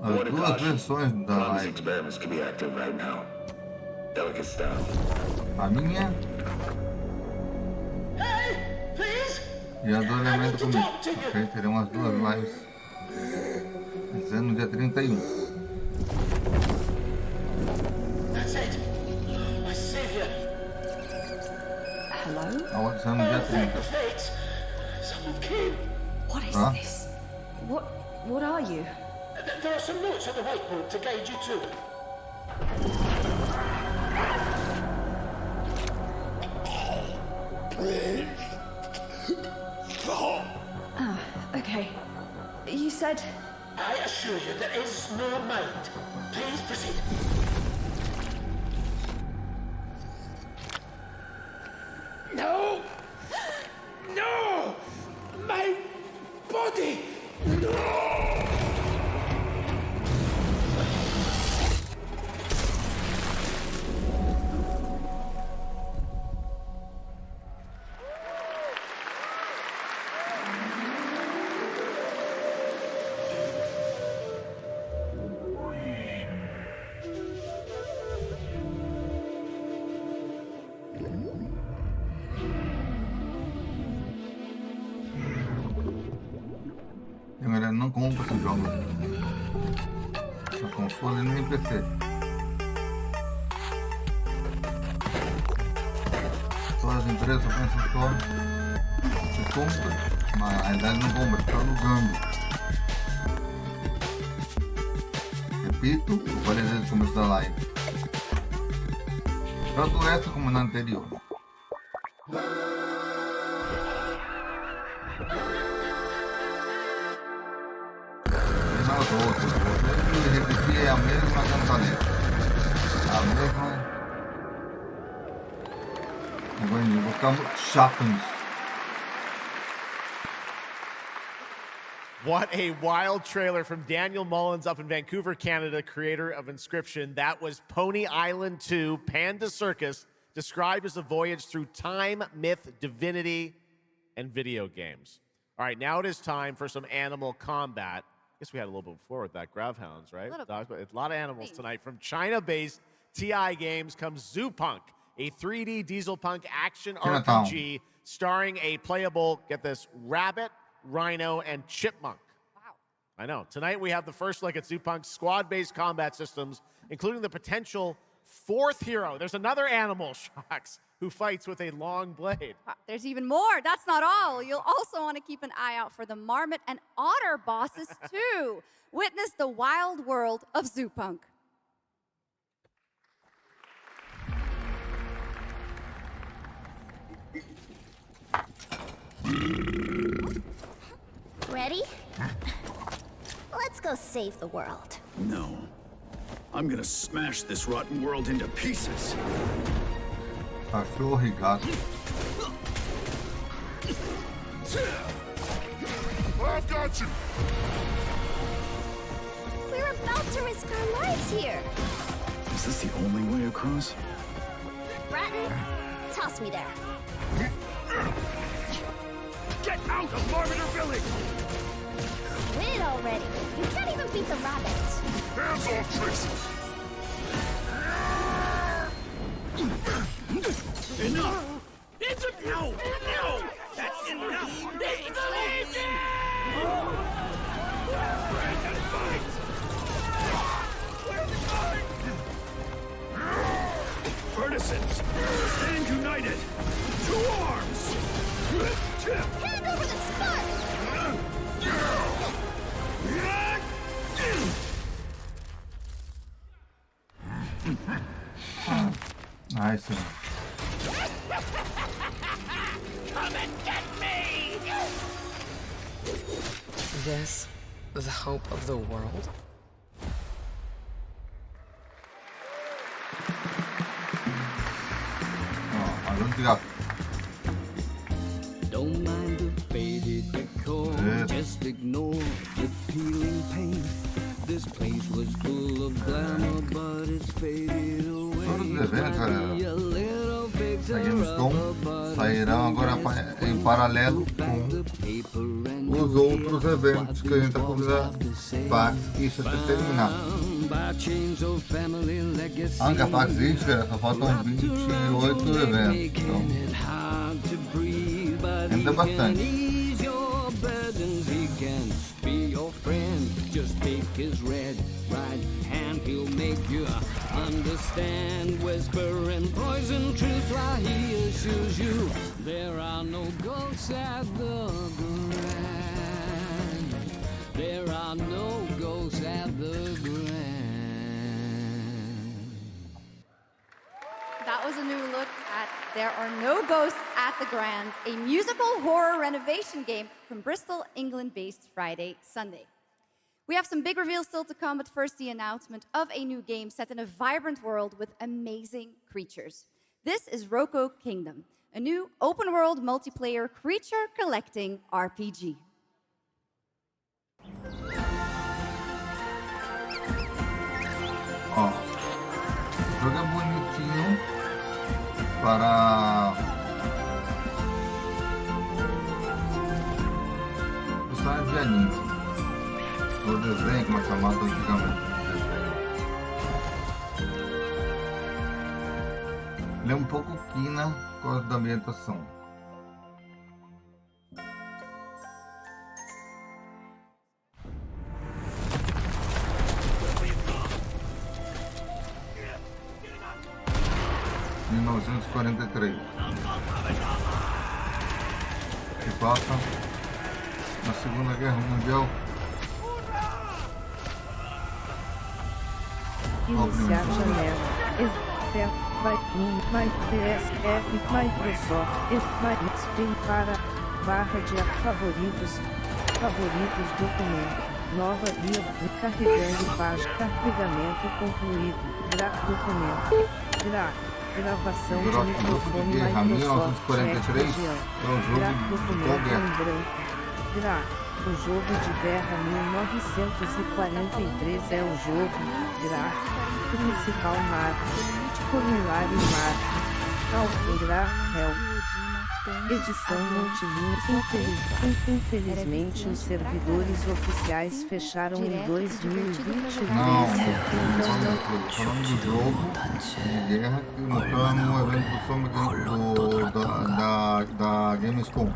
As duas versões da live. Experiments can be active right now. Delicate style. A minha. E a do elemento comigo. Ok, teremos as duas lives. Esse é no dia 31. That's it. My savior. Hello? A outra será no dia 30. Someone came. What is this? What are you? There are some notes on the whiteboard to guide you to. Ah, okay. You said... I assure you there is no mind. Please proceed. No! No! My body! No! não compro esse jogo. Na console nem PC. Todas as empresas pensam só se compra, mas na realidade não compra, está alugando. Repito, eu falei desde o começo da live. Tanto essa como na anterior. Você repetir a mesma cantaleta. A mesma. Eu vou ficar muito chato nisso. What a wild trailer from Daniel Mullins up in Vancouver, Canada, creator of Inscription. That was Pony Island 2, Panda Circus, described as a voyage through time, myth, divinity, and video games. All right, now it is time for some animal combat. I guess we had a little bit before with that Gravhounds, right? A lot of animals tonight. From China-based TI Games comes Zoopunk, a 3D diesel punk action RPG starring a playable, get this, rabbit, rhino, and chipmunk. Wow. I know. Tonight we have the first look at Zoopunk's squad-based combat systems, including the potential fourth hero. There's another animal, Shocks, who fights with a long blade. There's even more. That's not all. You'll also want to keep an eye out for the marmot and otter bosses, too. Witness the wild world of Zoopunk. Ready? Let's go save the world. No. I'm gonna smash this rotten world into pieces. Cachorro e gato. I've got you! We're about to risk our lives here. Is this the only way across? Bratton, toss me there. Get out of Marmiter Village! Quit already. You can't even beat the rabbit. Hands off, Trixie! Enough! It's a no! No! That's enough! It's lazy! Break and fight! Where's the guard? Partisans, stand united! To arms! Hand over the spark! Nice. Come and get me! This, the hope of the world? Don't mind the faded decor, just ignore the peeling paint. This place was full of glamour, but it's faded away. A Gamescom sairão agora em paralelo com os outros eventos que a gente está convidando PAX East até terminar. A única PAX East, só faltam 28 eventos, então ainda bastante. Just take his red right hand, he'll make you understand. Whisper and poison truth while he assures you there are no ghosts at the Grand. There are no ghosts at the Grand. That was a new look at There Are No Ghosts at the Grand, a musical horror renovation game from Bristol, England-based Friday, Sunday. We have some big reveals still to come, but first the announcement of a new game set in a vibrant world with amazing creatures. This is Roko Kingdom, a new open-world multiplayer creature-collecting RPG. Ó, o jogo é bonitinho para os fãs de anime. O desenho, como é chamado antigamente. Ele é um pouco quina por causa da ambientação. 1943. Que passa na Segunda Guerra Mundial. Iniciar janela. Excel, vai PSF, Microsoft, vai Steam para barra de favoritos documento, nova via, carregando página, carregamento concluído, documento, gravação de microfone Microsoft, 1943 é o jogo documento em branco, o jogo de guerra 1943 é o jogo, principal marca, formulário marca, edição multilínea. Infelizmente os servidores oficiais fecharam em 2023. Não, falando do jogo de guerra que mostrou no evento da Gamescom.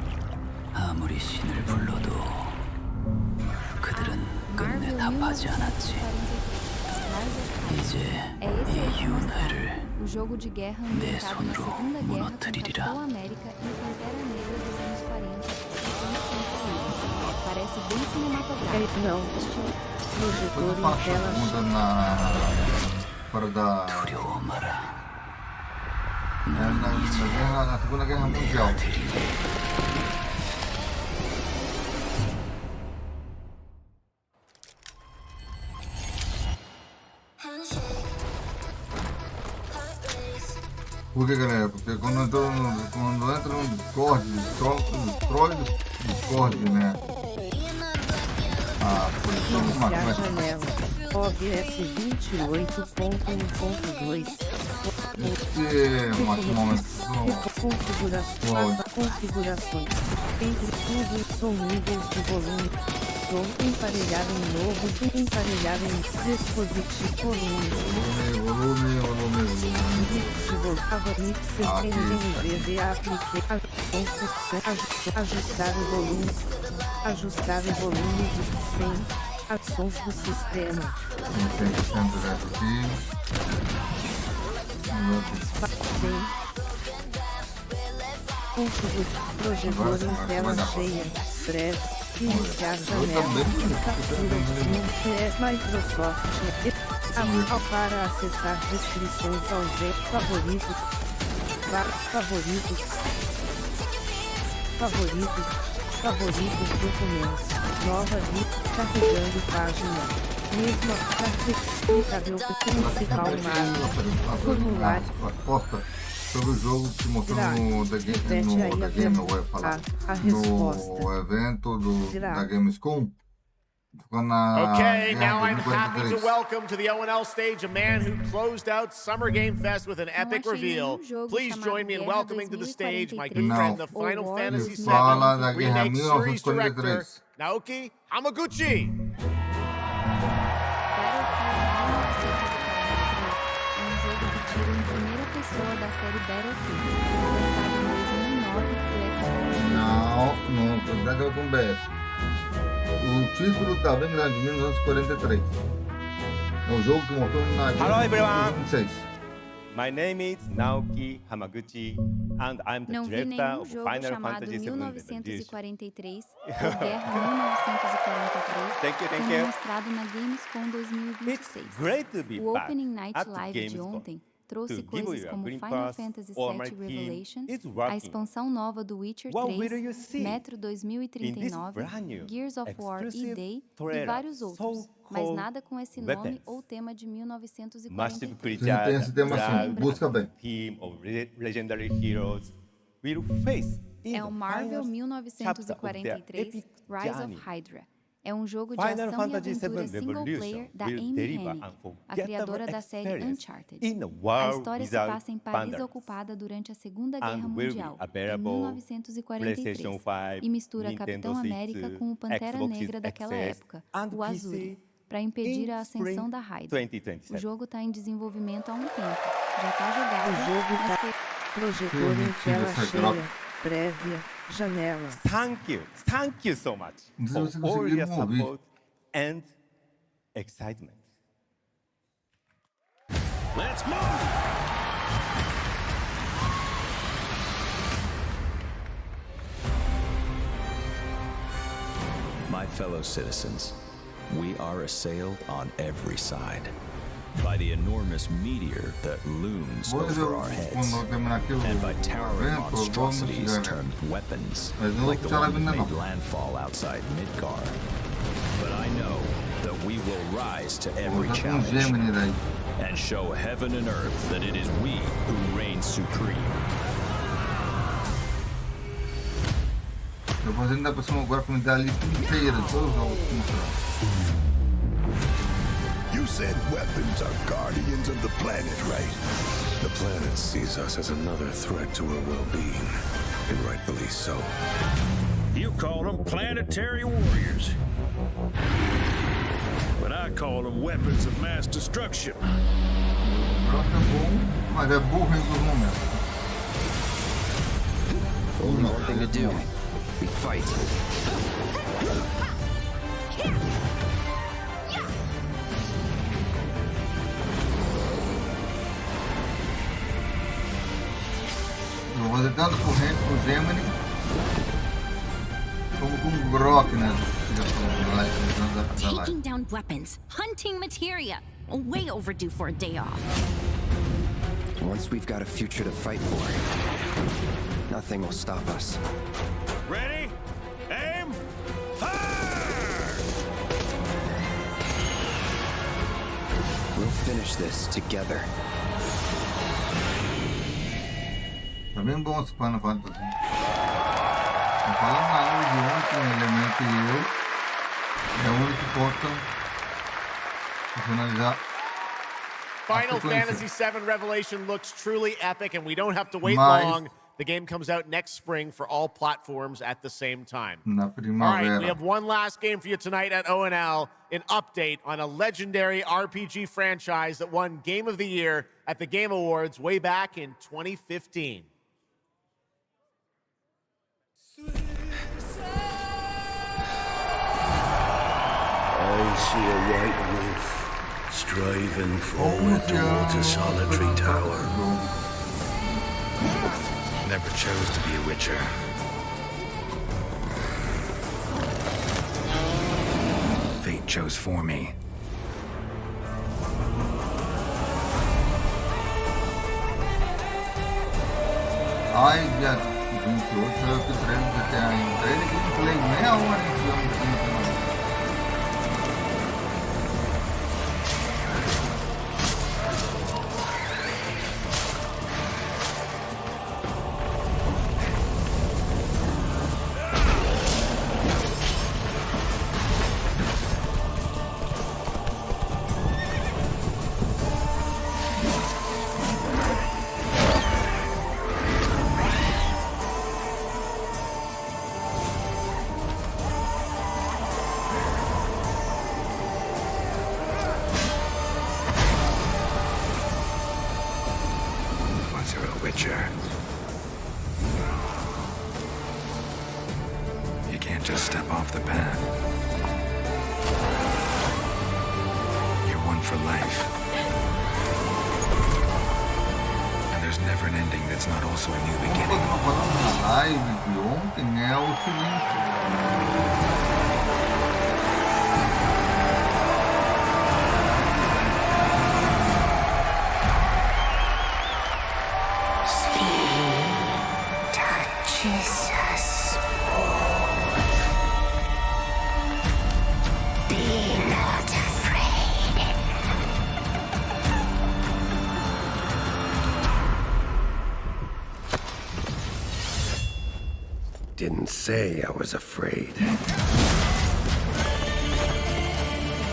아무리 신을 불러도 그들은 끝내 답하지 않았지. 이제 이 윤회를 O jogo de guerra ambientado na Segunda Guerra com Capitão América e Pantera Negra dos anos 40 Parece bem cinematográfico. Não, projetor em tela Fora da na Segunda Guerra Mundial. Por que, galera? Porque quando entra no Discord, destrói o Discord, né? A posição do iniciar janela. OBS 28.1.2. Configurações. Entre tudo são níveis de volume. Som emparelhar um novo. Emparelhar em dispositivo volume. Ajustar o volume de 100. Ações do sistema. Projetor em tela cheia. Breve. Iniciar janela. Captura Microsoft. Para acessar descrições ao ver favoritos. Favoritos documentos. Nova vida. Carregando página. Mesma clicável principal marca. Formulário. Sobre o jogo que mostrou no The Game, eu ia falar, no evento da Gamescom. Okay, now I'm happy to welcome to the O&L stage a man who closed out Summer Game Fest with an epic reveal. Please join me in welcoming to the stage my good friend, the Final Fantasy VII Remake Series Director, Naoki Hamaguchi. Da série Battlefield, não é com BF. O título tá bem grande, 1943. É um jogo que mostrou na Hello everyone. 26. My name is Naoki Hamaguchi and I'm the director of Final Fantasy VII 1943, ou Guerra 1943, Thank you. mostrado na Gamescom 2026. It's great to be O back Opening Night at Live de Gamescom. ontem trouxe To give coisas you a como green Final pass Fantasy or my VII team Revelation, is a working. expansão nova do Witcher What will 3, you see Metro in 2039, this brand new Gears of War exclusive e-Day e trailer, vários outros, mas so-called nada com esse nome weapons? ou tema de Massive 1943. Tem esse tema assim, busca bem. Team of legendary heroes will face in É o the Marvel final chapter of their 1943 epic Rise journey. of Hydra. É um jogo de Final ação e Fantasy aventura VII single player Revolution da will Amy deliver Hennig, a unforgettable criadora da série experience Uncharted. in a A world história se without passa em Paris boundaries. ocupada durante a Segunda Guerra And will be Mundial, em available 1943, PlayStation 5, e mistura Nintendo Capitão 6, América com o Pantera Xbox Negra daquela XS, época, and o PC Azuri, para impedir a ascensão da Hydra. 2027. O jogo está em desenvolvimento há um tempo, já está jogado, O jogo mas tá projetor em tela cheia, prévia, janela. Thank you so much for all your support and excitement. Let's move! Fellow citizens, we are assailed on every side by the enormous meteor that looms over our heads, and by towering monstrosities termed weapons, like the one that made landfall outside Midgar. But I know that we will rise to every challenge and show heaven and earth that it is we who reign supreme. Depois ainda passou agora para me dar a lista inteira de todos os jogos que mostraram. You said weapons are guardians of the planet, right? The planet sees us as another threat to her well-being, and rightfully so. You call them planetary warriors. But I call them weapons of mass destruction. Mas é burro em todo momento. Only one thing to do. We fight. Eu vou fazer tanto corrente com o Gemini como com o Grok, né? Taking down weapons, hunting materia. Way overdue for a day off. Once we've got a future to fight for, nothing will stop us. Ready? Aim! Fire! We'll finish this together. Tá bem bom esse Final Fantasy. Não fala nada de ontem, elemento e eu. É o único que importa finalizar. Final Fantasy VII Revelation looks truly epic, and we don't have to wait long. The game comes out next spring for all platforms at the same time. Na All primavera. right, we have one last game for you tonight at ONL, an update on a legendary RPG franchise that won Game of the Year at the Game Awards way back in 2015. I see a white wolf striving forward towards a solitary tower. Never chose to be a witcher. Fate chose for me. Ai, dia 28 eu que treino GTA em treino que gameplay meia hora em cima. You can't just step off the path. You're one for life. And there's never an ending that's not also a new beginning. Na live de ontem é o seguinte. Jesus. Be not afraid. Didn't say I was afraid.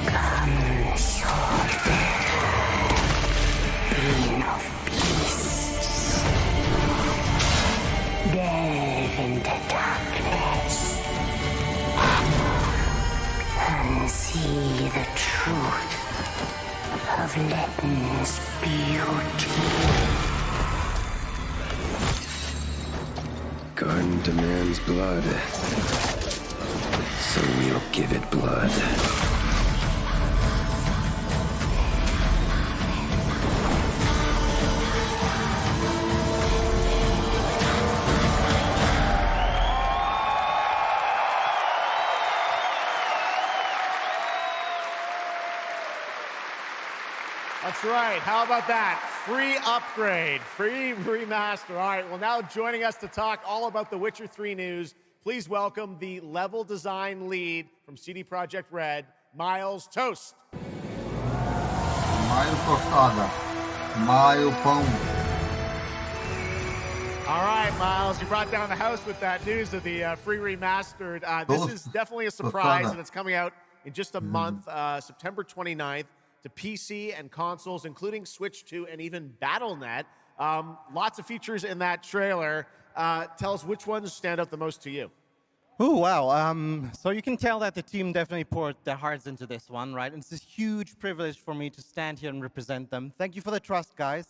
Come, sword being of beasts. Delve into darkness and see the truth of Letton's beauty. Garden demands blood, so we'll give it blood. right. How about that? Free upgrade, free remaster. All right. Well, now joining us to talk all about the Witcher 3 news, please welcome the level design lead from CD Projekt Red, Miles Toast. Maio tostada. Maio pão. All right, Miles, you brought down the house with that news of the free remastered. This is definitely a surprise, and it's coming out in just a month, September 29th, to PC and consoles, including Switch 2 and even Battle.net. Lots of features in that trailer. Tell us which ones stand out the most to you. Oh, wow. So you can tell that the team definitely poured their hearts into this one, right? And it's a huge privilege for me to stand here and represent them. Thank you for the trust, guys.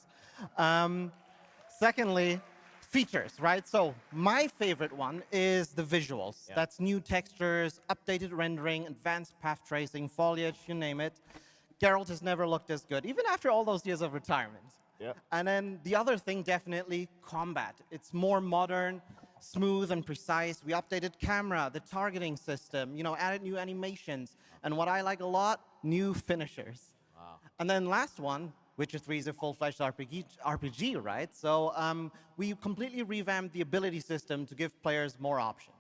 Secondly, features, right? So my favorite one is the visuals. Yeah. That's new textures, updated rendering, advanced path tracing, foliage, you name it. Geralt has never looked as good, even after all those years of retirement. Yeah. And then the other thing, definitely combat. It's more modern, smooth and precise. We updated camera, the targeting system, added new animations. And what I like a lot, new finishers. Wow. And then last one, Witcher 3 is a full-fledged RPG, right? So we completely revamped the ability system to give players more options.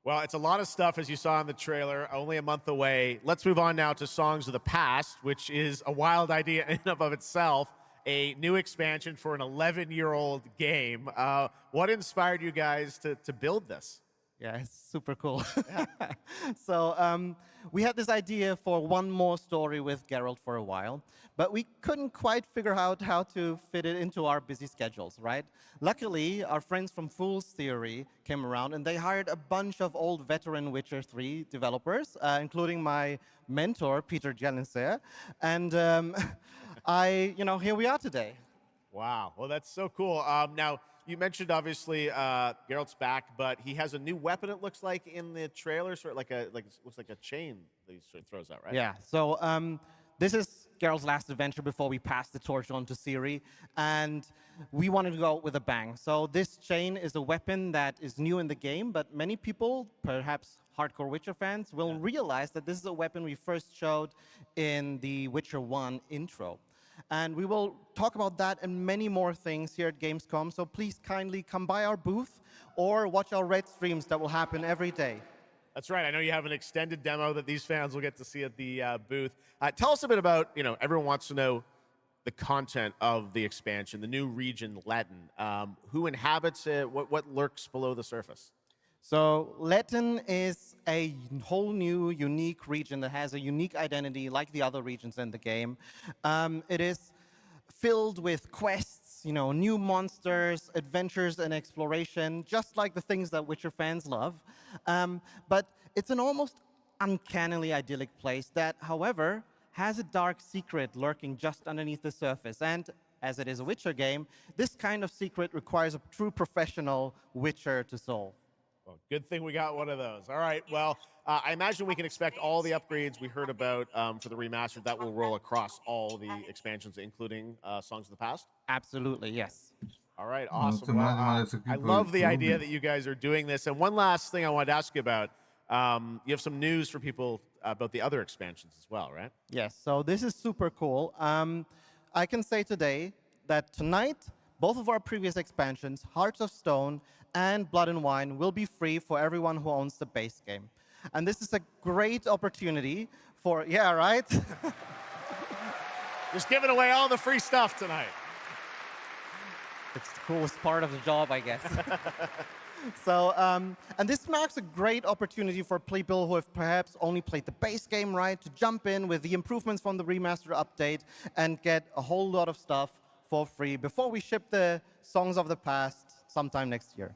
Well, it's a lot of stuff, as you saw in the trailer, only a month away. Let's move on now to Songs of the Past, which is a wild idea in and of itself, a new expansion for an 11-year-old game. What inspired you guys to build this? Yeah, it's super cool. So we had this idea for one more story with Geralt for a while, but we couldn't quite figure out how to fit it into our busy schedules, right? Luckily, our friends from Fool's Theory came around, and they hired a bunch of old veteran Witcher 3 developers, including my mentor, Peter Jelenser, and here we are today. Wow, well, that's so cool. Now, you mentioned, obviously, Geralt's back, but he has a new weapon, it looks like, in the trailer, sort of looks like a chain that he sort of throws out, right? Yeah, so this is Geralt's last adventure before we pass the torch on to Ciri, and we wanted to go out with a bang. So this chain is a weapon that is new in the game, but many people, perhaps hardcore Witcher fans, will realize that this is a weapon we first showed in the Witcher 1 intro. And we will talk about that and many more things here at Gamescom, so please kindly come by our booth or watch our Red streams that will happen every day. That's right. I know you have an extended demo that these fans will get to see at the booth. Tell us a bit about, everyone wants to know the content of the expansion, the new region, Letten. Who inhabits it? What lurks below the surface? So Letten is a whole new, unique region that has a unique identity like the other regions in the game. It is filled with quests, new monsters, adventures, and exploration, just like the things that Witcher fans love. But it's an almost uncannily idyllic place that, however, has a dark secret lurking just underneath the surface. And as it is a Witcher game, this kind of secret requires a true professional Witcher to solve. Well, good thing we got one of those. All right, well, I imagine we can expect all the upgrades we heard about for the remastered that will roll across all the expansions, including Songs of the Past? Absolutely, yes. All right, awesome. Well, I love the idea that you guys are doing this. And one last thing I wanted to ask you about, you have some news for people about the other expansions as well, right? Yes, so this is super cool. I can say today that tonight, both of our previous expansions, Hearts of Stone and Blood and Wine, will be free for everyone who owns the base game. And this is a great opportunity for, yeah, right? Just giving away all the free stuff tonight. It's the coolest part of the job, I guess. So, and this marks a great opportunity for people who have perhaps only played the base game, right, to jump in with the improvements from the remaster update and get a whole lot of stuff for free before we ship the Songs of the Past sometime next year.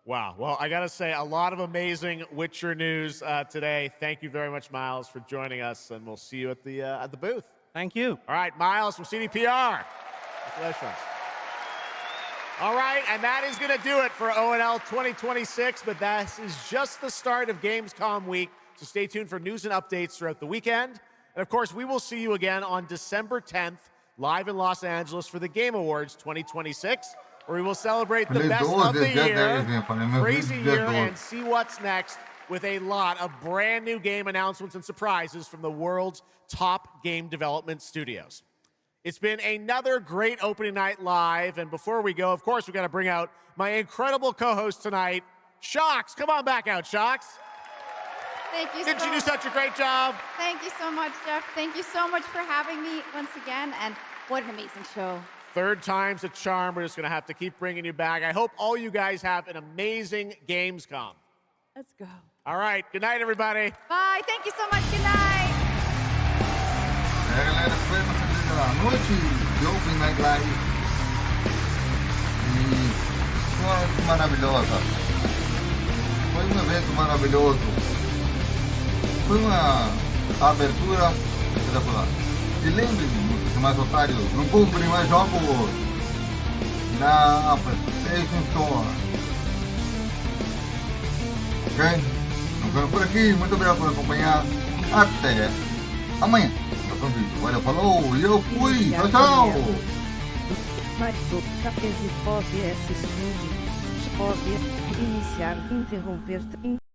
Wow. Well, I got to say, a lot of amazing Witcher news today. Thank you very much, Miles, for joining us, and we'll see you at the booth. Thank you. All right, Miles from CDPR. Congratulations. All right, and that is going to do it for ONL 2026, but that is just the start of Gamescom week, so stay tuned for news and updates throughout the weekend. And, of course, we will see you again on December 10th, live in Los Angeles for the Game Awards 2026, where we will celebrate the best of the year, crazy year, and see what's next with a lot of brand new game announcements and surprises from the world's top game development studios. It's been another great opening night live. And before we go, of course, we got to bring out my incredible co-host tonight, Shocks. Come on back out, Shocks. Thank you. Didn't you do such a great job? Thank you so much, Jeff. Thank you so much for having me once again. And what an amazing show. Third time's a charm. We're just going to have to keep bringing you back. I hope all you guys have an amazing Gamescom. Let's go. All right. Good night, everybody. Bye. Thank you so much. Good night. Galera, foi uma segunda noite de Open Night Live. E foi uma noite maravilhosa. Foi um evento maravilhoso. Foi uma abertura espetacular. E lembrem-se, mais otários, não comprem mais jogos na PlayStation Store. Ok? Ficando por aqui, muito obrigado por acompanhar. Até amanhã. Olha, falou e eu fui. Tchau, tchau. Mas o café pode assistir. Pode iniciar, interromper.